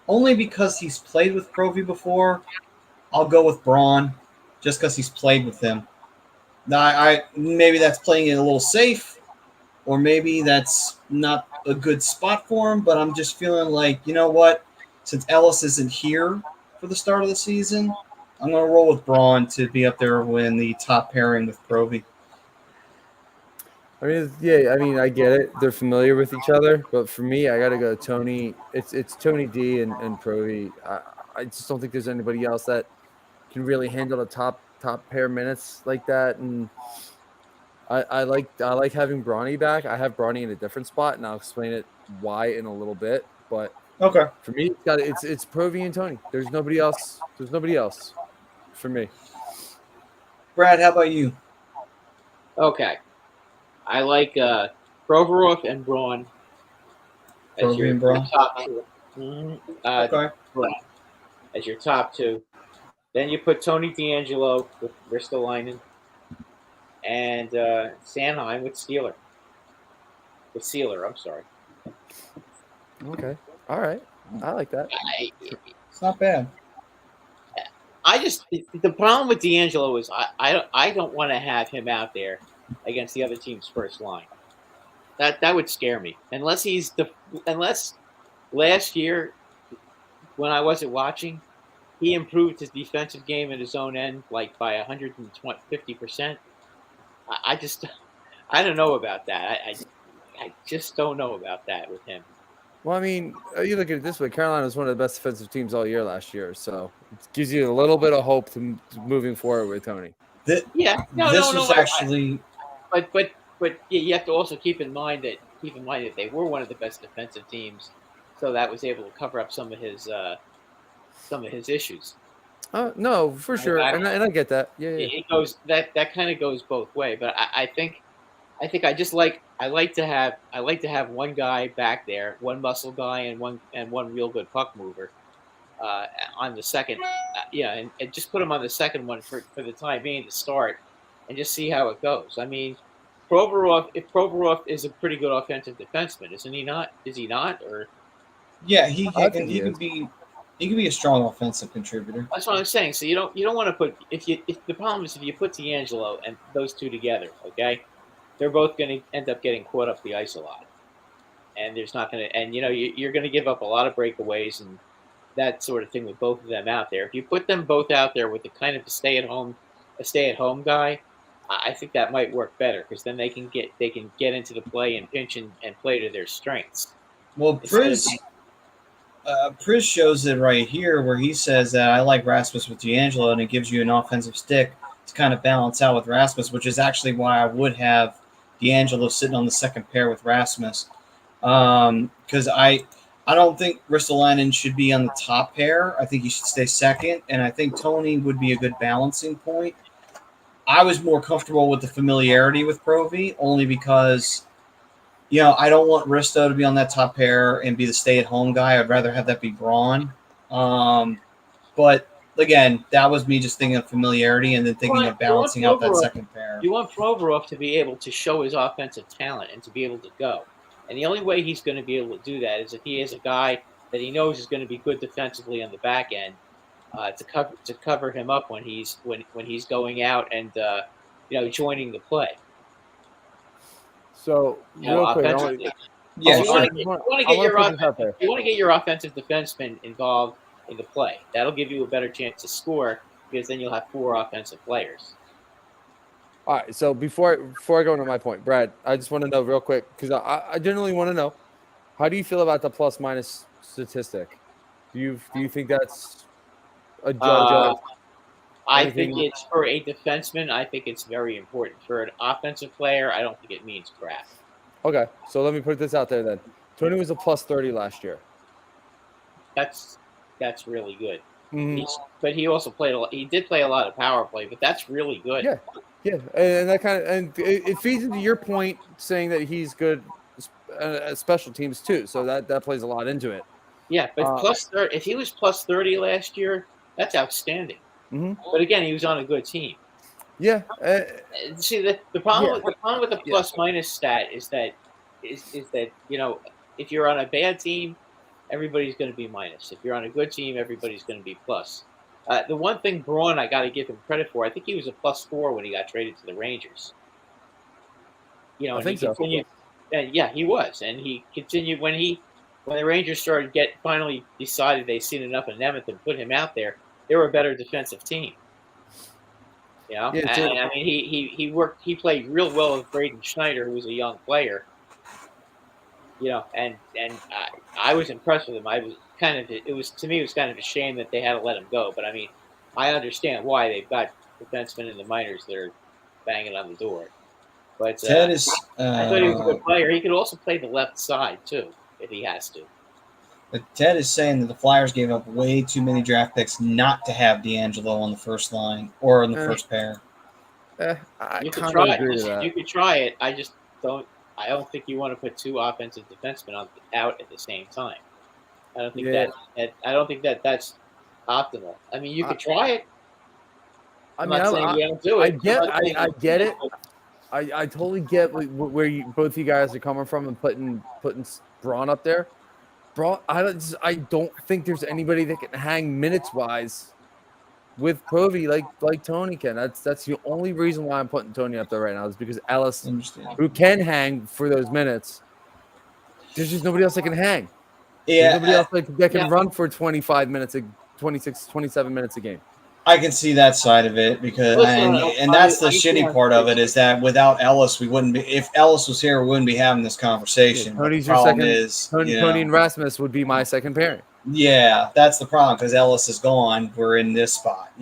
only because he's played with Provy before, I'll go with Braun, just because he's played with him. Now, I maybe that's playing it a little safe, or maybe that's not a good spot for him. But I'm just feeling like, you know what? Since Ellis isn't here for the start of the season, I'm going to roll with Braun to be up there in the top pairing with Provy. I mean, I get it. They're familiar with each other, but for me, I got to go Tony. It's Tony D and Provy. I just don't think there's anybody else that can really handle the top pair minutes like that. And I like having Bronny back. I have Bronny in a different spot, and I'll explain it why in a little bit. But Okay. for me, it's Provy and Tony. There's nobody else. There's nobody else for me. Brad, how about you? Okay. I like Provorov and Braun as Provy your and Braun? top two. Okay. Braun as your top two. Then you put Tony D'Angelo with Ristolainen and Sanheim with Sealer. I'm sorry. Okay. All right. I like that. It's not bad. The problem with D'Angelo is I don't want to have him out there against the other team's first line. That would scare me. Unless last year when I wasn't watching, he improved his defensive game in his own end like by 150%. I don't know about that. I just don't know about that with him. Well, I mean, you look at it this way. Carolina was one of the best defensive teams all year last year, so it gives you a little bit of hope to moving forward with Tony. But you have to also keep in mind that they were one of the best defensive teams, so that was able to cover up some of his issues. No, for sure, and I get that. Yeah. It goes that kind of goes both ways, but I think I like to have one guy back there, one muscle guy, and one real good puck mover on the second. And just put him on the second one for the time being to start, and just see how it goes. I mean, Provorov is a pretty good offensive defenseman, isn't he not? Is he not? Or yeah, he can be a strong offensive contributor. That's what I'm saying. So you don't want to put if the problem is if you put D'Angelo and those two together, okay, they're both going to end up getting caught up the ice a lot. and there's not going to, and you're going to give up a lot of breakaways and that sort of thing with both of them out there. If you put them both out there with the kind of a stay at home guy, I think that might work better because then they can get into the play and pinch and play to their strengths. Well, Priz shows it right here where he says that I like Rasmus with D'Angelo, and it gives you an offensive stick to kind of balance out with Rasmus, which is actually why I would have D'Angelo sitting on the second pair with Rasmus. Because I don't think Ristolainen should be on the top pair. I think he should stay second, and I think Tony would be a good balancing point. I was more comfortable with the familiarity with Provy, only because, I don't want Risto to be on that top pair and be the stay-at-home guy. I'd rather have that be Braun. But, again, that was me just thinking of familiarity and then thinking of balancing out that second pair. You want Provorov to be able to show his offensive talent and to be able to go. And the only way he's going to be able to do that is if he is a guy that he knows is going to be good defensively on the back end to cover him up when he's going out and joining the play. So real quick, yeah, you want to get your offensive defenseman involved in the play. That'll give you a better chance to score because then you'll have 4 offensive players. All right, so before I go into my point, Brad, I just want to know real quick because I generally want to know, how do you feel about the plus minus statistic? Do you think that's a judge of? I think it's for a defenseman. I think it's very important. For an offensive player, I don't think it means crap. Okay, so let me put this out there then. Tony was a plus 30 last year. That's really good. Mm-hmm. But he also he did play a lot of power play, but that's really good. Yeah, and that it feeds into your point saying that he's good at special teams too. So that plays a lot into it. Yeah, but plus 30, if he was plus 30 last year, that's outstanding. Mm-hmm. But again, he was on a good team. Yeah. See, the problem with the plus minus stat is that if you're on a bad team, everybody's going to be minus. If you're on a good team, everybody's going to be plus. The one thing Braun, I got to give him credit for, I think he was a +4 when he got traded to the Rangers. I think so. Yeah, he was, and he continued when the Rangers finally decided they'd seen enough of Nemeth and put him out there. They were a better defensive team. Yeah, and I mean he played real well with Braden Schneider, who was a young player. And I was impressed with him. It was kind of a shame that they had to let him go. But I mean, I understand why. They've got defensemen in the minors that are banging on the door. But Ted is. I thought he was a good player. He could also play the left side too if he has to. But Ted is saying that the Flyers gave up way too many draft picks not to have D'Angelo on the first line or in the first pair. You could try it. You could try it. I just don't. I don't think you want to put 2 offensive defensemen out at the same time. I don't think that's optimal. I mean, you could try it. I'm not saying you don't do it. I get it. I totally get where both you guys are coming from and putting Braun up there. Braun, I don't think there's anybody that can hang minutes wise with Provy like Tony can. That's the only reason why I'm putting Tony up there right now is because Ellis, who can hang for those minutes, there's just nobody else that can hang. Yeah, there's nobody else that can run for 25 minutes, 26, 27 minutes a game. I can see that side of it because, and that's the shitty part of it is that without Ellis, we wouldn't be. If Ellis was here, we wouldn't be having this conversation. Tony's your second. Tony and Rasmus would be my second pairing. Yeah, that's the problem because Ellis is gone. We're in this spot,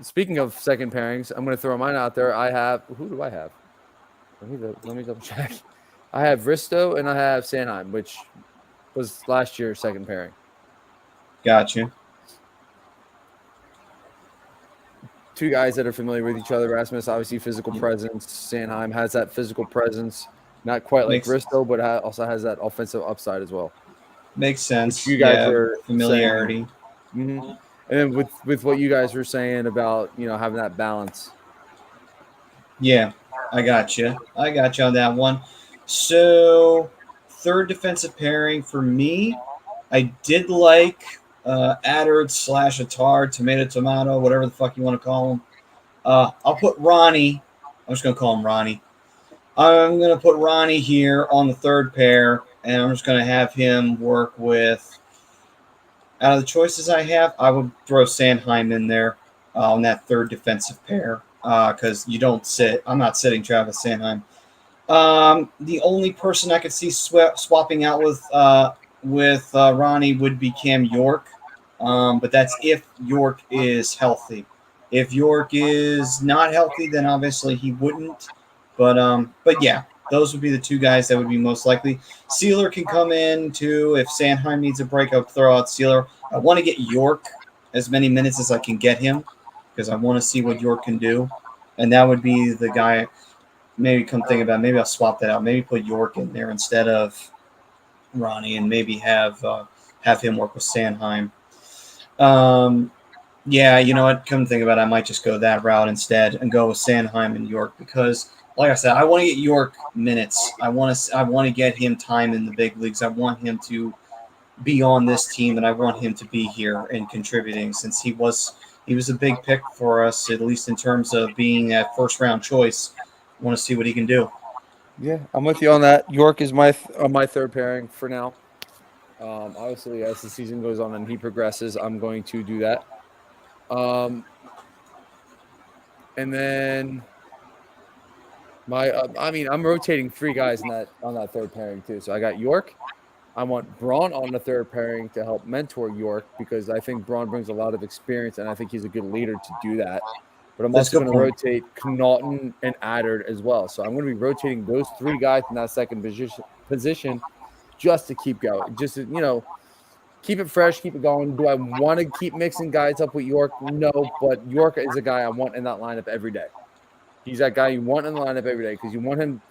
Speaking of second pairings, I'm going to throw mine out there. Who do I have? Let me double check. I have Risto and I have Sanheim, which was last year's second pairing. Gotcha. 2 guys that are familiar with each other. Rasmus, obviously, physical presence. Sanheim has that physical presence. Not quite like Risto, but also has that offensive upside as well. Makes sense. You guys are familiarity. Mm-hmm. And then with what you guys were saying about, having that balance. Yeah, I got you. On that one. So, third defensive pairing for me, I did like Adard / Attard, tomato, whatever the fuck you want to call him. I'll put Ronnie. I'm just going to call him Ronnie. I'm going to put Ronnie here on the third pair, and I'm just going to have him work with. Out of the choices I have, I would throw Sanheim in there on that third defensive pair because you don't sit. I'm not sitting Travis Sanheim. The only person I could see swapping out with Ronnie would be Cam York, but that's if York is healthy. If York is not healthy, then obviously he wouldn't. But yeah, those would be the two guys that would be most likely. Sealer can come in too. If Sanheim needs a break, I'll throw out Sealer. I want to get York as many minutes as I can get him because I want to see what York can do, and that would be the guy. Maybe come think about it, maybe I'll swap that out. Maybe put York in there instead of Ronnie, and maybe have him work with Sanheim. Yeah, you know what? Come think about it, I might just go that route instead and go with Sanheim and York because, like I said, I want to get York minutes. I want to get him time in the big leagues. I want him to be on this team, and I want him to be here and contributing since he was a big pick for us, at least in terms of being a first round choice. I want to see what he can do. Yeah, I'm with you on that. York is my third pairing for now. Obviously, as the season goes on and he progresses, I'm going to do that. And then I'm rotating three guys on that third pairing too. So I got York. I want Braun on the third pairing to help mentor York because I think Braun brings a lot of experience and I think he's a good leader to do that. But I'm also going to rotate Connaughton and Adder as well. So I'm going to be rotating those three guys in that second position just to keep going. Just to, keep it fresh, keep it going. Do I want to keep mixing guys up with York? No, but York is a guy I want in that lineup every day. He's that guy you want in the lineup every day because you want him.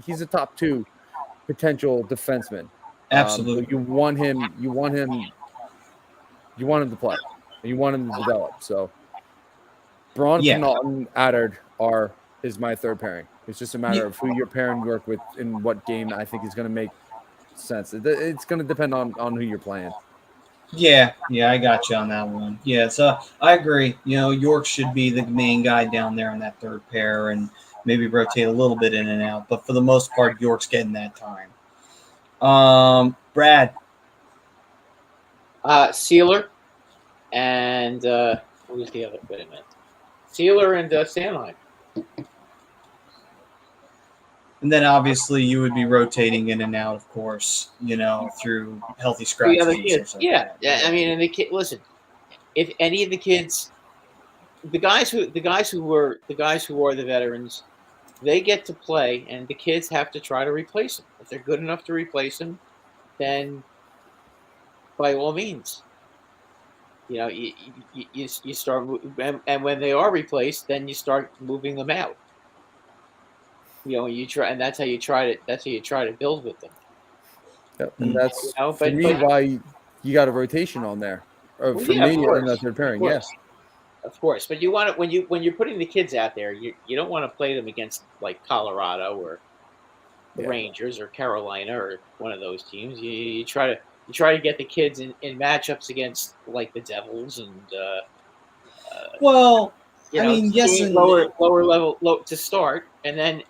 He's a top 2 potential defenseman. Absolutely. So you want him to play. You want him to develop. So Braun, Connaughton, Adder is my third pairing. It's just a matter of who you're pairing York with in what game I think is going to make sense. It's going to depend on who you're playing. Yeah, I got you on that one. Yeah, so I agree. York should be the main guy down there in that third pair and maybe rotate a little bit in and out. But for the most part, York's getting that time. Brad. Sealer and who's the other? Wait a minute. Sealer and Sanheim. And then obviously you would be rotating in and out, of course, through healthy scratch. Yeah. I mean, and the kid. Listen, if any of the kids, the guys who are the veterans, they get to play, and the kids have to try to replace them. If they're good enough to replace them, then by all means, you start, and when they are replaced, then you start moving them out. You try, and that's how you try to build with them. Yep, and that's for me why you got a rotation on there. Or for me, in that third pairing, yes. Of course, but you want it when you're putting the kids out there. You don't want to play them against like Colorado or the Rangers or Carolina or one of those teams. You try to get the kids in matchups against like the Devils and. Yes, and lower level to start, and then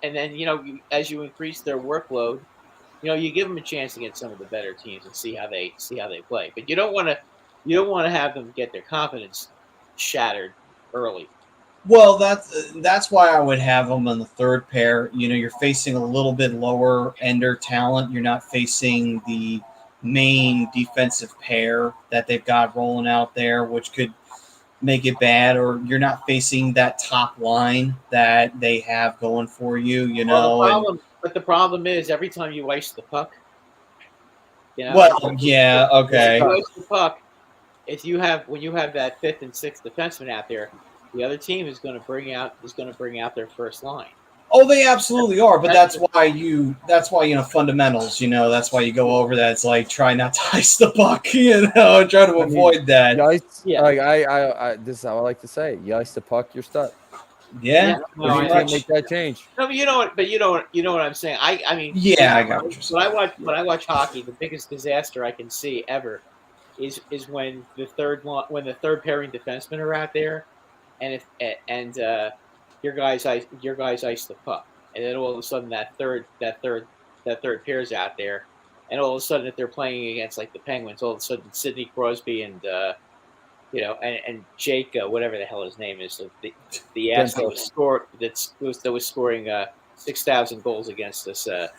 as you increase their workload, you give them a chance to get some of the better teams and see how they play. But you don't want to have them get their confidence shattered early. Well, that's why I would have them on the third pair. You're facing a little bit lower ender talent. You're not facing the main defensive pair that they've got rolling out there, which could make it bad, or you're not facing that top line that they have going for you, But the problem is every time you ice the puck, Well, yeah, okay. If you ice the puck, when you have that fifth and sixth defenseman out there, the other team is going to bring out their first line. Oh, they absolutely are, but that's why fundamentals, that's why you go over that. It's like try not to ice the puck, and try to avoid that. This is how I like to say it. You ice the puck, you're stuck. Yeah. You can't make that change. No, but you know what I'm saying. I mean, yeah, I got what you're saying. When I watch hockey, the biggest disaster I can see ever is when the third pairing defensemen are out there, and your guys ice the puck, and then all of a sudden that third pair's out there, and all of a sudden if they're playing against like the Penguins, all of a sudden Sidney Crosby and and Jake, whatever the hell his name is, the asshole that was scoring 6,000 goals against us. Jake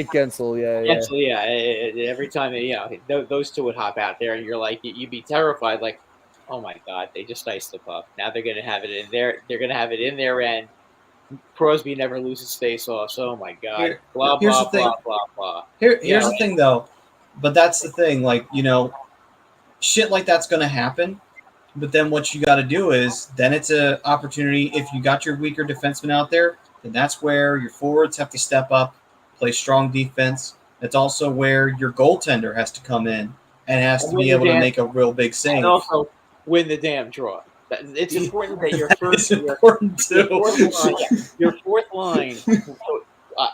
Gensel, yeah. Gensel, yeah. Every time those two would hop out there, and you're like, you'd be terrified, like, oh my god, they just iced the puck. Now they're gonna have it in there. They're gonna have it in their end. Crosby never loses face-offs. Oh my god. Blah blah blah blah blah. Here's the thing, though. But that's the thing, like, shit like that's going to happen. But then what you got to do is then it's an opportunity. If you got your weaker defenseman out there, then that's where your forwards have to step up, play strong defense. It's also where your goaltender has to come in and has to be able to make a real big save. And also win the damn draw. It's important that your fourth line.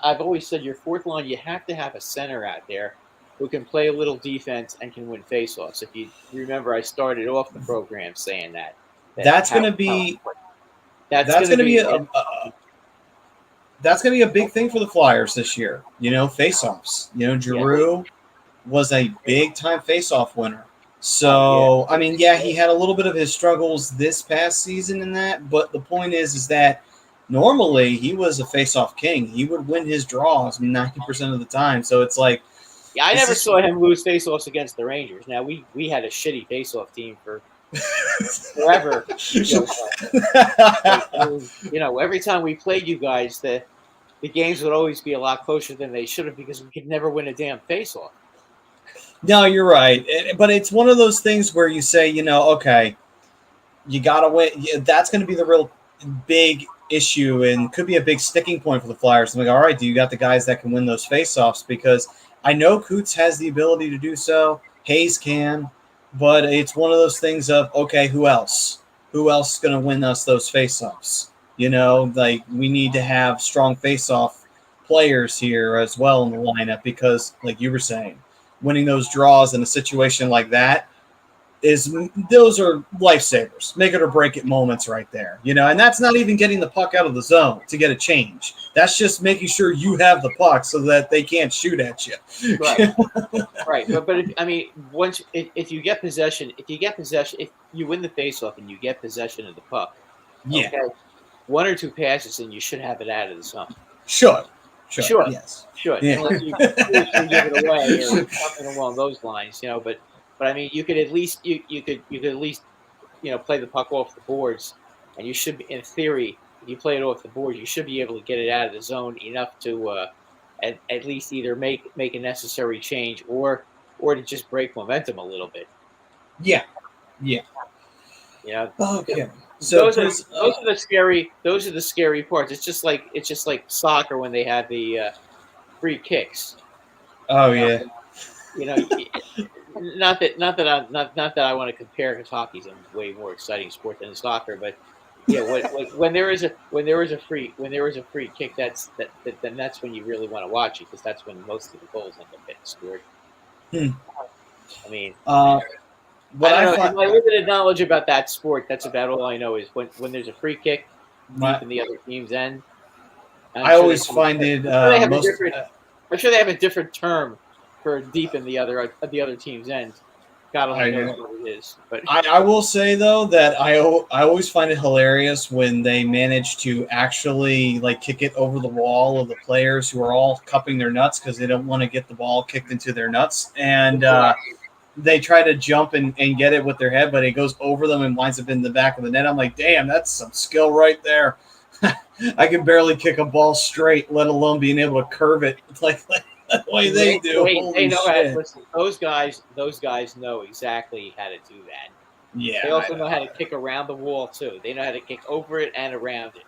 I've always said your fourth line, you have to have a center out there who can play a little defense and can win faceoffs. If you remember, I started off the program saying that. That's going to be a big thing for the Flyers this year. Faceoffs. Giroux was a big time faceoff winner. So, I mean, he had a little bit of his struggles this past season in that, but the point is that normally he was a face-off king. He would win his draws 90% of the time. So it's like, I never saw him lose face-offs against the Rangers. Now we had a shitty face-off team for forever. Every time we played you guys, the games would always be a lot closer than they should have because we could never win a damn face-off. No, you're right. But it's one of those things where you say, okay, you got to win. That's going to be the real big issue and could be a big sticking point for the Flyers. I'm like, all right, do you got the guys that can win those faceoffs? Because I know Coots has the ability to do so. Hayes can. But it's one of those things of, okay, who else? Who else is going to win us those faceoffs? We need to have strong faceoff players here as well in the lineup because, like you were saying, winning those draws in a situation like that those are lifesavers, make it or break it moments right there, and that's not even getting the puck out of the zone to get a change. That's just making sure you have the puck so that they can't shoot at you. Right. Right. But if you get possession, if you win the faceoff and you get possession of the puck, okay, one or two passes and you should have it out of the zone. Sure. Yes. Should. Yeah. Unless you give it away or something along those lines, But I mean, you could at least play the puck off the boards, and you should be, in theory, if you play it off the board, you should be able to get it out of the zone enough to at least either make a necessary change or to just break momentum a little bit. Yeah. Okay. So those are the scary parts. It's just like soccer when they have the free kicks. Oh yeah. Not that I want to compare because hockey's a way more exciting sport than soccer, but when there is a free kick, then that's when you really want to watch it because that's when most of the goals end up getting scored. I mean, my limited knowledge about that sport, that's about all I know is when there's a free kick deep in the other team's end. I always find it. I'm sure they have a different term for deep in the other team's end. God only knows what it is. But I will say though that I always find it hilarious when they manage to actually kick it over the wall of the players who are all cupping their nuts because they don't want to get the ball kicked into their nuts, and they try to jump and get it with their head, but it goes over them and winds up in the back of the net. I'm like, damn, that's some skill right there. I can barely kick a ball straight, let alone being able to curve it like the way they do. They know how to listen. Those guys know exactly how to do that. Yeah. They also know how to kick around the wall too. They know how to kick over it and around it.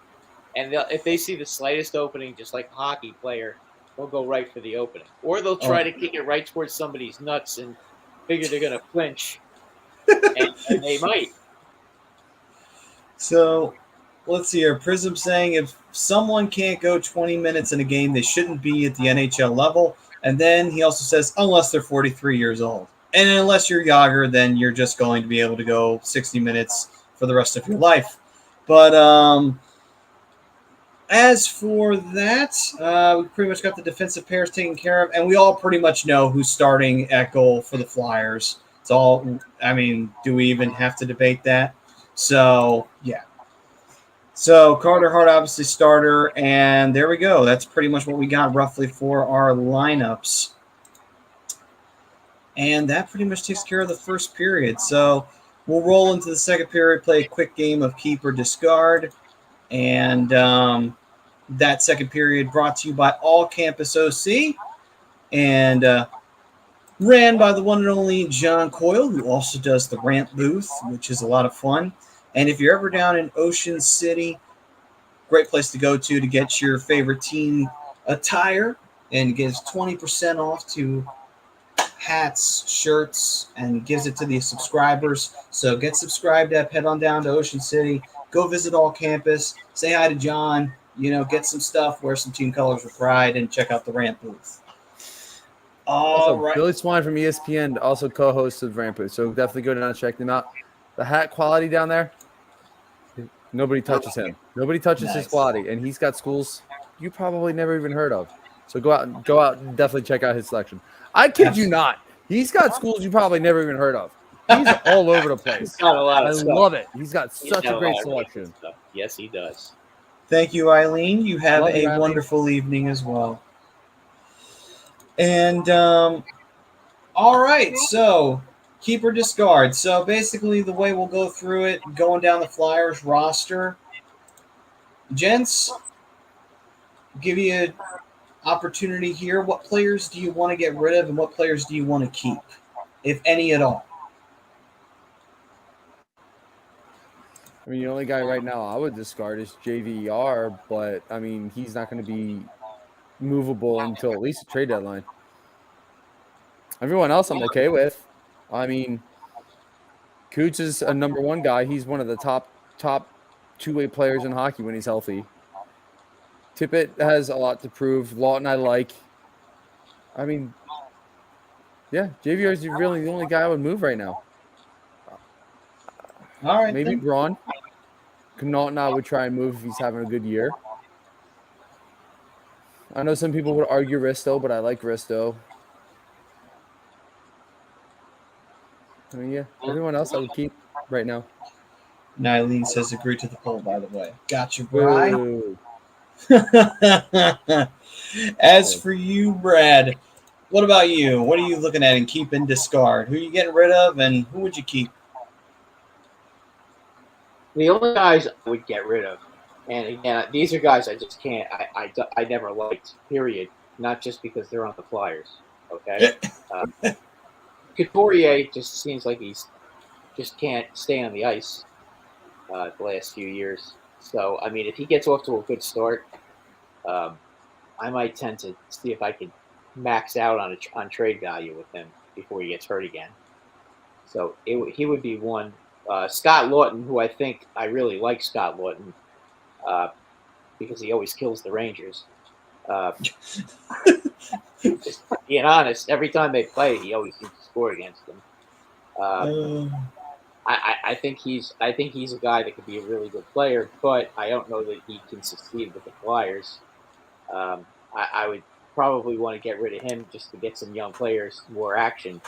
And if they see the slightest opening, just like a hockey player, they'll go right for the opening. Or they'll try to kick it right towards somebody's nuts and figure they're going to flinch. and they might. So let's see here. Prism saying if someone can't go 20 minutes in a game, they shouldn't be at the NHL level. And then he also says, unless they're 43 years old. And unless you're Yager, then you're just going to be able to go 60 minutes for the rest of your life. But As for that, we pretty much got the defensive pairs taken care of, and we all pretty much know who's starting at goal for the Flyers. It's all, I mean, do we even have to debate that? So, yeah. So, Carter Hart, obviously starter, and there we go. That's pretty much what we got roughly for our lineups. And that pretty much takes care of the first period. So, we'll roll into the second period, play a quick game of keep or discard, and that second period brought to you by All Campus OC and ran by the one and only John Coyle, who also does the rant booth, which is a lot of fun. And if you're ever down in Ocean City, great place to go to get your favorite team attire, and gives 20% off to hats, shirts, and gives it to the subscribers. So get subscribed up, head on down to Ocean City, go visit All Campus, say hi to John, get some stuff, wear some team colors with pride, and check out the rant booth. All right. Billy Swan from ESPN also co-hosts of Rant Booth, so definitely go down and check them out. The hat quality down there, nobody touches him. Nobody touches his quality, and he's got schools you probably never even heard of. So go out and definitely check out his selection. I kid you not. He's got schools you probably never even heard of. He's all over the place. He's got a lot of stuff. love it. He's got such a great selection. Yes, he does. Thank you, Eileen. You have Love you, a Eileen. wonderful evening as well. And all right, so keep or discard. So basically, the way we'll go through it, going down the Flyers roster, gents, give you an opportunity here. What players do you want to get rid of, and what players do you want to keep, if any at all? I mean, the only guy right now I would discard is JVR, but I mean, he's not going to be movable until at least the trade deadline. Everyone else I'm okay with. I mean, Coots is a number one guy. He's one of the top two-way players in hockey when he's healthy. Tippett has a lot to prove. Lawton I like. I mean, yeah, JVR is really the only guy I would move right now. All right, Maybe then. Braun. Connaughton I would try and move if he's having a good year. I know some people would argue Risto, but I like Risto. I mean, yeah, everyone else I would keep right now. Eileen says agree to the poll, by the way. Got you, Bri. Boo. As for you, Brad, what about you? What are you looking at in keep and discard? Who are you getting rid of, and who would you keep? The only guys I would get rid of, and again, these are guys I just can't. I never liked. Period. Not just because they're on the Flyers. Okay. Couturier just seems like he's just can't stay on the ice the last few years. So I mean, if he gets off to a good start, I might tend to see if I can max out on trade value with him before he gets hurt again. So he would be one. Scott Lawton, who I think I really like Scott Lawton because he always kills the Rangers. Just being honest, every time they play, he always seems to score against them. I think he's a guy that could be a really good player, but I don't know that he can succeed with the Flyers. I would probably want to get rid of him just to get some young players more action.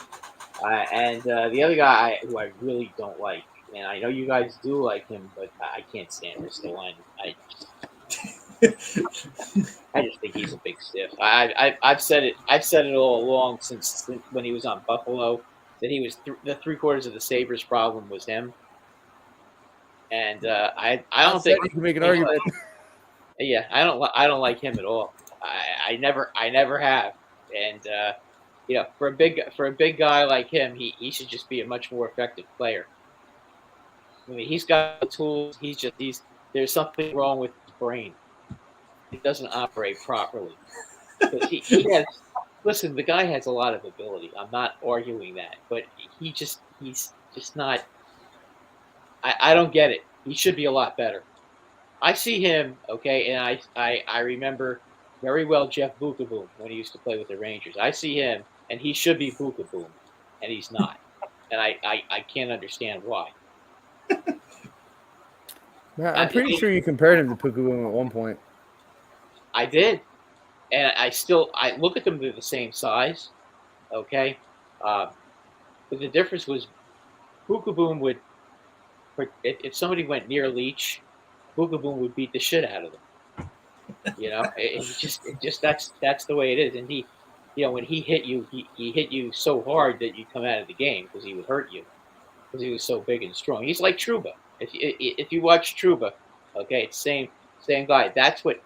And the other guy who I really don't like, and I know you guys do like him, but I can't stand Ristolainen. I just think he's a big stiff. I've said it all along since when he was on Buffalo that he was the 3/4 of the Sabres problem was him. And I don't think you can make an argument. Yeah, I don't like him at all. I never have. And for a big guy like him, he should just be a much more effective player. I mean, he's got the tools. There's something wrong with his brain. It doesn't operate properly. He has. Listen, the guy has a lot of ability. I'm not arguing that, but he's just not. I don't get it. He should be a lot better. I see him, okay, and I remember very well Jeff Bukaboom when he used to play with the Rangers. I see him, and he should be Bukaboom, and he's not. And I can't understand why. I'm pretty sure you compared him to Bukaboom at one point. I did, and I look at them; they're the same size. Okay, but the difference was Boom would if somebody went near Leach, Boom would beat the shit out of them. That's the way it is. And when he hit you, he hit you so hard that you come out of the game because he would hurt you because he was so big and strong. He's like Trouba. If you watch Trouba, okay, it's same guy. That's what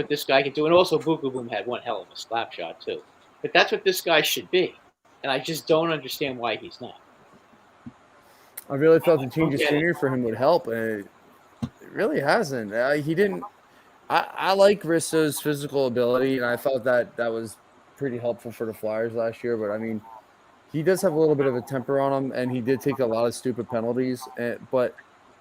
this guy can do. And also, Boom had one hell of a slap shot too. But that's what this guy should be. And I just don't understand why he's not. I really thought the change of scenery for him would help, and it really hasn't. He didn't. I like Risso's physical ability, and I thought that was pretty helpful for the Flyers last year. But I mean, he does have a little bit of a temper on him, and he did take a lot of stupid penalties. But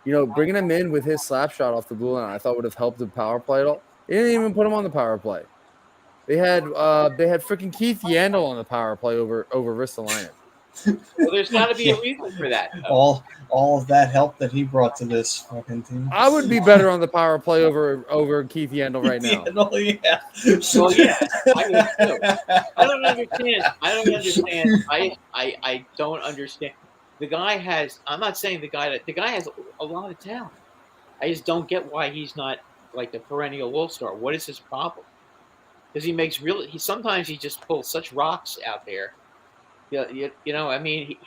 bringing him in with his slap shot off the blue line, I thought would have helped the power play at all. They didn't even put him on the power play. They had freaking Keith Yandel on the power play over Ristolainen. Well, there's got to be a reason for that. All of that help that he brought to this fucking team. I would be better on the power play over Keith Yandel right now. Yeah. Well, yeah, I would too. I don't understand. I don't understand. The guy has. I'm not saying the guy has a lot of talent. I just don't get why he's not like the perennial all-star. What is his problem? Because sometimes he just pulls such rocks out there. I mean, I'm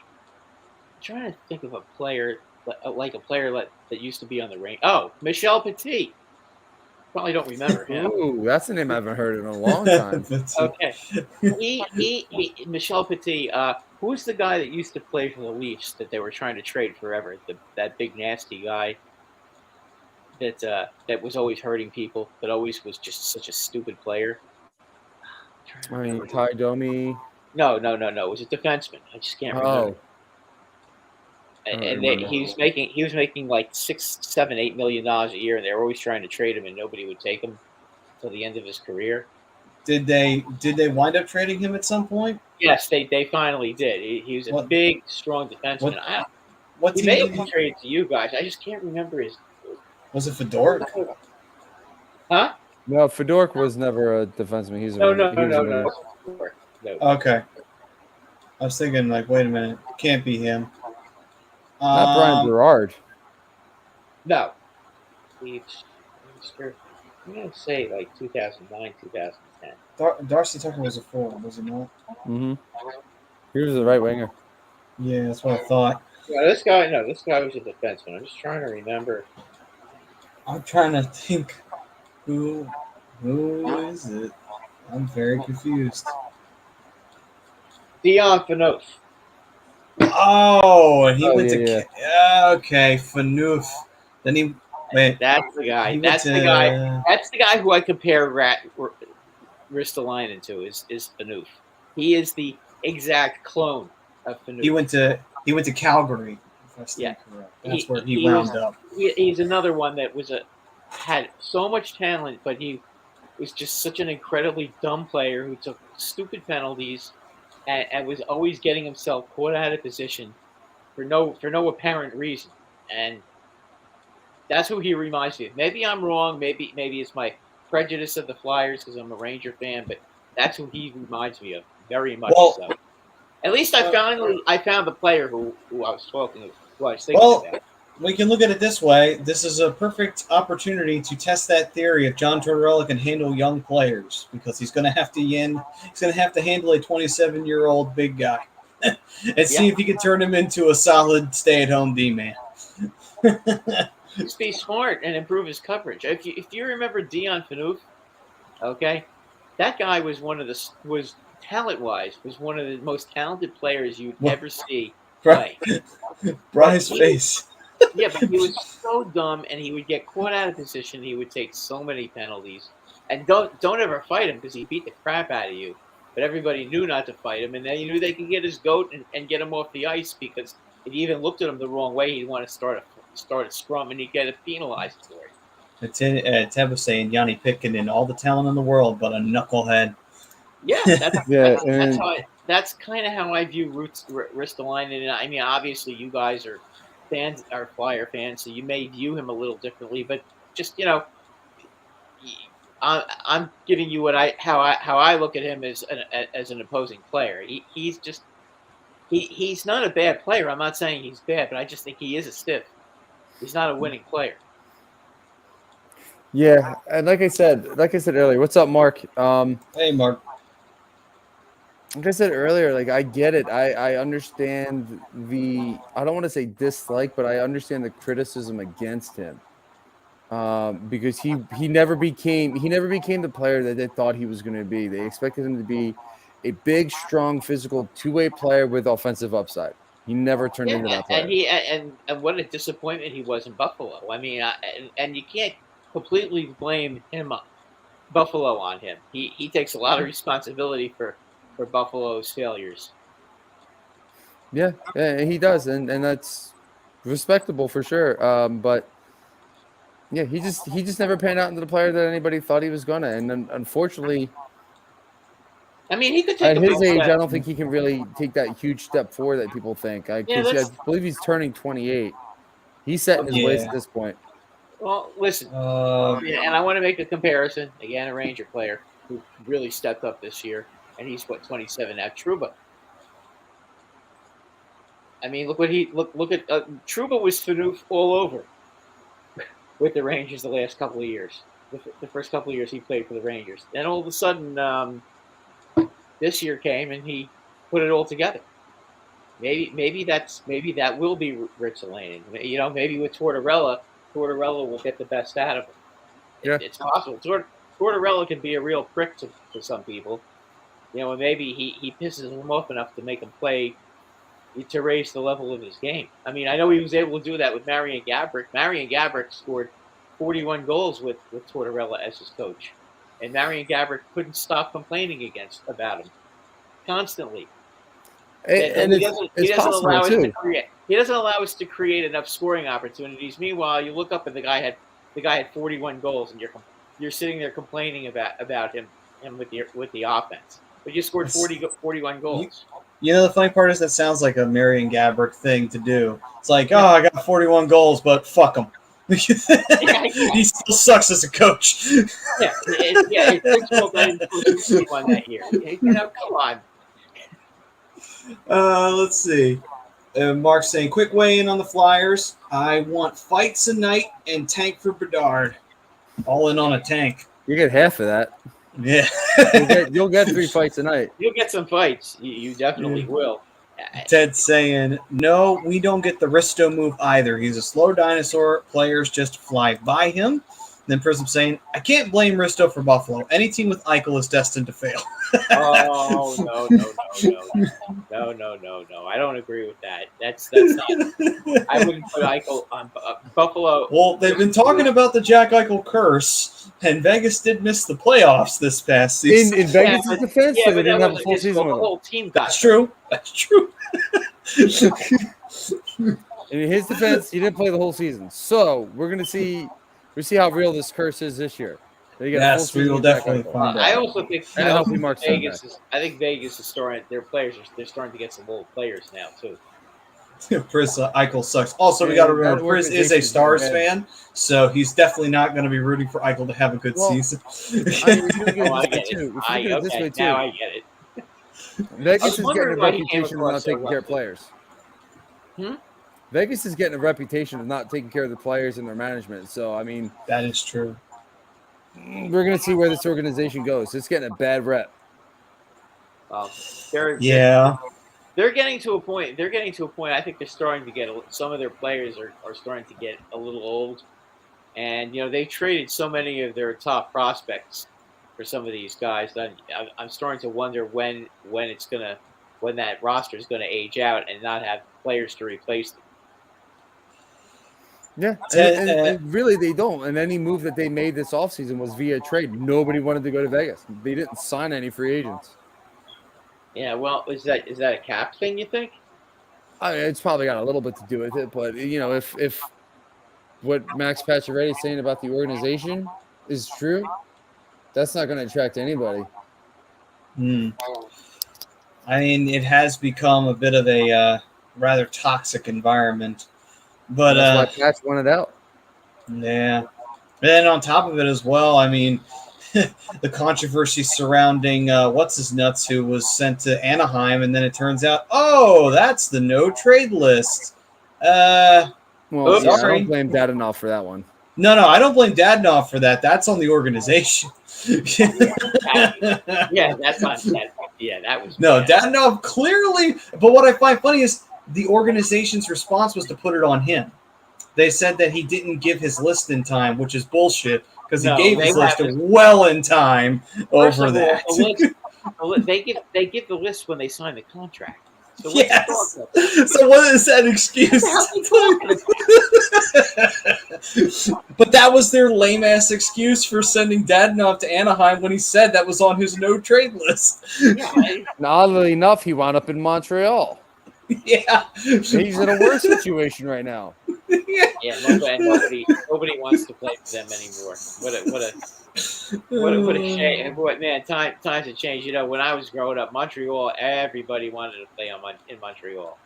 trying to think of a player that used to be on the range. Oh, Michel Petit. Probably don't remember him. Ooh, that's a name I haven't heard in a long time. Okay, Michel Petit. Who's the guy that used to play for the Leafs that they were trying to trade forever? That big nasty guy that was always hurting people, but always was just such a stupid player. I mean, Ty Domi. No. It was a defenseman. I just can't remember. And he was making like $6, $7, $8 million a year, and they were always trying to trade him, and nobody would take him till the end of his career. Did they wind up trading him at some point? Yes, they finally did. He was a big, strong defenseman. He may have been traded to you guys. I just can't remember his. Was it Fedoruk? Huh? No, Fedoruk was never a defenseman. No. Okay. I was thinking, like, wait a minute. It can't be him. Not Brian Berard. No. I'm going to say, like, 2009, 2010. Darcy Tucker was a forward, was he not? Mm-hmm. He was the right winger. Yeah, that's what I thought. This guy was a defenseman. I'm just trying to remember. I'm trying to think who is it? I'm very confused. Dion Phaneuf. Oh, and he went to okay, Phaneuf. Then he wait. That's the guy. That's the guy who I compare Ristolainen to is Phaneuf. He is the exact clone of Phaneuf. He went to Calgary. If I stand correct. That's where he wound up. He's another one that had so much talent, but he was just such an incredibly dumb player who took stupid penalties and was always getting himself caught out of position for no apparent reason. And that's who he reminds me of. Maybe I'm wrong. Maybe it's my prejudice of the Flyers because I'm a Ranger fan, but that's who he reminds me of very much. So, at least I found the player who I was talking about. We can look at it this way. This is a perfect opportunity to test that theory if John Tortorella can handle young players, because he's going to have to handle a 27-year-old big guy and see if he can turn him into a solid stay-at-home D-man. Just be smart and improve his coverage. If you remember Dion Phaneuf, okay, that guy was talent-wise one of the most talented players you'd ever see play. Bry's face. Yeah, but he was so dumb, and he would get caught out of position. He would take so many penalties, and don't ever fight him because he beat the crap out of you. But everybody knew not to fight him, and then you knew they could get his goat and get him off the ice because if you even looked at him the wrong way, he'd want to start a scrum, and he'd get penalized for it. Ted was saying Yanni Pitkin, all the talent in the world, but a knucklehead. Yeah, that's kind of how I view Ristolainen. And I mean, obviously, you guys are Flyer fans, so you may view him a little differently. But just I'm giving you how I look at him as an opposing player. He's not a bad player. I'm not saying he's bad, but I just think he is a stiff. He's not a winning player. Yeah, and like I said earlier, what's up, Mark? Hey, Mark. Like I said earlier, like I get it. I understand I don't want to say dislike, but I understand the criticism against him. Because he never became the player that they thought he was going to be. They expected him to be a big, strong, physical two-way player with offensive upside. He never turned into that player. And what a disappointment he was in Buffalo. I mean, and you can't completely blame Buffalo on him. He takes a lot of responsibility for Buffalo's failures. Yeah, he does, and that's respectable for sure. But yeah, he just never panned out into the player that anybody thought he was gonna, and then unfortunately, I mean, he could take at his age, step. I don't think he can really take that huge step forward that people think. I believe he's turning 28. He's set in his ways at this point. Well, listen, and I want to make a comparison again. A Ranger player who really stepped up this year, and he's 27 now. Trouba. I mean, look at Trouba was Fanoof all over with the Rangers the last couple of years. The first couple of years he played for the Rangers. Then all of a sudden, this year came and he put it all together. Maybe that will be Ritsalainen. You know, maybe with Tortorella will get the best out of him. Yeah. It's possible. Tortorella can be a real prick to some people. You know, and maybe he pisses him off enough to make him play to raise the level of his game. I mean, I know he was able to do that with Marian Gaborik. Marian Gaborik scored 41 goals with Tortorella as his coach. And Marian Gaborik couldn't stop complaining about him constantly. And he doesn't allow us to create. He doesn't allow us to create enough scoring opportunities. Meanwhile, you look up and the guy had 41 goals, and you're sitting there complaining about him with the offense. But you scored 41 goals. You know, the funny part is that sounds like a Marian Gaborik thing to do. It's like, I got 41 goals, but fuck him. He still sucks as a coach. It's one that year. You know, come on. Let's see. Mark's saying, quick weigh in on the Flyers. I want fights tonight and tank for Bedard. All in on a tank. You get half of that. Yeah. You'll get 3 fights tonight. You'll get some fights. You definitely will. Ted's saying, no, we don't get the Risto move either. He's a slow dinosaur. Players just fly by him. Then Prism saying, I can't blame Risto for Buffalo. Any team with Eichel is destined to fail. Oh, no. I don't agree with that. That's not. I wouldn't put Eichel on Buffalo. Well, they've been talking about the Jack Eichel curse, and Vegas did miss the playoffs this past season. In Vegas' defense, they didn't have a full season. The whole team got That's true. In his defense, he didn't play the whole season. So we're gonna see how real this curse is this year. Yes, we will definitely find out. I also think Vegas is starting. Their players they're starting to get some old players now too. Chris Eichel sucks. Also, we got to remember, Chris is a Stars fan, so he's definitely not going to be rooting for Eichel to have a good season. I get it. Now I get it. Vegas is getting a reputation of not taking care of players. Vegas is getting a reputation of not taking care of the players and their management. So, I mean, that is true. We're going to see where this organization goes. It's getting a bad rep. They're getting to a point. I think they're starting to get some of their players are starting to get a little old, and you know they traded so many of their top prospects for some of these guys. That I'm starting to wonder when that roster is going to age out and not have players to replace them. Yeah, and really they don't. And any move that they made this offseason was via trade. Nobody wanted to go to Vegas. They didn't sign any free agents. Yeah, well, is that a cap thing, you think? I mean, it's probably got a little bit to do with it, but you know, if what Max Pacioretty is saying about the organization is true, that's not going to attract anybody. I mean, it has become a bit of a rather toxic environment. But that's why Patch wanted out. Yeah. And then on top of it as well, I mean, the controversy surrounding what's his nuts who was sent to Anaheim, and then it turns out, oh, that's the no trade list. Well, yeah, I sorry. don't blame Dadonov for that one. No, I don't blame Dadonov for that. That's on the organization. Yeah, that's not that. Yeah, that was No, bad. Dadonov clearly. But what I find funny is the organization's response was to put it on him. They said that he didn't give his list in time, which is bullshit because he No, gave they his list haven't. well in time First over of all, that. the list, they give the list when they sign the contract. So what's Yes. he talking about? So what is that excuse? What the hell are you talking But that was their lame ass excuse for sending Dadonov to Anaheim when he said that was on his no trade list. Yeah, And oddly enough, he wound up in Montreal. Yeah. He's in a worse situation right now. yeah. Nobody wants to play for them anymore. What a shame. What man? Times have changed. You know, when I was growing up, Montreal, everybody wanted to play in Montreal.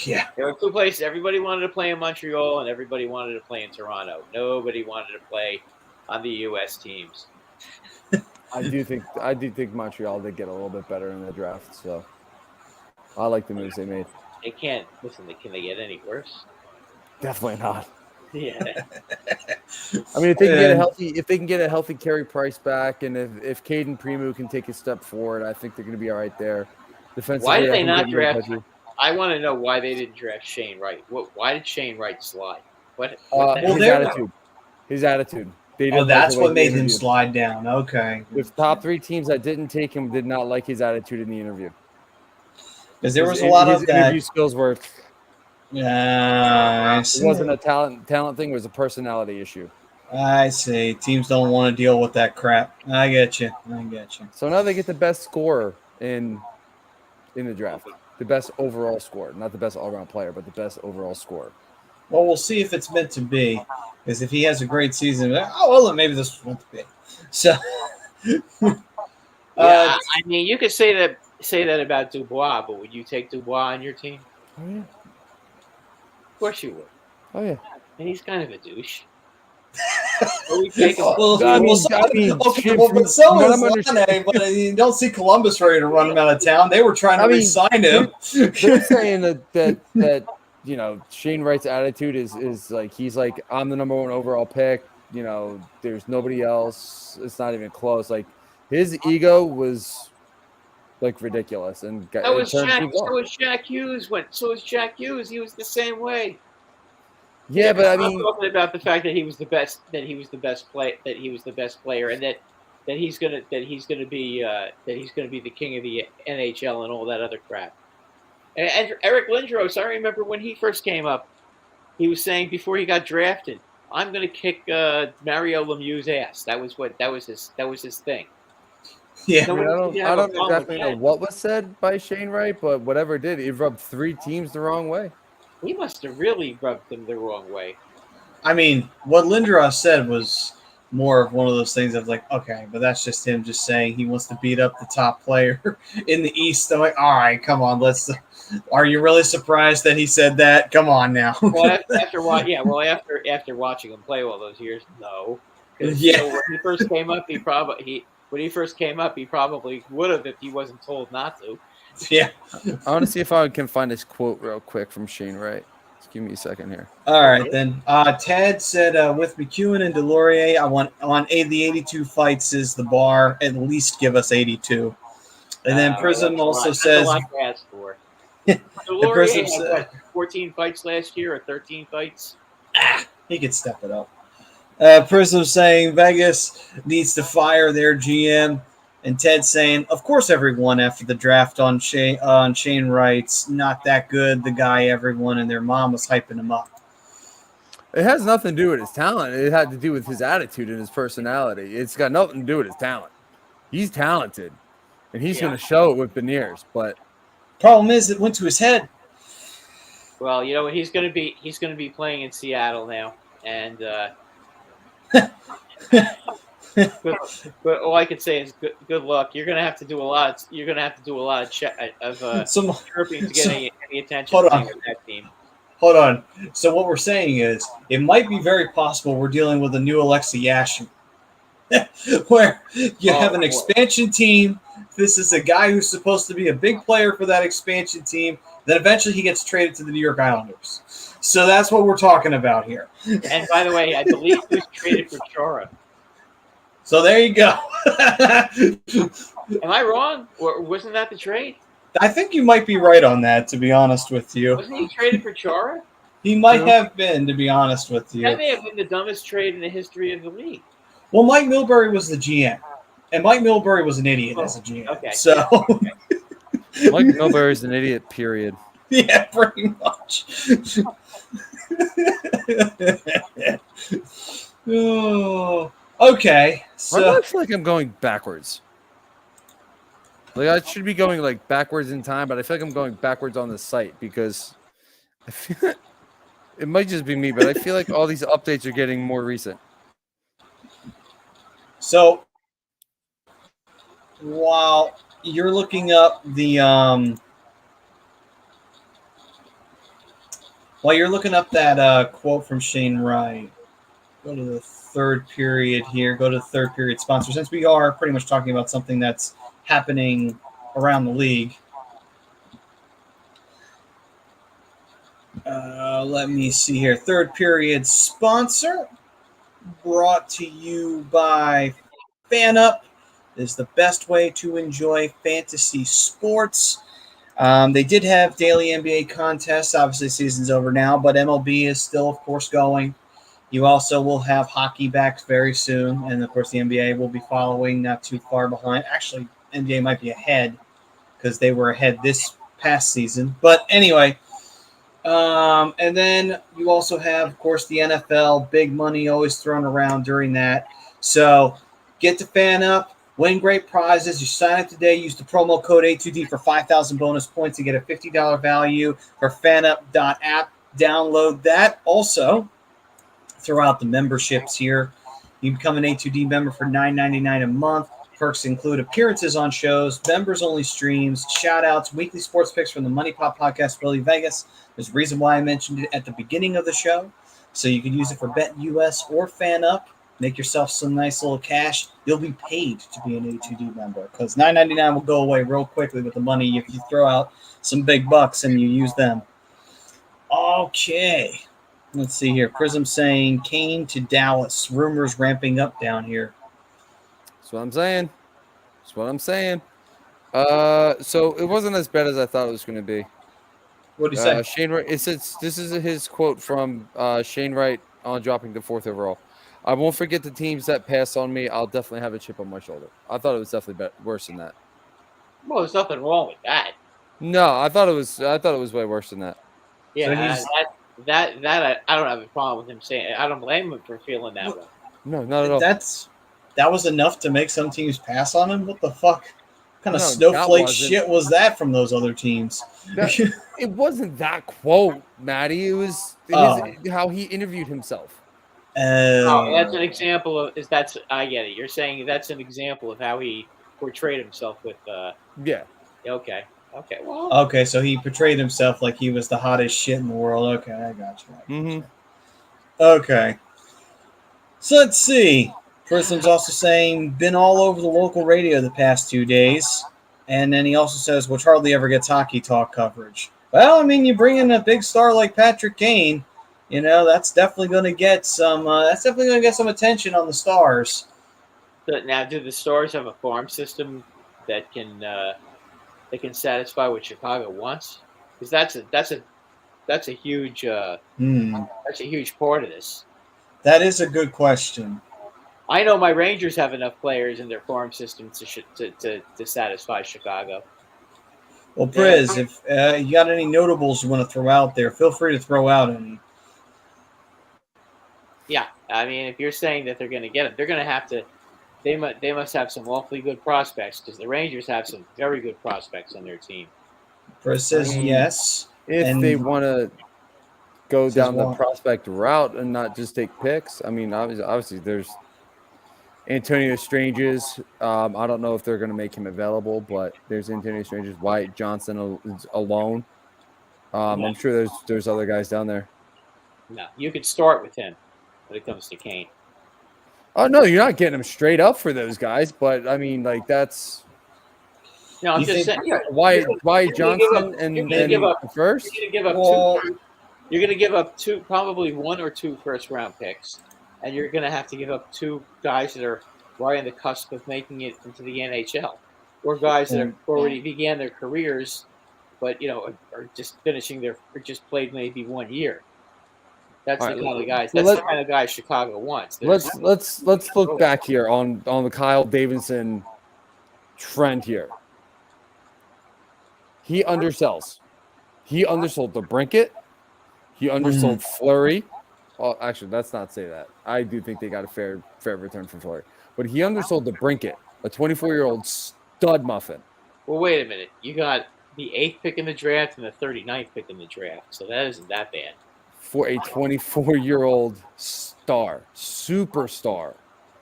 Yeah. There were two places everybody wanted to play in Montreal, and everybody wanted to play in Toronto. Nobody wanted to play on the U.S. teams. I do think Montreal did get a little bit better in the draft, so I like the moves they made. They can't listen. Can they get any worse? Definitely not. Yeah. I mean, if they can get a healthy Carey Price back, and if Caden Primo can take a step forward, I think they're going to be all right there. Defensively, Why did I they think not they're draft? touchy. I want to know why they didn't draft Shane Wright. Why did Shane Wright slide? What His attitude. They Oh, didn't that's like the way what made he him interviewed. slide down. Okay. The top 3 teams that didn't take him did not like his attitude in the interview. Because there was a lot his of that. interview skills were. I It see. wasn't a talent thing; it was a personality issue. I see. Teams don't want to deal with that crap. I get you. So now they get the best scorer in the draft, the best overall scorer, not the best all-around player, but the best overall scorer. Well, we'll see if it's meant to be. Because if he has a great season, well, maybe this was meant to be. So, Yeah, I mean, you could say that about Dubois, but would you take Dubois on your team? Oh yeah. Of course you would. Oh yeah. And he's kind of a douche. So we take him. well, I mean, okay, shit, but so from is what I'm Lane, but you don't see Columbus ready to run him out of town. They were trying to re-sign him. They're saying that you know, Shane Wright's attitude is like he's like, I'm the number 1 overall pick. You know, there's nobody else. It's not even close. Like his ego was like ridiculous, and So was Jack Hughes. So was Jack Hughes. He was the same way. Yeah, but I I'm mean, talking about the fact that he was the best. That he was the best player, and that he's gonna be the king of the NHL and all that other crap. And Eric Lindros, I remember when he first came up, he was saying before he got drafted, "I'm going to kick Mario Lemieux's ass." That was his thing. Yeah, I don't exactly know what was said by Shane Wright, but whatever it did, it rubbed 3 teams the wrong way. He must have really rubbed them the wrong way. I mean, what Lindros said was more of one of those things of like, okay, but that's just him just saying he wants to beat up the top player in the East. I'm like, all right, come on, are you really surprised that he said that? Come on now. Well, after watching him play all those years, no. Yeah. So when he first came up, he probably would have if he wasn't told not to. Yeah. I want to see if I can find this quote real quick from Shane Wright. Just give me a second here. All right, then. Ted said, with McEwen and Delorier, I want on the 82 fights is the bar. At least give us 82. And then Prism also says, that's a lot to ask for. Prism Delorier had 14 fights last year or 13 fights. He could step it up. Prism saying Vegas needs to fire their GM. And Ted saying, of course, everyone after the draft on Shane Wright's not that good. The guy everyone and their mom was hyping him up. It has nothing to do with his talent. It had to do with his attitude and his personality. It's got nothing to do with his talent. He's talented, and he's going to show it with Beniers. But problem is, it went to his head. Well, you know he's going to be playing in Seattle now, and but all I can say is good luck. You're going to have to do a lot. You're going to have to do a lot of chirping to get any attention with that team. Hold on. So what we're saying is, it might be very possible we're dealing with a new Alexei Yashin. where you have an boy. expansion team. This is a guy who's supposed to be a big player for that expansion team. Then eventually he gets traded to the New York Islanders. So that's what we're talking about here. And by the way, I believe he was traded for Chara. So there you go. Am I wrong? Or wasn't that the trade? I think you might be right on that, to be honest with you. Wasn't he traded for Chara? He might have been, to be honest with you. That may have been the dumbest trade in the history of the league. Well, Mike Milbury was the GM. And Mike Milbury was an idiot as a GM. Okay. So, Mike Milbury's an idiot, period. yeah, pretty much. Oh, okay. Why do So, I feel like I'm going backwards? Like I should be going like backwards in time, but I feel like I'm going backwards on the site because I feel it might just be me, but I feel like all these updates are getting more recent. so while you're looking up the while you're looking up that quote from Shane Wright, go to the third period here. Go to the third period sponsor. Since we are pretty much talking about something that's happening around the league, let me see here. Third period sponsor brought to you by FanUp. Is the best way to enjoy fantasy sports. They did have daily NBA contests. Obviously, season's over now, but MLB is still, of course, going. You also will have hockey back very soon, and of course, the NBA will be following, not too far behind. Actually, NBA might be ahead because they were ahead this past season. But anyway, and then you also have, of course, the NFL. Big money always thrown around during that. So get to FanUp. Win great prizes. You sign up today. Use the promo code A2D for 5,000 bonus points to get a $50 value for fanup.app. Download that. Also, throughout the memberships here, you become an A2D member for $9.99 a month. Perks include appearances on shows, members-only streams, shout-outs, weekly sports picks from the Money Pop Podcast, Philly Vegas. There's a reason why I mentioned it at the beginning of the show. So you can use it for BetUS or FanUp. Make yourself some nice little cash. You'll be paid to be an A2D member because $9.99 will go away real quickly with the money if you throw out some big bucks and you use them. Okay. Let's see here. Prism saying Kane to Dallas. Rumors ramping up down here. That's what I'm saying. That's what I'm saying. So it wasn't as bad as I thought it was going to be. What do you say? Shane Wright. This is his quote from Shane Wright on dropping the fourth overall. I won't forget the teams that passed on me. I'll definitely have a chip on my shoulder. I thought it was definitely worse than that. Well, there's nothing wrong with that. No, I thought it was way worse than that. Yeah, So that I don't have a problem with him saying it. I don't blame him for feeling that way. No, not at all. That was enough to make some teams pass on him? What the fuck? What kind of No, snowflake that wasn't. shit was that from those other teams? It wasn't that quote, Maddie. It was how he interviewed himself. Oh, that's an example of I get it. You're saying that's an example of how he portrayed himself with Yeah. Okay. Well, Okay, so he portrayed himself like he was the hottest shit in the world. Okay, I got you. Mm-hmm. Okay. So let's see. Prism's also saying, been all over the local radio the past 2 days. And then he also says, which hardly ever gets hockey talk coverage. Well, I mean, you bring in a big star like Patrick Kane, you know, that's definitely going to get some attention on the Stars. But now, do the Stars have a farm system that can satisfy what Chicago wants? Because that's a huge part of this. That is a good question. I know my Rangers have enough players in their farm system to satisfy Chicago. Well, Priz, if you got any notables you want to throw out there, feel free to throw out any. Yeah, I mean, if you're saying that they're going to get them, they're going to have to. They must have some awfully good prospects because the Rangers have some very good prospects on their team. Priz says yes. If they want to go Says down the what? prospect route and not just take picks, I mean, obviously there's Antonio Stranges. I don't know if they're going to make him available, but there's Antonio Stranges. Wyatt Johnson alone. I'm sure there's other guys down there. No, you could start with him when it comes to Kane. Oh no, you're not getting him straight up for those guys, but I mean, like that's No, I'm You just think- saying. Yeah, why you're gonna give Johnson up- and you're gonna give up- first. You're gonna give up Well- two. You're gonna give up two, probably 1 or 2 first-round picks, and you're gonna have to give up 2 guys that are right on the cusp of making it into the NHL, or guys that have already began their careers, but are just finishing or just played maybe 1 year. That's All the right, kind of guys. well, That's the kind of guys Chicago wants. Let's look back here on the Kyle Davidson trend here. He undersells. He undersold the Brinket. He undersold Fleury. Well, actually, let's not say that. I do think they got a fair return for Fleury, but he undersold the Brinket, a 24-year-old stud muffin. Well, wait a minute. You got the 8th pick in the draft and the 39th pick in the draft, so that isn't that bad. For a 24-year-old superstar.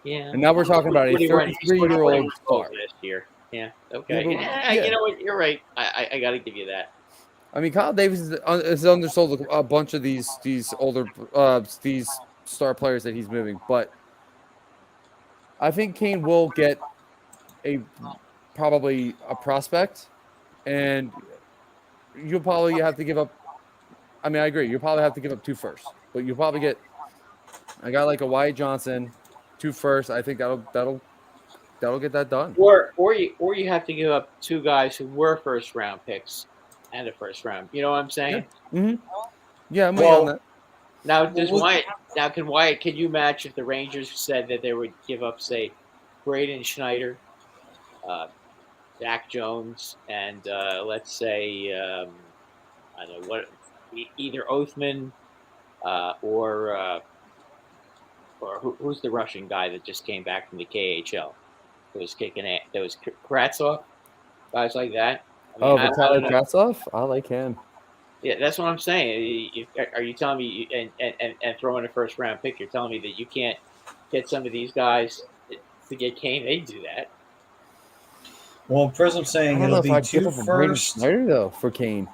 Yeah. And now we're talking about a He won 33-year-old star. last year. Yeah. Okay. Yeah, You know what? You're right. I got to give you that. I mean, Kyle Davis is undersold a bunch of these older these star players that he's moving, but I think Kane will get probably a prospect, and you'll probably have to give up. I mean, I agree. You'll probably have to give up 2 firsts, but you'll probably get a guy like a Wyatt Johnson, 2 firsts. I think that'll get that done. Or you have to give up 2 guys who were first round picks and a first round. You know what I'm saying? Yeah, yeah, I'm on that. Now can Wyatt? Can you match if the Rangers said that they would give up, say, Braden Schneider, Zach Jones, and let's say I don't know what, either Oathman or who's the Russian guy that just came back from the KHL? That was kicking it. That was Kravtsov, guys like that. Vitaly Kravtsov, I like him. Yeah, that's what I'm saying. Are you telling me and throwing a first round pick? You're telling me that you can't get some of these guys to get Kane? They do that. Well, Prism's saying I don't know it'll if be I'd give 2 up a Braden first. Schneider though for Kane.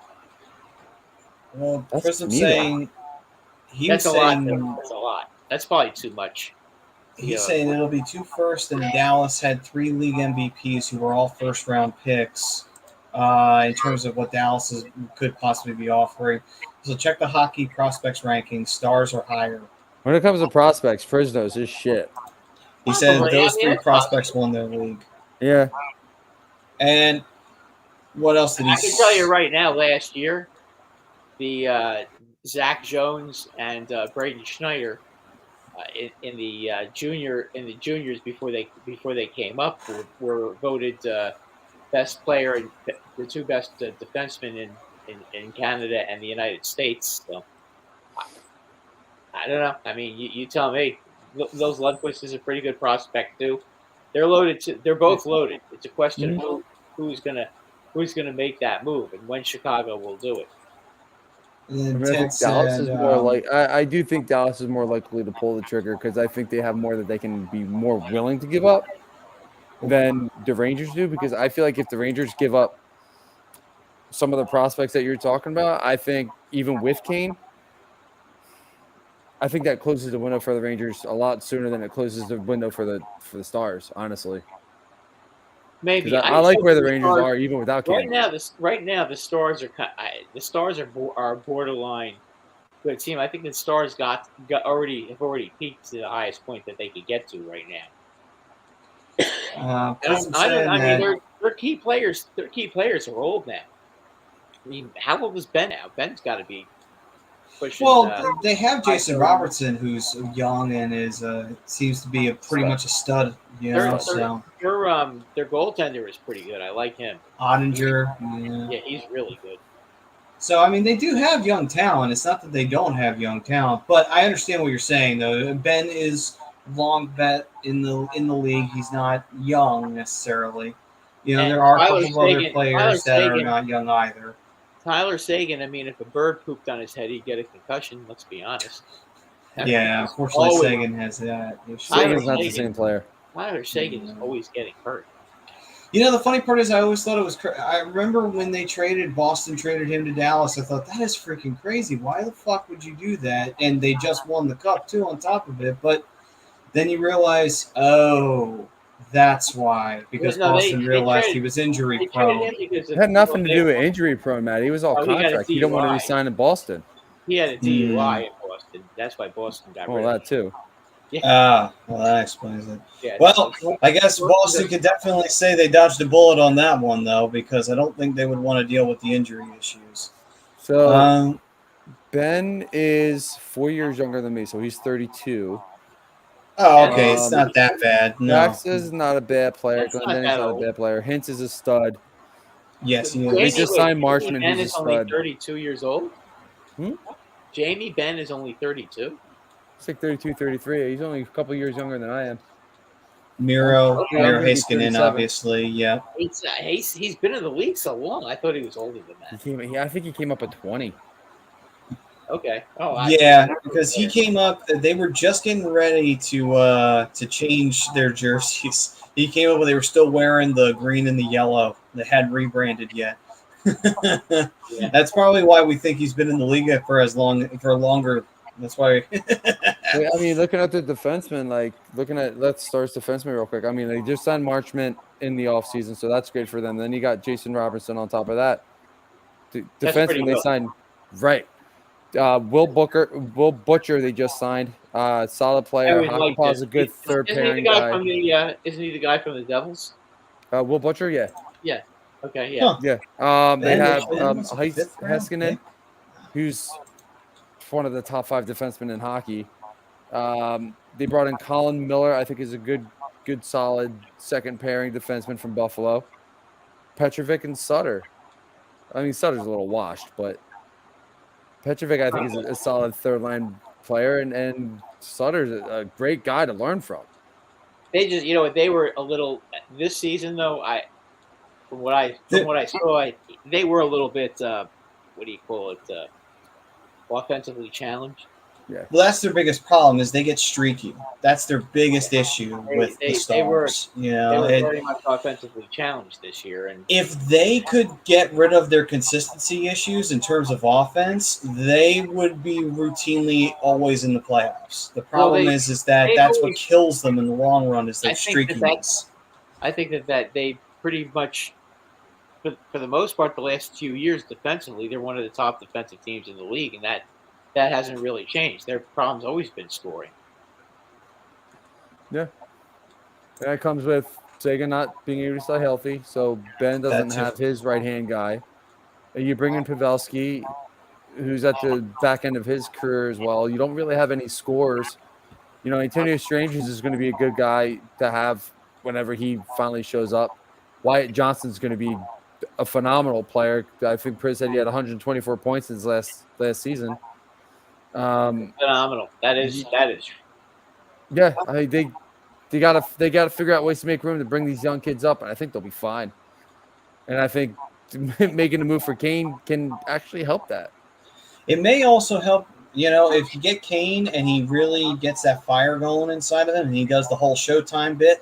Well, That's Prism's me, saying he was That's a lot. saying That's a lot. That's probably too much. he's saying it'll be 2 first, and Dallas had 3 league MVPs who were all first round picks. In terms of what Dallas could possibly be offering. So check the hockey prospects rankings. Stars are higher. When it comes to prospects, Fresno's is shit. He said Probably, those 3 that's prospects won their league. Yeah. And what else did he I can tell you right now. Last year, the Zach Jones and Braden Schneider in the juniors before they came up were voted best player and the 2 best defensemen in Canada and the United States. So I don't know. I mean, you tell me. Those Lundqvist is a pretty good prospect too. They're loaded. They're both loaded. It's a question of who's gonna make that move and when Chicago will do it. And I think Ted Dallas said, is more like I do think Dallas is more likely to pull the trigger because I think they have more that they can be more willing to give up than the Rangers do. Because I feel like if the Rangers give up some of the prospects that you're talking about, I think even with Kane, I think that closes the window for the Rangers a lot sooner than it closes the window for the Stars. Honestly, Maybe I like where the Rangers are even without Kane. Right now, the Stars are borderline good team. I think the Stars have already peaked to the highest point that they could get to right now. Their key players. Their key players are old now. I mean, how old is Ben now? Ben's got to be pushing. well, they have Jason Robertson, who's young and is seems to be pretty much a stud. Their So goaltender is pretty good. I like him. Ottinger, Yeah, he's really good. So I mean, they do have young talent. It's not that they don't have young talent, but I understand what you're saying. Though Ben is long vet in the league. He's not young necessarily. You know, And there are a Tyler couple of other Seguin- players Tyler that are Seguin- not young either. Tyler Seguin. I mean, if a bird pooped on his head, he'd get a concussion. Let's be honest. Yeah, unfortunately, Always. Sagan has that issue. Sagan's not the Seguin. same player. Tyler Seguin is always getting hurt. You know, the funny part is I always thought it was I remember when Boston traded him to Dallas, I thought, that is freaking crazy. Why the fuck would you do that? And they just won the cup, too, on top of it. But then you realize, oh, that's why, because No, Boston realized traded, he was injury they traded prone. him because It had nothing to do with injury prone, Matt. He was all Oh, he had a contract. He didn't want to DUI. resign in Boston. He had a DUI in Boston. That's why Boston got Oh, rid of him. that too. Ah, well, that explains it. Yeah, Well, no, I guess Boston could definitely say they dodged a bullet on that one, though, because I don't think they would want to deal with the injury issues. So Ben is 4 years younger than me, so he's 32. Oh, okay. It's not that bad. No. Max is not a bad player. That's not Glendon's that not a old. bad player. Hintz is a stud. Yes, he They is. just signed Marchman, Ben who's is a only stud. 32 years old. Hmm? Jamie Benn is only 32. He's like 32, 33. He's only a couple years younger than I am. Miro I'm gonna be Heiskanen, 37. obviously. Yeah. He's been in the league so long. I thought he was older than that. I think he came up at 20. Okay. Oh, Yeah, because he came up. They were just getting ready to change their jerseys. He came up when they were still wearing the green and the yellow. They hadn't rebranded yet. Yeah. That's probably why we think he's been in the league for longer. That's why. I mean, looking at the defensemen, let's start defensemen real quick. I mean, they just signed Marchment in the offseason, so that's great for them. Then you got Jason Robertson on top of that. Defensemen they signed, right. Will Butcher they just signed. Solid player. Hockeypaw is a good third pairing guy. Isn't he the guy from the Devils? Will Butcher, yeah. Yeah. Okay, yeah. Huh. Yeah. They have was a fifth round Heiskanen, pick. who's one of the top 5 defensemen in hockey. They brought in Colin Miller, I think is a good, solid second pairing defenseman from Buffalo. Petrovic and Sutter. I mean, Sutter's a little washed, but Petrovic, I think, is a solid third line player, and Sutter's a great guy to learn from. They just, they were a little this season though. From what I saw, they were a little bit. What do you call it? Offensively challenged. Yeah. Well, that's their biggest problem is they get streaky. That's their biggest issue with the Stars. They were very much offensively challenged this year, and if they could get rid of their consistency issues in terms of offense, they would be routinely always in the playoffs. The problem is that that's what kills them in the long run is their streakiness. I think that they pretty much, for the most part, the last few years defensively, they're one of the top defensive teams in the league, and that hasn't really changed. Their problem's always been scoring. Yeah. That comes with Sagan not being able to stay healthy, so Ben doesn't have his right-hand guy. You bring in Pavelski, who's at the back end of his career as well. You don't really have any scores. Antonio Strangers is going to be a good guy to have whenever he finally shows up. Wyatt Johnston's going to be a phenomenal player. I think Priz said he had 124 points in his last season. Phenomenal. That is. Yeah, they gotta figure out ways to make room to bring these young kids up, and I think they'll be fine. And I think making a move for Kane can actually help that. It may also help, if you get Kane and he really gets that fire going inside of him, and he does the whole Showtime bit.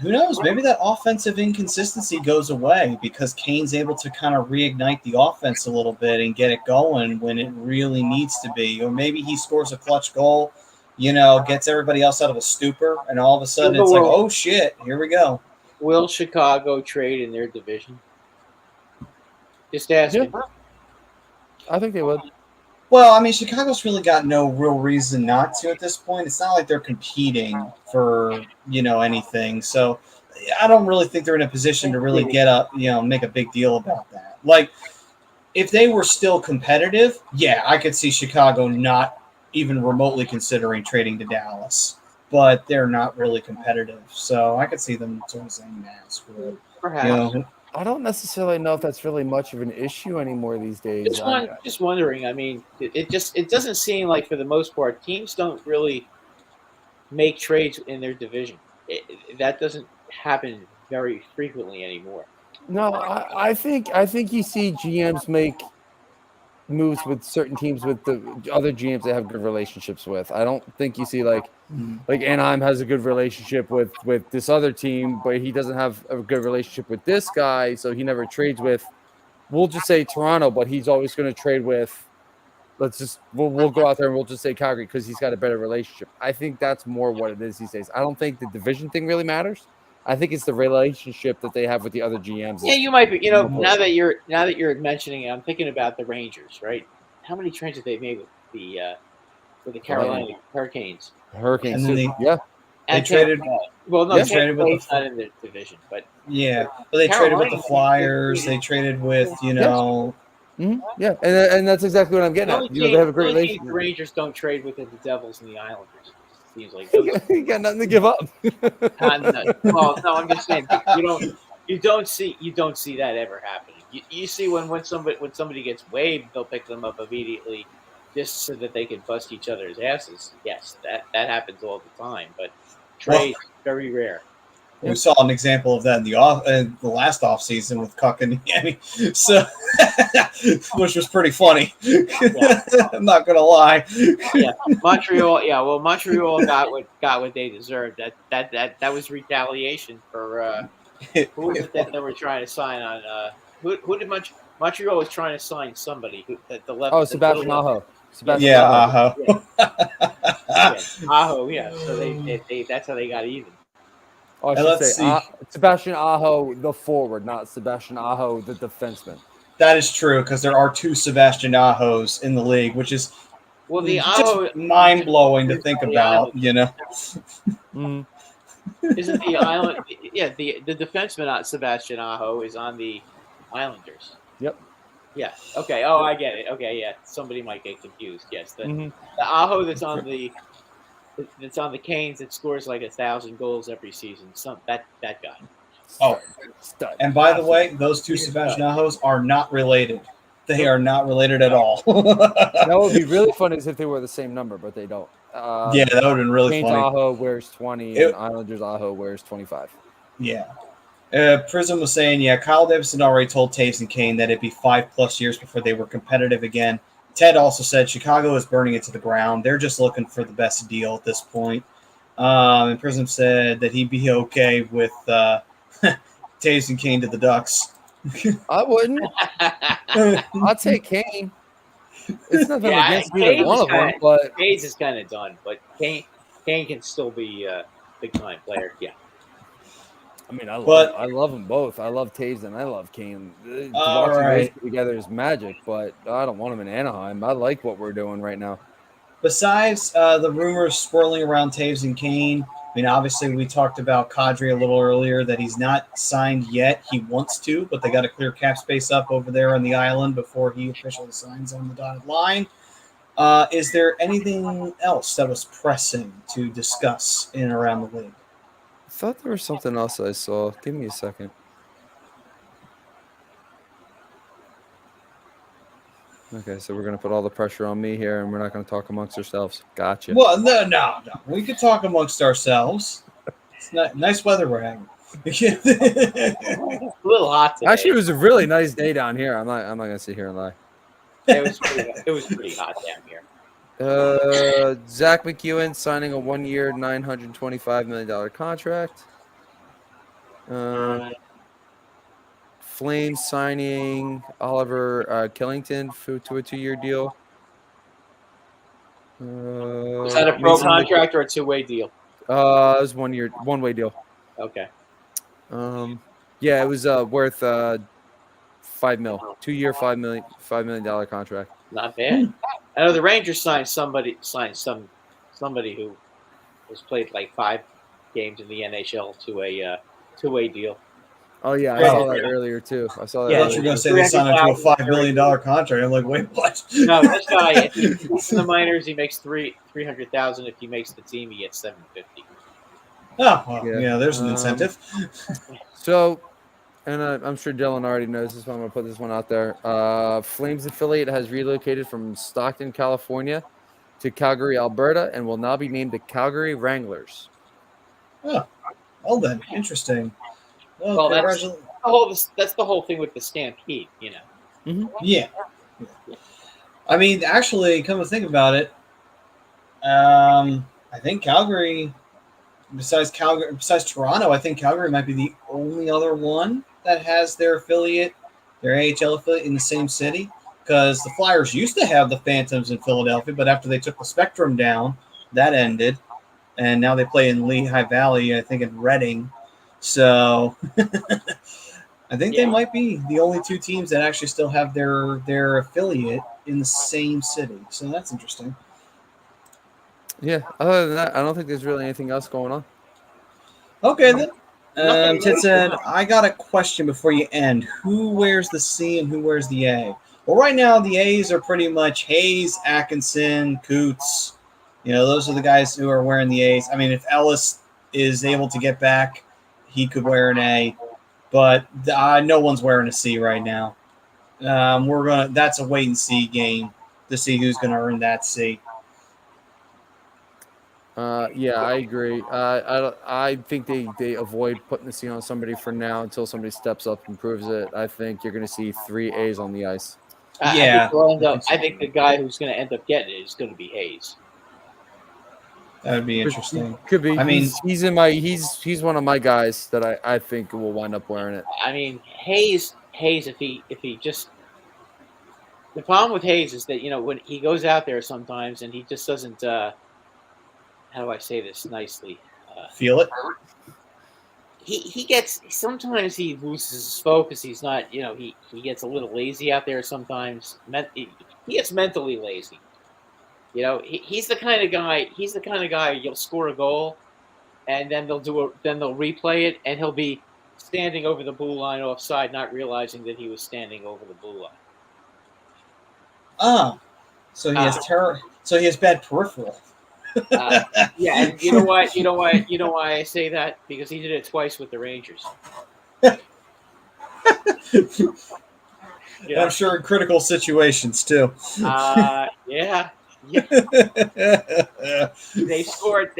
Who knows? Maybe that offensive inconsistency goes away because Kane's able to kind of reignite the offense a little bit and get it going when it really needs to be. Or maybe he scores a clutch goal, gets everybody else out of a stupor, and all of a sudden it's like, oh, shit, here we go. Will Chicago trade in their division? Just asking. Yeah. I think they would. Well, I mean, Chicago's really got no real reason not to at this point. It's not like they're competing for, anything. So I don't really think they're in a position to really get up, make a big deal about that. Like, if they were still competitive, yeah, I could see Chicago not even remotely considering trading to Dallas. But they're not really competitive. So I could see them sort of saying that. Perhaps. I don't necessarily know if that's really much of an issue anymore these days. Just wondering. I mean, it doesn't seem like for the most part teams don't really make trades in their division. That doesn't happen very frequently anymore. No, I think you see GMs make moves with certain teams with the other GMs they have good relationships with. I don't think you see like Anaheim has a good relationship with this other team, but he doesn't have a good relationship with this guy, so he never trades with. We'll just say Toronto, but he's always going to trade with we'll go out there and we'll just say Calgary because he's got a better relationship. I think that's more what it is these days. I don't think the division thing really matters. I think it's the relationship that they have with the other GMs. Yeah, you might be. You know, now that you're mentioning it, I'm thinking about the Rangers, right? How many trades have they made with the Carolina Hurricanes? Hurricanes, And then yeah. They traded. Well, no, They they traded with the not in the division, but yeah, but they traded with the Flyers. They traded with Yeah, and that's exactly what I'm getting at. They have a great relationship. The Rangers don't trade with the Devils and the Islanders. It seems like you got nothing to give up. Well, no, I'm just saying you don't see that ever happening. You see when somebody gets waived, they'll pick them up immediately, just so that they can bust each other's asses. Yes, that happens all the time, but trades very rare. We saw an example of that in the last offseason with Cuck and Miami, so which was pretty funny. Yeah. I'm not gonna lie. Yeah, Montreal. Yeah, well, Montreal got what they deserved. That was retaliation for who was it that they were trying to sign on? Who did Montreal was trying to sign somebody the left. Oh, Sebastian Aho. Aho. Yeah, Aho. Yeah, so they that's how they got even. Oh, I should say Sebastian Aho, the forward, not Sebastian Aho, the defenseman. That is true because there are two Sebastian Ahos in the league, which is the Aho mind blowing to think about. Mm-hmm. Isn't the Island? Yeah, the defenseman, Sebastian Aho, is on the Islanders. Yep. Yeah. Okay. Oh, I get it. Okay. Yeah. Somebody might get confused. Yes. The Aho that's on the Canes that scores like 1,000 goals every season. That guy. Oh, and by the way, those two Sebastian Ahos are not related. They are not related at all. That would be really funny if they were the same number, but they don't. Yeah, that would have been really Canes funny. Aho wears 20, and Islanders Aho wears 25. Yeah. Prism was saying, Kyle Davidson already told Taves and Kane that it'd be 5+ years before they were competitive again. Ted also said Chicago is burning it to the ground. They're just looking for the best deal at this point. And Prism said that he'd be okay with Taves and Kane to the Ducks. I wouldn't. I'd take Kane. It's nothing against either one of them, but Taves is kind of done. But Kane can still be a big time player. Yeah. I mean, I love them both. I love Taves and I love Kane. Watching those together is magic, but I don't want them in Anaheim. I like what we're doing right now. Besides the rumors swirling around Taves and Kane, I mean, obviously we talked about Kadri a little earlier that he's not signed yet. He wants to, but they got to clear cap space up over there on the island before he officially signs on the dotted line. Is there anything else that was pressing to discuss in and around the league? I thought there was something else I saw. Give me a second. Okay, so we're going to put all the pressure on me here, and we're not going to talk amongst ourselves. Gotcha. Well, no. We could talk amongst ourselves. It's nice weather we're having. A little hot today. Actually, it was a really nice day down here. I'm not going to sit here and lie. It was pretty hot down here. Zack Mcewen signing a 1-year, $925 million contract. Flames signing Oliver Killington to a 2-year deal. Was that a pro contract or a 2-way deal? It was 1-way deal. Okay. Yeah, it was worth $5 million, 2-year, $5 million contract. Not bad. I know the Rangers signed somebody who has played like 5 games in the NHL to a 2-way deal. Oh yeah, I saw that earlier too. I saw that. Yeah, I thought you were going to say they signed him to a $5 million contract. I'm like, wait, what? No, this guy in the minors he makes $300,000. If he makes the team, he gets $750,000. Oh, well, yeah, there's an incentive. So, and I'm sure Dylan already knows this, but I'm going to put this one out there. Flames affiliate has relocated from Stockton, California to Calgary, Alberta, and will now be named the Calgary Wranglers. Oh, well then, interesting. Well, that's the whole thing with the Stampede, you know. Mm-hmm. Yeah. I mean, actually, come to think about it, I think Calgary, besides Toronto, I think Calgary might be the only other one that has their affiliate, their AHL affiliate in the same city. because the Flyers used to have the Phantoms in Philadelphia, but after they took the Spectrum down, that ended. And now they play in Lehigh Valley, I think in Reading. So I think they might be the only two teams that actually still have their affiliate in the same city. So that's interesting. Yeah. Other than that, I don't think there's really anything else going on. Okay, then. Ted said, I got a question before you end. Who wears the C and who wears the A? Well, right now, the A's are pretty much Hayes, Atkinson, Coots. You know, those are the guys who are wearing the A's. I mean, if Ellis is able to get back, he could wear an A. But no one's wearing a C right now. That's a wait-and-see game to see who's going to earn that C. Yeah, I agree. I think they avoid putting the C on somebody for now until somebody steps up and proves it. I think you're going to see 3 A's on the ice. Yeah. I think the guy who's going to end up getting it is going to be Hayes. That would be interesting. Could be. I mean, he's one of my guys that I think will wind up wearing it. I mean, Hayes, if he just, the problem with Hayes is that, you know, when he goes out there sometimes and he just doesn't, how do I say this nicely? Feel it. Sometimes he loses his focus. He's not, you know, he gets a little lazy out there sometimes. He gets mentally lazy. You know, he's the kind of guy you'll score a goal, and then they'll replay it, and he'll be standing over the blue line offside, not realizing that he was standing over the blue line. Oh, so he has terror. So he has bad peripheral. Yeah, and you know why I say that? Because he did it twice with the Rangers. I'm sure in critical situations too. Yeah. They scored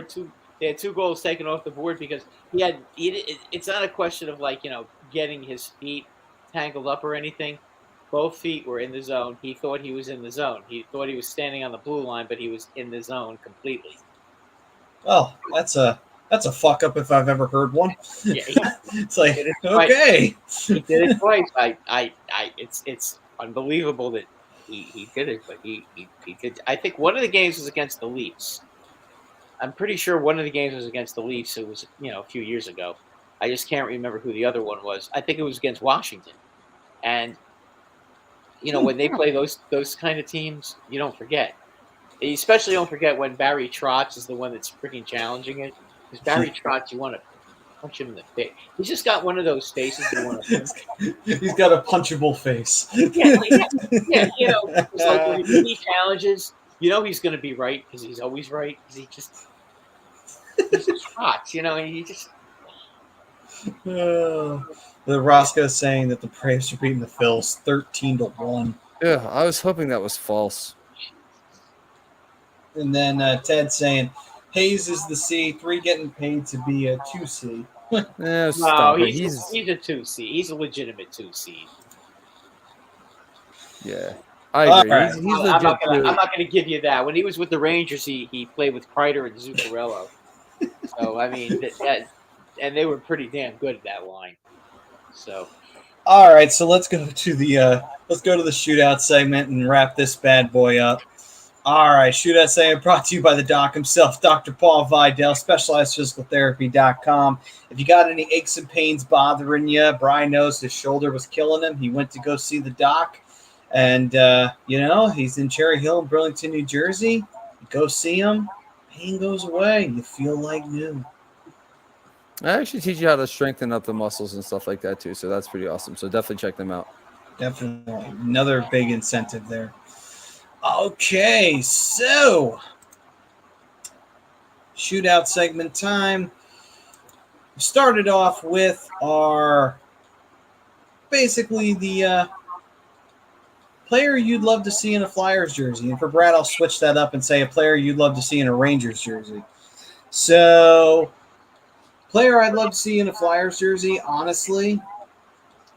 two. They had 2 goals taken off the board because it's not a question of, like, you know, getting his feet tangled up or anything. Both feet were in the zone. He thought he was in the zone. He thought he was standing on the blue line, but he was in the zone completely. Oh, that's a fuck up if I've ever heard one. Yeah, it's like, okay. He did it twice. It's unbelievable that he did it, but he did. I think one of the games was against the Leafs. I'm pretty sure one of the games was against the Leafs. It was, you know, a few years ago. I just can't remember who the other one was. I think it was against Washington. And, you know, when they play those kind of teams, you don't forget. You especially don't forget when Barry Trotz is the one that's freaking challenging it. Because Barry Trotz, you want to punch him in the face. He's just got one of those faces you want to punch. He's got a punchable face. Yeah, you know, it's like when he challenges, you know he's going to be right because he's always right. Because he's just Trotz, you know, and he just... The Roscoe saying that the Braves are beating the Phils 13-1. Yeah, I was hoping that was false. And then Ted saying Hayes is the C, 3 getting paid to be a 2C. Yeah, no, he's a 2C. He's a legitimate 2C. Yeah, I agree. Right. He's legit. I'm not going to give you that. When he was with the Rangers, he played with Kreider and Zuccarello. So I mean, and they were pretty damn good at that line. So, all right, so let's go to the shootout segment and wrap this bad boy up. All right, Shootout segment brought to you by the doc himself, Dr. Paul Vidal, SpecializedPhysicalTherapy.com. If you got any aches and pains bothering you, Brian knows his shoulder was killing him. He went to go see the doc, and you know, he's in Cherry Hill in Burlington, New Jersey. Go see him. Pain goes away. You feel like new. I actually teach you how to strengthen up the muscles and stuff like that too, so that's pretty awesome. So definitely check them out. Definitely. Another big incentive there. Okay, so shootout segment time. We started off with our basically the player you'd love to see in a Flyers jersey. And for Brad, I'll switch that up and say a player you'd love to see in a Rangers jersey. So, player I'd love to see in a Flyers jersey, honestly,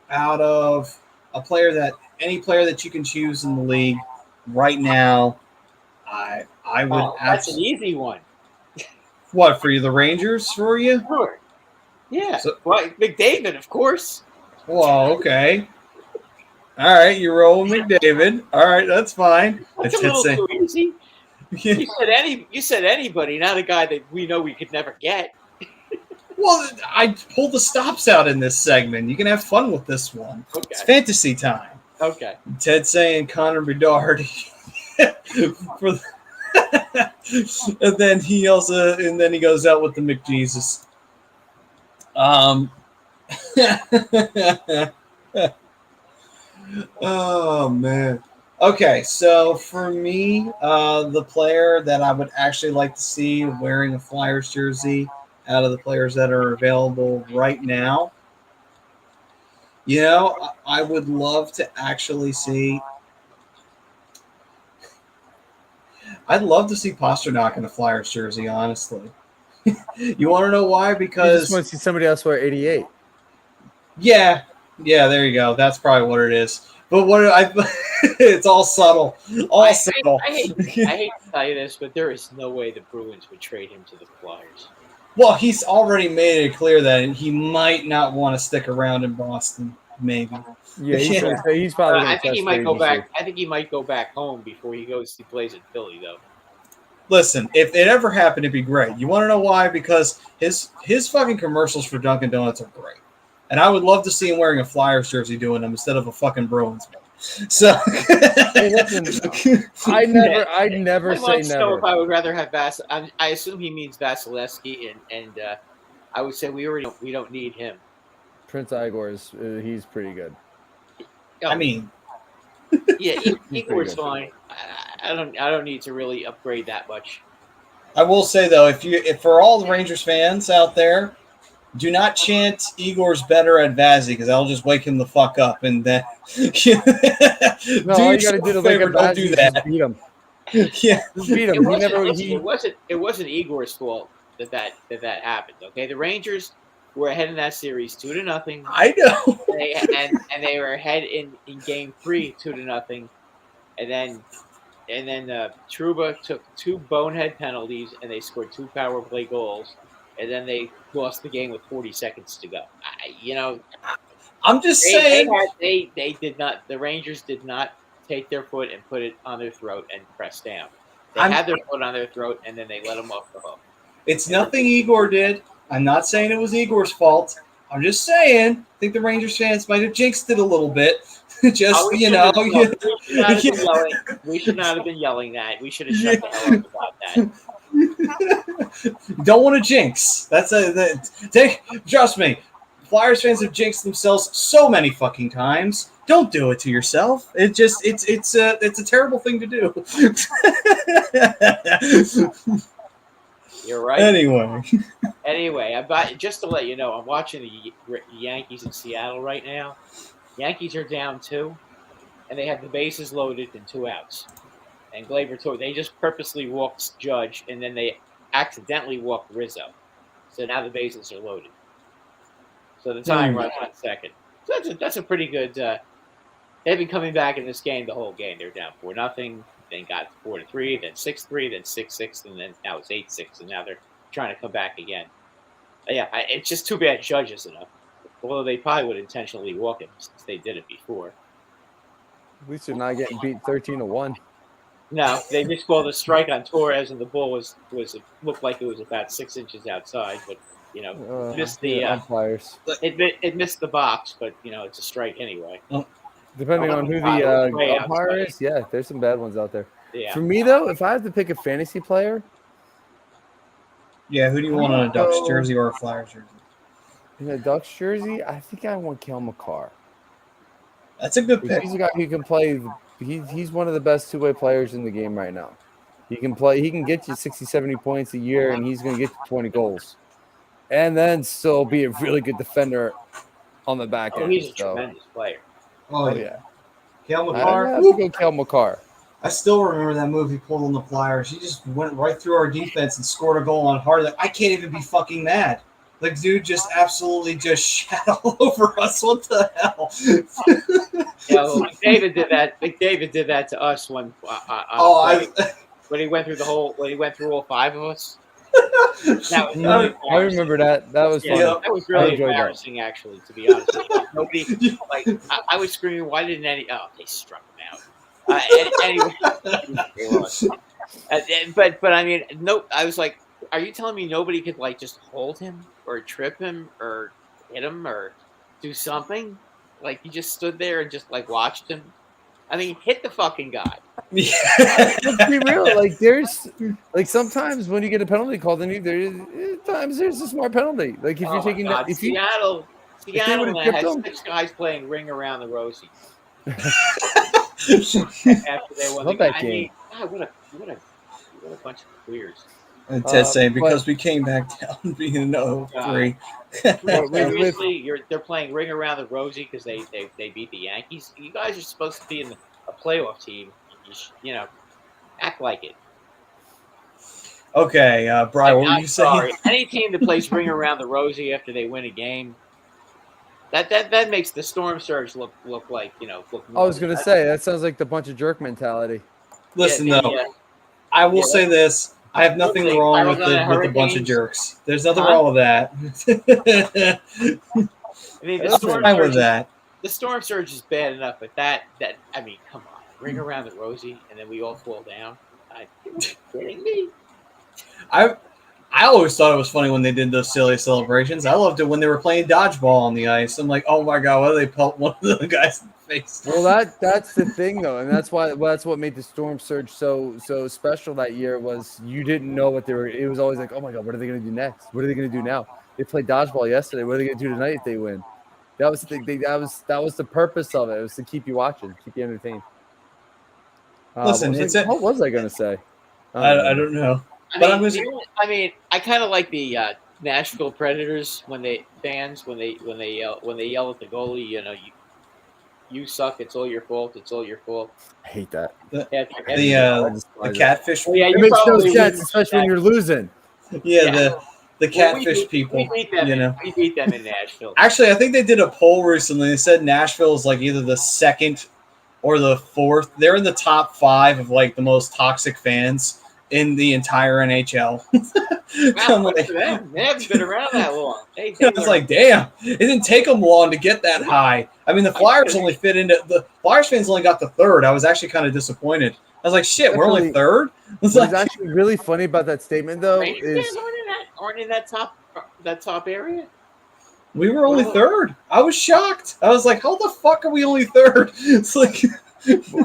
out of any player that you can choose in the league right now, I would. Oh, that's an easy one. What, for you, the Rangers for you? Sure. Yeah. So, well, McDavid, of course. well, okay. All right, you roll with McDavid. All right, that's fine. That's a little too easy. You said anybody, not a guy that we know we could never get. Well, I pulled the stops out in this segment. You can have fun with this one. Okay. It's fantasy time. Okay. Ted saying Connor Bedard for and then he goes out with the McJesus. Oh man. Okay, so for me, the player that I would actually like to see wearing a Flyers jersey out of the players that are available right now, I would love to actually see. I'd love to see Pasternak in a Flyers jersey, honestly. You want to know why? Because I just want to see somebody else wear 88. Yeah, there you go. That's probably what it is. But it's all subtle. Subtle. I hate to tell you this, but there is no way the Bruins would trade him to the Flyers. Well, he's already made it clear that he might not want to stick around in Boston, maybe. Yeah, he's probably. I think he might go back. I think he might go back home before he plays in Philly, though. Listen, if it ever happened, it'd be great. You want to know why? Because his fucking commercials for Dunkin' Donuts are great. And I would love to see him wearing a Flyers jersey doing them instead of a fucking Bruins one. So, hey, listen, I'd never say never. If I would rather have I assume he means Vasilevsky, and I would say we don't need him. Prince Igor he's pretty good. I mean, yeah, Igor's fine. I don't need to really upgrade that much. I will say though, if for all the Rangers fans out there, do not chant Igor's better at Vazzy because that'll just wake him the fuck up. And then, no, all you got to do to wake up don't do that. Beat him. Yeah, just beat him. It wasn't Igor's fault that happened. Okay, the Rangers were ahead in that series 2-0. I know. And they were ahead in Game 3 2-0, and then Trouba took 2 bonehead penalties and they scored 2 power play goals. And then they lost the game with 40 seconds to go. I'm just saying they did not. The Rangers did not take their foot and put it on their throat and press down. They had their foot on their throat and then they let them off the hook. It's nothing Igor did. I'm not saying it was Igor's fault. I'm just saying I think the Rangers fans might have jinxed it a little bit. Just we should not have been yelling that. We should have shut the hell up about that. Don't want to jinx. Trust me. Flyers fans have jinxed themselves so many fucking times. Don't do it to yourself. It's a terrible thing to do. You're right. Anyway, just to let you know, I'm watching the Yankees in Seattle right now. Yankees are down 2, and they have the bases loaded and 2 outs. And Gleyber, they just purposely walked Judge, and then they accidentally walked Rizzo. So now the bases are loaded. So the tying runs on second. So that's a pretty good. They've been coming back in this game the whole game. They're down 4-0, then got 4-3, then 6-3, then 6-6, and then now it's 8-6, and now they're trying to come back again. Yeah, it's just too bad Judge isn't up. Although they probably would intentionally walk him since they did it before. At least they're not getting beat 13-1. No, they just called a strike on Torres, and the ball looked like it was about 6 inches outside, but missed the umpires. It missed the box, but it's a strike anyway. Depending on who the umpire is, yeah, there's some bad ones out there. Yeah. For me though, if I have to pick a fantasy player, who do you want on a Ducks jersey or a Flyers jersey? In a Ducks jersey, I think I want Cale Makar. That's a good pick. He's a guy who can play. He's one of the best two-way players in the game right now. He can play. He can get you 60, 70 points a year, and he's going to get you 20 goals. And then still be a really good defender on the back end. He's a tremendous player. Oh, yeah. Cale Makar. I have to go Cale Makar. I still remember that move he pulled on the Flyers. He just went right through our defense and scored a goal on hard. Like, I can't even be fucking mad. Like, dude just absolutely just shat all over us. What the hell? McDavid did that. McDavid did that to us when he went through all 5 of us. That was really I remember that. That was Yeah, funny. that was I really enjoyed that. embarrassing, actually, to be honest. Nobody, like, I was screaming, why didn't any? Oh, they struck him out. Anyway, they lost. But I mean, no, I was like, are you telling me nobody could like just hold him or trip him or hit him or do something? Like you just stood there and just like watched him. I mean, hit the fucking guy. Let's be real. Like there's like sometimes when you get a penalty called, then there's a smart penalty. Like if Oh you're my taking God, that, if you Seattle would've had tripped him- 6 guys playing ring around the rosy after they won the Love that I game. mean, God, what a bunch of queers. Ted's saying because we came back down being 0-3. Seriously, they're playing ring around the rosy because they beat the Yankees. You guys are supposed to be in a playoff team. You know, act like it. Okay, Brian, what were I'm you saying? sorry. Any team that plays ring around the rosy after they win a game, that makes the Storm Surge look like look. I was gonna say that sounds like the bunch of jerk mentality. Listen, Yeah, though, yeah. I will Yeah, say this. I have nothing They wrong with Carolina the bunch of Hurricanes. jerks. There's nothing Huh? wrong with that. I mean, That's fine with that. The Storm Surge is bad enough, but that I mean, come on, ring around the rosy, and then we all fall down. Are you kidding me? I always thought it was funny when they did those silly celebrations. I loved it when they were playing dodgeball on the ice. I'm like, oh my god, why do they pelt one of the guys in the face? Well, that's the thing though, and that's what made the Storm Surge so special that year was you didn't know what they were. It was always like, oh my god, what are they going to do next? What are they going to do now? They played dodgeball yesterday. What are they going to do tonight if they win? That was the purpose of it. It was to keep you watching, keep you entertained. Listen, what was I going to say? I don't know. I mean, I kind of like the Nashville Predators when they yell at the goalie. You suck. It's all your fault. It's all your fault. I hate that. The catfish. Well, yeah, it you makes no probably sense, wouldn't especially when you're losing. Yeah. The catfish people. We beat them. We beat them in Nashville. Actually, I think they did a poll recently. They said Nashville is like either the second or the fourth. They're in the top 5 of like the most toxic fans in the entire NHL. Wow, they haven't been around that long. I was like, damn, it didn't take them long to get that high. I mean, the Flyers only fit into the Flyers fans only got the 3rd. I was actually kind of disappointed. I was like, shit, we're only 3rd. What's actually really funny about that statement though is aren't in that top area. We were only 3rd. I was shocked. I was like, how the fuck are we only 3rd? It's like.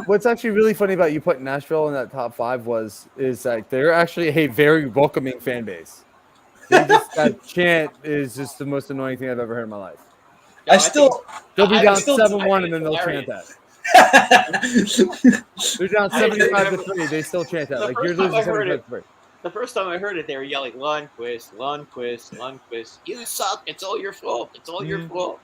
What's actually really funny about you putting Nashville in that top 5 is that they're actually a very welcoming fan base. That chant is just the most annoying thing I've ever heard in my life. They'll be down 7-1 and then they'll chant that. They're down 75-3. They still chant that. Like you're losing 75-3. The first time I heard it, they were yelling Lundqvist, Lundqvist, Lundqvist. You suck. It's all your fault. It's all your fault.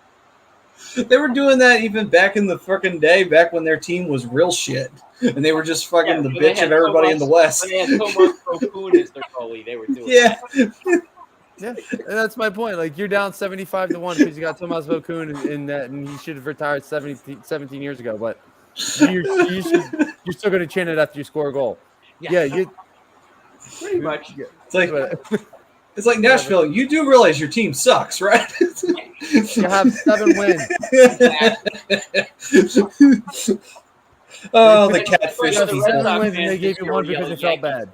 They were doing that even back in the fucking day, back when their team was real shit. And they were just fucking the bitch of everybody in the West. When they had Tomas Vokoun as their goalie, they were doing Yeah. Yeah, and that's my point. Like you're down 75-1 because you got Tomas Vokoun in that, and he should have retired 17 years ago. But you're still going to chant it after you score a goal. Yeah, you pretty much. It's like Nashville. You do realize your team sucks, right? You have 7 wins. Oh, the catfish. The 7 wins, and they gave you 1 because it felt bad.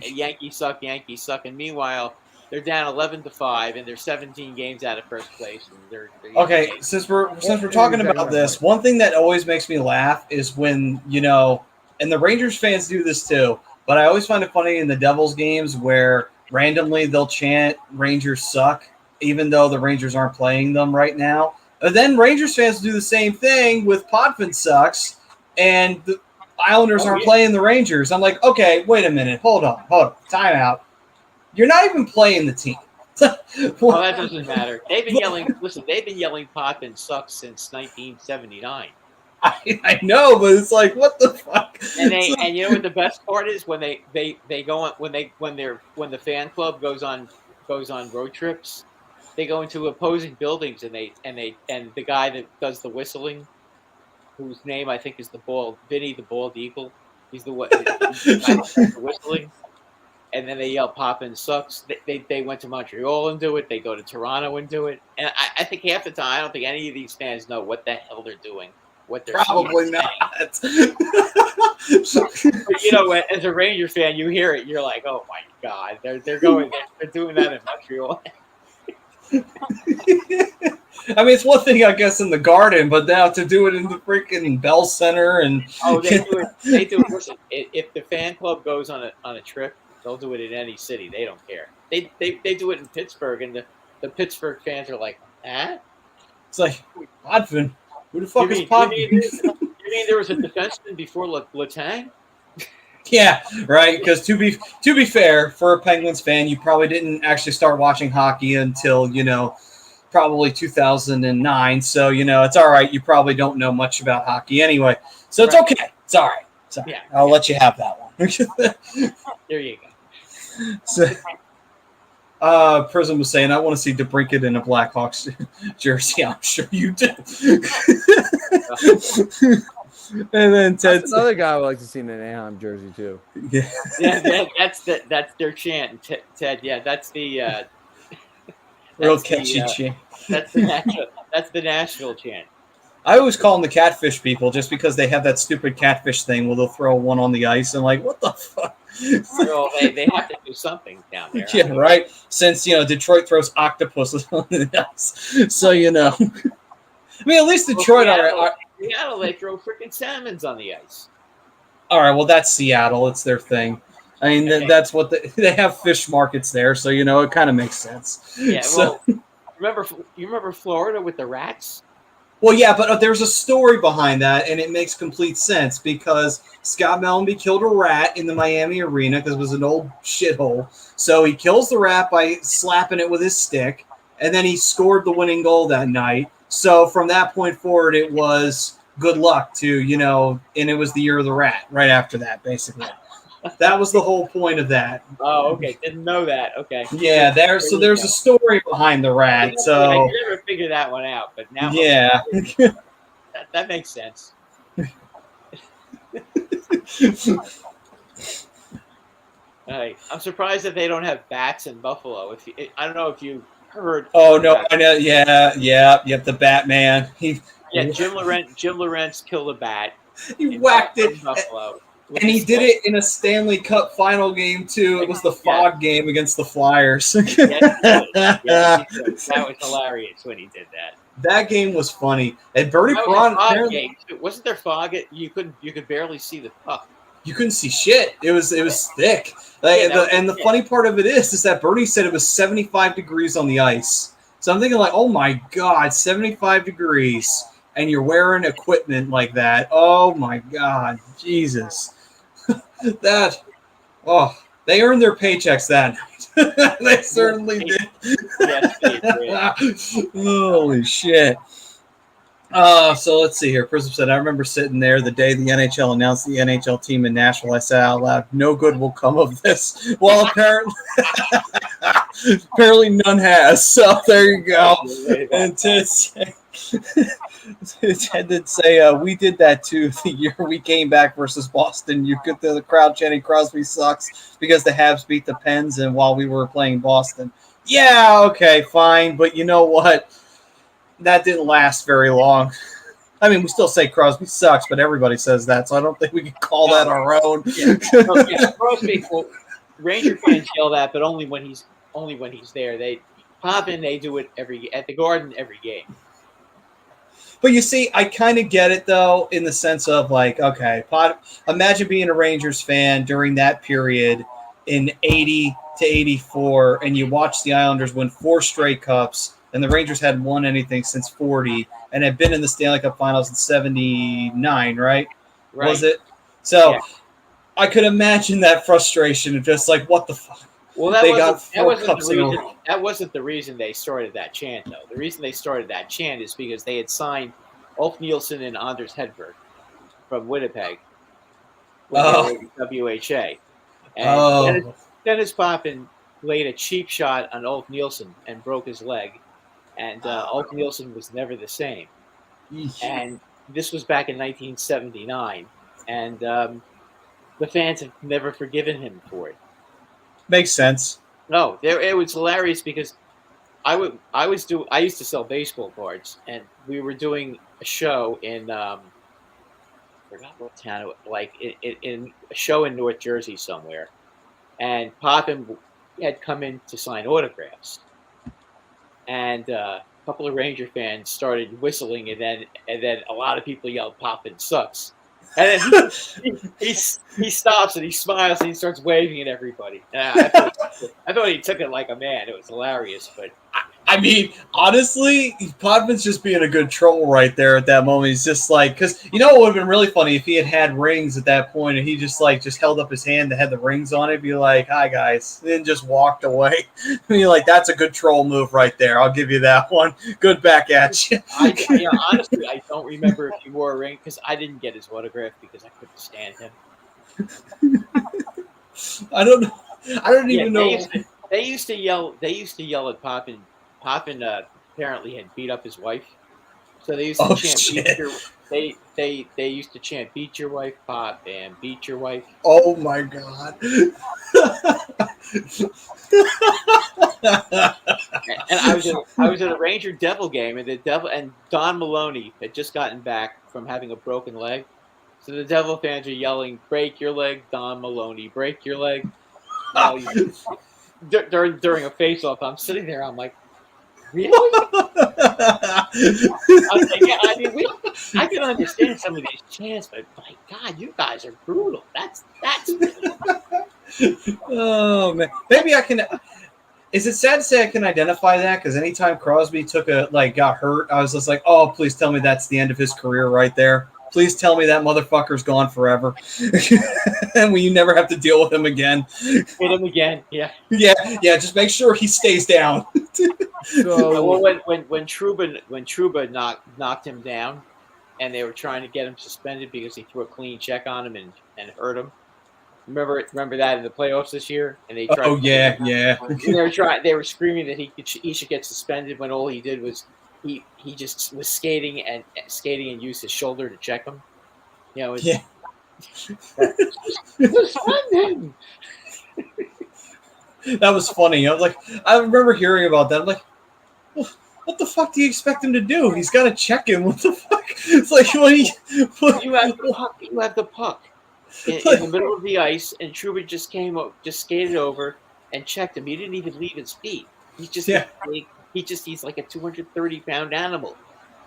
Yankees suck. Yankees suck. And meanwhile, they're down 11-5, and they're 17 games out of first place. And they're okay, since we're talking about this, one thing that always makes me laugh is when and the Rangers fans do this too. But I always find it funny in the Devils games where randomly they'll chant "Rangers suck," even though the Rangers aren't playing them right now. And then Rangers fans do the same thing with Potvin sucks, and the Islanders aren't playing the Rangers. I'm like, okay, wait a minute, hold on, time out. You're not even playing the team. Well, that doesn't matter. They've been yelling. Listen, they've been yelling Potvin sucks since 1979. I know, but it's like, what the fuck? And you know what the best part is when they go on when the fan club goes on road trips, they go into opposing buildings and the guy that does the whistling, whose name I think is Vinny the Bald Eagle. He's the guy that does the whistling. and then they yell "Poppin sucks." They went to Montreal and do it. They go to Toronto and do it. And I think half the time, I don't think any of these fans know what the hell they're doing. What they're Probably saying. not. But, you know, as a Ranger fan, you hear it, you're like, "Oh my God, they're going, they're doing that in Montreal." I mean, it's one thing, I guess, in the Garden, but now to do it in the freaking Bell Center and Oh, they do it. They do it. Listen, if the fan club goes on a trip, they'll do it in any city. They don't care. They do it in Pittsburgh, and the Pittsburgh fans are like, "Huh? It's like, Podvin, who the fuck is You Podvin? mean there was a defenseman before Letang?" Yeah, right. Because to be fair, for a Penguins fan, you probably didn't actually start watching hockey until probably 2009. So it's all right. You probably don't know much about hockey anyway. So it's okay. It's all right. Yeah. I'll let you have that one. There you go. So, Prism was saying, I want to see DeBrincat in a Blackhawks jersey. I'm sure you do. And then Ted's another guy I would like to see in an Anaheim jersey too. Yeah, that's their chant, Ted. Yeah, that's the real catchy chant. That's the Nashville chant. I always call them the catfish people just because they have that stupid catfish thing where they'll throw one on the ice and like, what the fuck? Well, they have to do something down there. Yeah, right. Since Detroit throws octopuses on the ice, so I mean, at least Detroit are. Seattle, they throw freaking salmons on the ice. All right, well, that's Seattle. It's their thing. I mean, that's what they have fish markets there, so it kind of makes sense. Yeah. So, well, you remember Florida with the rats? Well, yeah, but there's a story behind that, and it makes complete sense because Scott Mellenby killed a rat in the Miami arena because it was an old shithole. So he kills the rat by slapping it with his stick, and then he scored the winning goal that night. So from that point forward, it was good luck to, and it was the year of the rat right after that, basically. That was the whole point of that. Oh, okay. Didn't know that. Okay. Yeah, there's a story behind the rat. So I never figured that one out, but now yeah, that makes sense. I'm surprised that they don't have bats in Buffalo. I don't know if you heard. Oh no, I know. Yeah. The Batman. Jim Lorentz killed a bat. He whacked it. Buffalo. And he did it in a Stanley Cup final game, too. It was the fog game against the Flyers. That was hilarious when he did that. That game was funny. And Bernie Braun wasn't there fog? You could barely see the puck. You couldn't see shit. It was thick. The funny part of it is that Bernie said it was 75 degrees on the ice. So I'm thinking like, oh my God, 75 degrees. And you're wearing equipment like that. Oh my God, Jesus. They earned their paychecks that night. They certainly did. Yes, they did. Holy shit. So let's see here. Prism said, I remember sitting there the day the NHL announced the NHL team in Nashville. I said out loud, no good will come of this. Well, apparently none has. So there you go. And Ted did say, we did that too the year we came back versus Boston. You could hear the crowd chanting Crosby sucks because the Habs beat the Pens and while we were playing Boston. Yeah, okay, fine. But you know what? That didn't last very long. I mean, we still say Crosby sucks, but everybody says that, so I don't think we can call that our own. Yeah, Crosby. Well, Ranger fans yell that, but only when he's there. They pop in. They do it at the Garden every game. But you see, I kind of get it though, in the sense of like, okay, imagine being a Rangers fan during that period in 80 to 84, and you watch the Islanders win 4 straight cups. And the Rangers hadn't won anything since 40 and had been in the Stanley Cup Finals in 79, right? Was it? So yeah. I could imagine that frustration of just like, what the fuck? Well, that wasn't the reason they started that chant, though. The reason they started that chant is because they had signed Ulf Nielsen and Anders Hedberg from Winnipeg when they were WHA. And Dennis Poppin laid a cheap shot on Ulf Nielsen and broke his leg. And Ulf Nielsen was never the same. And this was back in 1979. And the fans have never forgiven him for it. Makes sense. No, it was hilarious because I used to sell baseball cards, and we were doing a show in I forgot what town it was, like in a show in North Jersey somewhere, and Poppin had come in to sign autographs, and a couple of Ranger fans started whistling, and then a lot of people yelled "Poppin sucks," and then he stops and he smiles and he starts waving at everybody. And I thought he took it like a man. It was hilarious, but. I mean, honestly, Podman's just being a good troll right there at that moment. He's just like, because you know what would have been really funny if he had rings at that point and he just held up his hand that had the rings on it, be like, "Hi guys," and then just walked away. I mean, like, that's a good troll move right there. I'll give you that one. Good back at you. Honestly, I don't remember if he wore a ring because I didn't get his autograph because I couldn't stand him. I don't know. I don't even know. They used to yell at Poppin. Poppin apparently had beat up his wife, so they used to chant. They used to chant, "Beat your wife, Pop," and "Beat your wife." Oh my god! And I was at a Ranger Devil game, and Don Maloney had just gotten back from having a broken leg, so the Devil fans are yelling, "Break your leg, Don Maloney! Break your leg!" During a face-off, I'm sitting there. I'm like, really? I can understand some of these chants, but my God, you guys are brutal. That's. Oh man, maybe I can. Is it sad to say I can identify that? Because anytime Crosby got hurt, I was just like, "Oh, please tell me that's the end of his career right there. Please tell me that motherfucker's gone forever, and we never have to deal with him again." Hit him again, yeah. Yeah. Just make sure he stays down. So when Trouba knocked him down, and they were trying to get him suspended because he threw a clean check on him and hurt him. Remember that in the playoffs this year, and they tried. Oh yeah. They were screaming that he should get suspended when all he did was he just was skating and used his shoulder to check him. You know. Yeah. That was funny. I remember hearing about that. I'm like, what the fuck do you expect him to do? He's got to check him. What the fuck? It's like you have the puck in the middle of the ice, and Trouba just skated over and checked him. He didn't even leave his feet. He's like a 230-pound animal.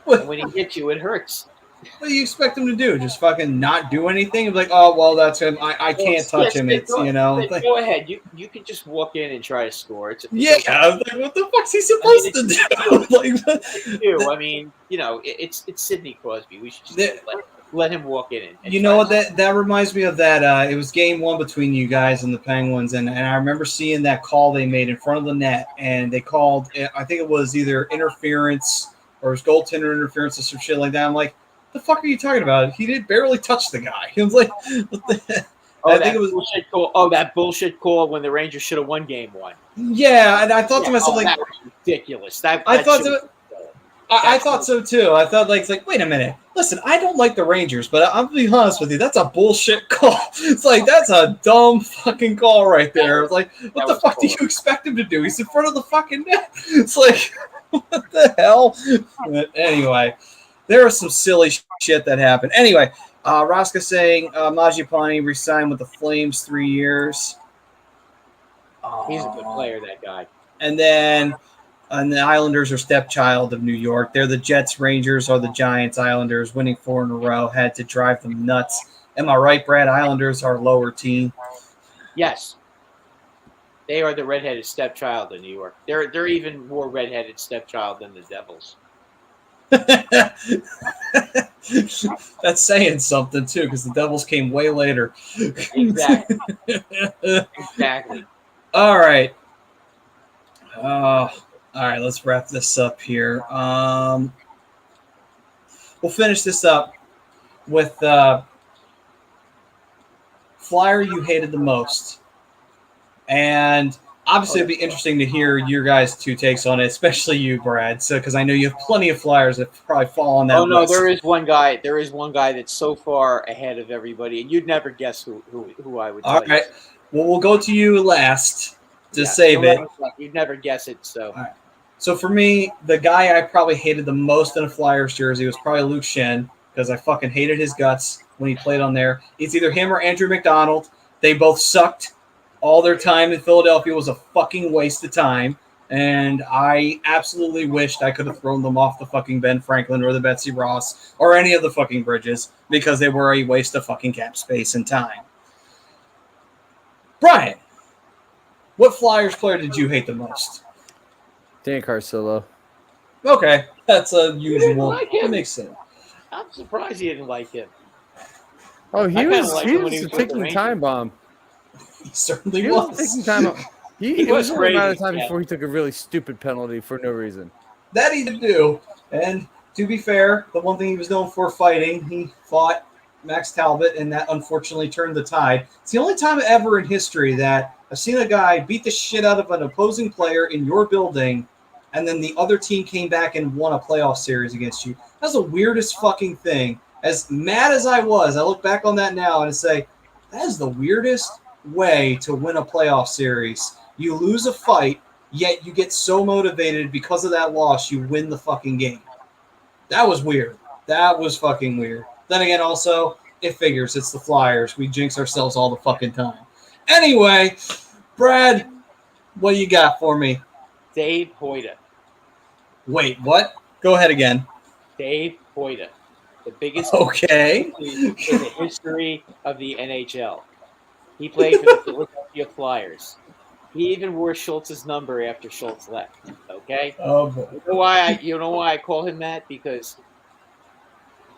And when he hits you, it hurts. What do you expect him to do? Just fucking not do anything? Like, oh well, that's him. I can't touch him. It's Go ahead. You can just walk in and try to score. I was like, what the fuck's he supposed to do? I mean, it's Sidney Crosby. We should just let him walk in. And you know what? That reminds me of that. It was game one between you guys and the Penguins, and I remember seeing that call they made in front of the net, and they called. I think it was either interference or it was goaltender interference or some shit like that. I'm like, the fuck are you talking about? He did barely touch the guy. He was like, what the? I think it was bullshit call. Oh, that bullshit call when the Rangers should have won game one. Yeah, and I thought to myself, that was ridiculous. I thought so too. I thought like, wait a minute. Listen, I don't like the Rangers, but I'll be honest with you, that's a bullshit call. It's like, that's a dumb fucking call right there. It's like, what the fuck do you expect him to do? He's in front of the fucking net. It's like, what the hell? But anyway, there was some silly shit that happened. Anyway, Raska saying Majipani resigned with the Flames 3 years. He's a good player, that guy. And then the Islanders are stepchild of New York. They're the Jets, Rangers are the Giants, Islanders. Winning 4 in a row had to drive them nuts. Am I right, Brad? Islanders are lower team. Yes. They are the redheaded stepchild of New York. They're even more redheaded stepchild than the Devils. That's saying something too, because the Devils came way later. Exactly. All right. All right, let's wrap this up here. We'll finish this up with flyer you hated the most. And obviously it'd be interesting to hear your guys' two takes on it, especially you, Brad. So, because I know you have plenty of flyers that probably fall on that list. No, there is one guy. There is one guy that's so far ahead of everybody, and you'd never guess who I would. All right. Well, we'll go to you last to Yeah, save it. You'd never guess it. So All right. So for me, the guy I probably hated the most in a Flyers jersey was probably Luke Shen because I fucking hated his guts when he played on there. It's either him or Andrew McDonald. They both sucked. All their time in Philadelphia was a fucking waste of time. And I absolutely wished I could have thrown them off the fucking Ben Franklin or the Betsy Ross or any of the fucking bridges because they were a waste of fucking cap space and time. Brian, what Flyers player did you hate the most? Dan Carcillo. Okay, that's unusual. like him. That makes sense. I'm surprised you didn't like him. Oh, I he kinda was liked he him when was he a was with the ticking Rangers. time bomb. He certainly He was a ticking time bomb. It was was only a matter of crazy, time yeah. before he took a really stupid penalty for no reason. That he did do. And to be fair, the one thing he was known for fighting, he fought Max Talbot, and that unfortunately turned the tide. It's the only time ever in history that I've seen a guy beat the shit out of an opposing player in your building, and then the other team came back and won a playoff series against you. That's the weirdest fucking thing. As mad as I was, I look back on that now and say, that is the weirdest way to win a playoff series. You lose a fight, yet you get so motivated because of that loss, you win the fucking game. That was weird. That was fucking weird. Then again, also, it figures. It's the Flyers. We jinx ourselves all the fucking time. Anyway, Brad, what do you got for me? Dave Hoyda. Wait, what? Go ahead again. Dave Hoyda. The biggest Okay. in the history of the NHL. He played for the Philadelphia Flyers. He even wore Schultz's number after Schultz left. Okay? Oh, boy. You know why I call him that? Because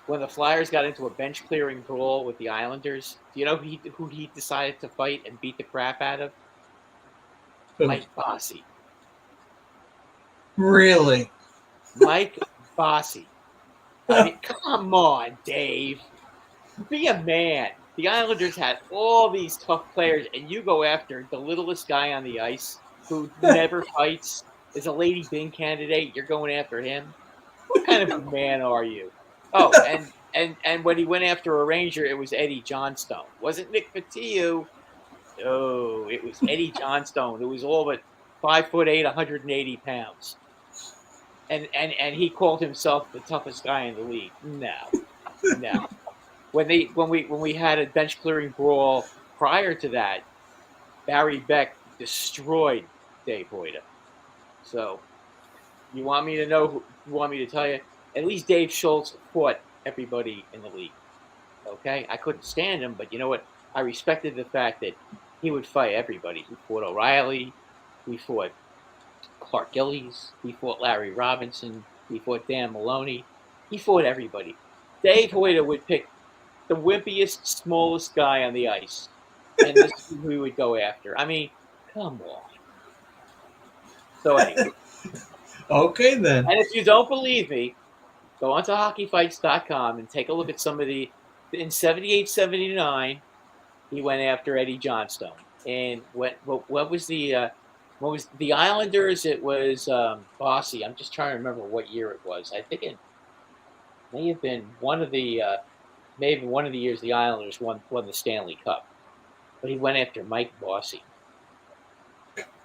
when the Flyers got into a bench clearing brawl with the Islanders, do you know who he decided to fight and beat the crap out of? Mike Bossy. Really? Mike Bossy. I mean, come on, Dave. Be a man. The Islanders had all these tough players, and you go after the littlest guy on the ice who never fights, is a Lady Byng candidate. You're going after him? What kind of a man are you? Oh, and when he went after a Ranger, it was Eddie Johnstone. Wasn't Nick Patiu. No, it was Eddie Johnstone, who was all but 5'8", 180 pounds. And he called himself the toughest guy in the league. No. When we had a bench clearing brawl prior to that, Barry Beck destroyed Dave Hoyda. So, you want me to know? You want me to tell you? At least Dave Schultz fought everybody in the league. Okay, I couldn't stand him, but you know what? I respected the fact that he would fight everybody. He fought O'Reilly. He fought Clark Gillies. He fought Larry Robinson. He fought Dan Maloney. He fought everybody. Dave Hoyda would pick the wimpiest, smallest guy on the ice, and this is who we would go after. I mean, come on. So anyway. Okay, then. And if you don't believe me, go onto hockeyfights.com and take a look at some of the. In 78-79, he went after Eddie Johnstone. And what was the Islanders? It was Bossy. I'm just trying to remember what year it was. I think it may have been one of the years the Islanders won the Stanley Cup. But he went after Mike Bossy.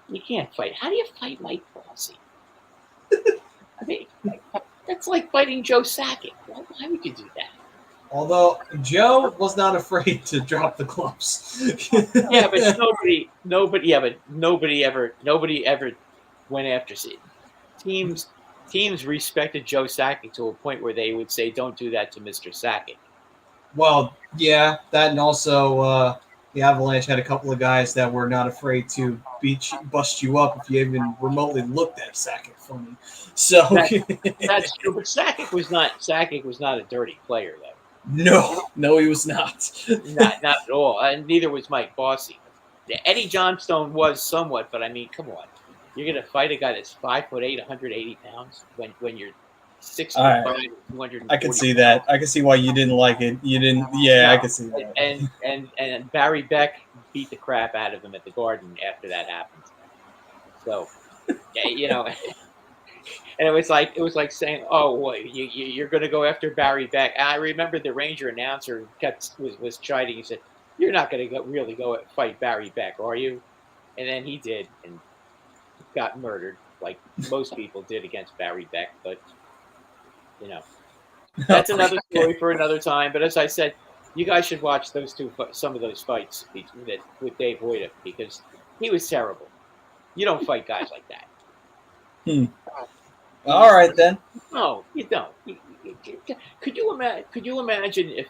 You can't fight. How do you fight Mike Bossy? I mean, that's like fighting Joe Sakic. Why would you do that? Although Joe was not afraid to drop the gloves. Yeah, but nobody ever went after it. Teams respected Joe Sakic to a point where they would say, "Don't do that to Mr. Sakic." Well, yeah, that, and also the Avalanche had a couple of guys that were not afraid to bust you up if you even remotely looked at Sakic funny. So That's true, but Sakic was not a dirty player, though. No, he was not. Not at all. And neither was Mike Bossy. Eddie Johnstone was somewhat, but I mean, come on. You're going to fight a guy that's 5'8", 180 pounds when you're 6'5", right. 240. I can see that. I can see why you didn't like it. You didn't. Yeah, no, I can see that. And Barry Beck beat the crap out of him at the Garden after that happened. So, you know, and it was like saying, "Oh, well, you're going to go after Barry Beck." And I remember the Ranger announcer was chiding. He said, you're not going to really go fight Barry Beck, are you? And then he did and got murdered, like most people did against Barry Beck. But that's another story for another time. But as I said, you guys should watch some of those fights with Dave Hoyt, because he was terrible. You don't fight guys like that. All right then. No, you don't. Could you imagine if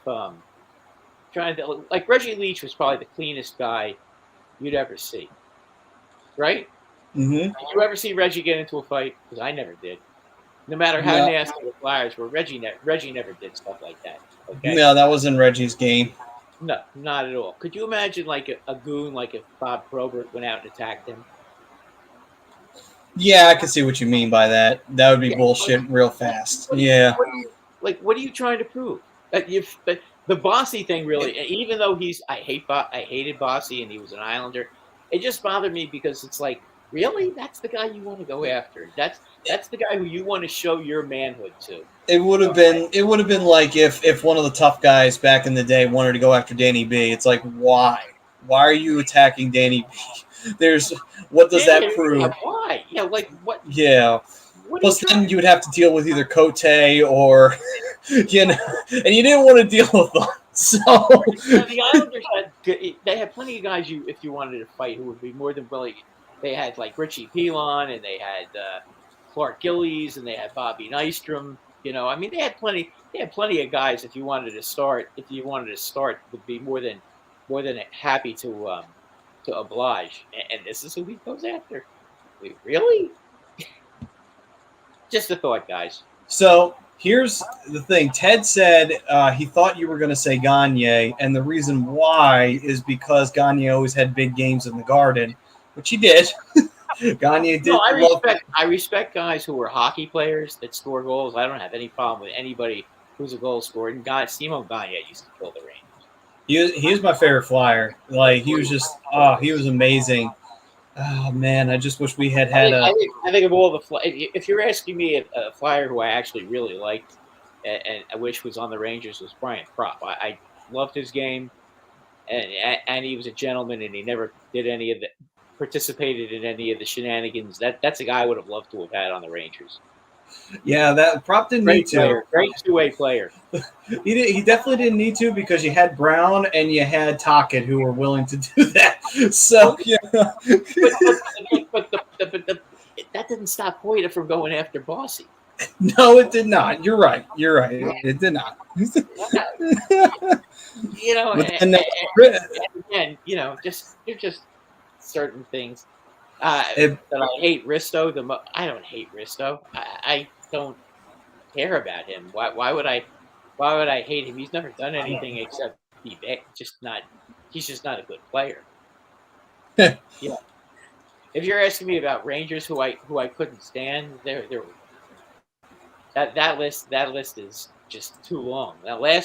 trying to, like, Reggie Leach was probably the cleanest guy you'd ever see, right? Mm-hmm. Did you ever see Reggie get into a fight? Because I never did. No matter how nasty the Flyers were, Reggie never did stuff like that. Okay? No, that wasn't Reggie's game. No, not at all. Could you imagine like a goon, like if Bob Probert went out and attacked him? Yeah, I can see what you mean by that. That would be bullshit real fast. Yeah. What are you trying to prove? The Bossy thing, really, even though I hated Bossy and he was an Islander, it just bothered me because it's like, really? That's the guy you want to go after? That's the guy who you want to show your manhood to? It would have been like if one of the tough guys back in the day wanted to go after Danny B. It's like, why? Why are you attacking Danny B? What does that prove? Yeah, why? Yeah, like what? Yeah. Plus, then you would have to deal with either Cote or, and you didn't want to deal with them. So the Islanders had plenty of guys if you wanted to fight who would be more than willing. They had like Richie Pilon, and they had Clark Gillies, and they had Bobby Nystrom. I mean, they had plenty of guys. If you wanted to start, would be more than happy to oblige. And this is who he goes after. Really? Just a thought, guys. So here's the thing. Ted said he thought you were going to say Gagne, and the reason why is because Gagne always had big games in the Garden, which he did. Gagne did. No, I respect guys who were hockey players that score goals. I don't have any problem with anybody who's a goal scorer. And Simon Gagne used to kill the Rangers. He was my favorite Flyer. Like, he was just, he was amazing. Oh, man, I just wish we had I think of all the if you're asking me a Flyer who I actually really liked and I wish was on the Rangers, was Brian Propp. I loved his game, and he was a gentleman, and he never did participated in any of the shenanigans. That's a guy I would have loved to have had on the Rangers. Yeah, that Propp didn't need to. Great two-way player. He definitely didn't need to, because you had Brown and you had Tocchet who were willing to do that. So yeah. But that didn't stop Hoyt from going after Bossy. No, it did not. You're right. It did not. And again, they're just certain things. That I hate Risto. I don't hate Risto. I don't care about him. Why would I hate him? He's never done anything except be bad. He's just not a good player. Yeah. If you're asking me about Rangers who I couldn't stand, that list is just too long. Now I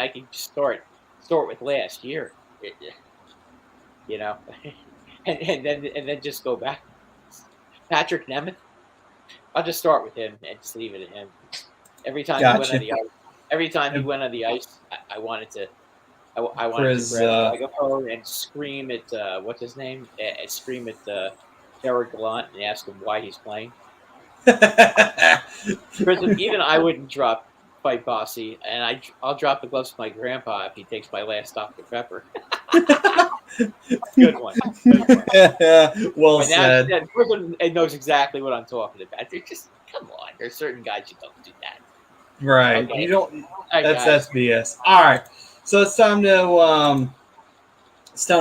can just start with last year. And then just go back. Patrick Nemeth. I'll just start with him and just leave it at him. Every time he went on the ice, I wanted to grab a megaphone and scream at what's his name? And scream at Gerard Gallant and ask him why he's playing. Because even I wouldn't fight Bossy, and I'll drop the gloves to my grandpa if he takes my last Dr. Pepper. Good one. Well said. That person knows exactly what I'm talking about. They're just, come on. There's certain guys you don't do that. Right. Okay. You don't. That's BS. All right. So it's time to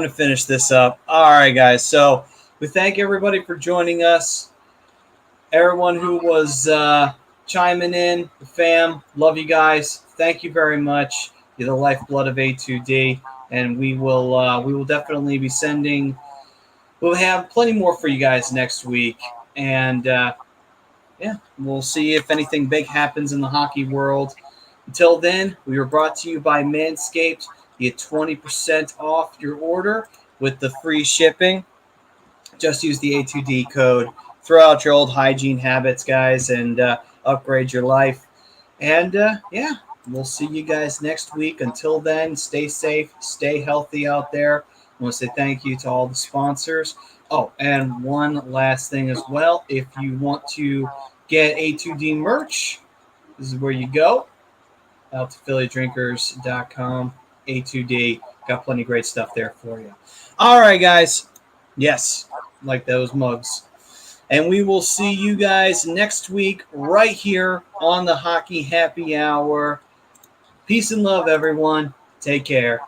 finish this up. All right, guys. So we thank everybody for joining us. Everyone who was chiming in, the fam, love you guys. Thank you very much. You're the lifeblood of A2D. And we will definitely be sending. We'll have plenty more for you guys next week, and we'll see if anything big happens in the hockey world. Until then, we were brought to you by Manscaped. You get 20% off your order with the free shipping. Just use the A2D code. Throw out your old hygiene habits, guys, and upgrade your life. And We'll see you guys next week. Until then, stay safe, stay healthy out there. I want to say thank you to all the sponsors. Oh, and one last thing as well. If you want to get A2D merch, this is where you go. Out to phillydrinkers.com. A2D. Got plenty of great stuff there for you. All right, guys. Yes, like those mugs. And we will see you guys next week right here on the Hockey Happy Hour. Peace and love, everyone. Take care.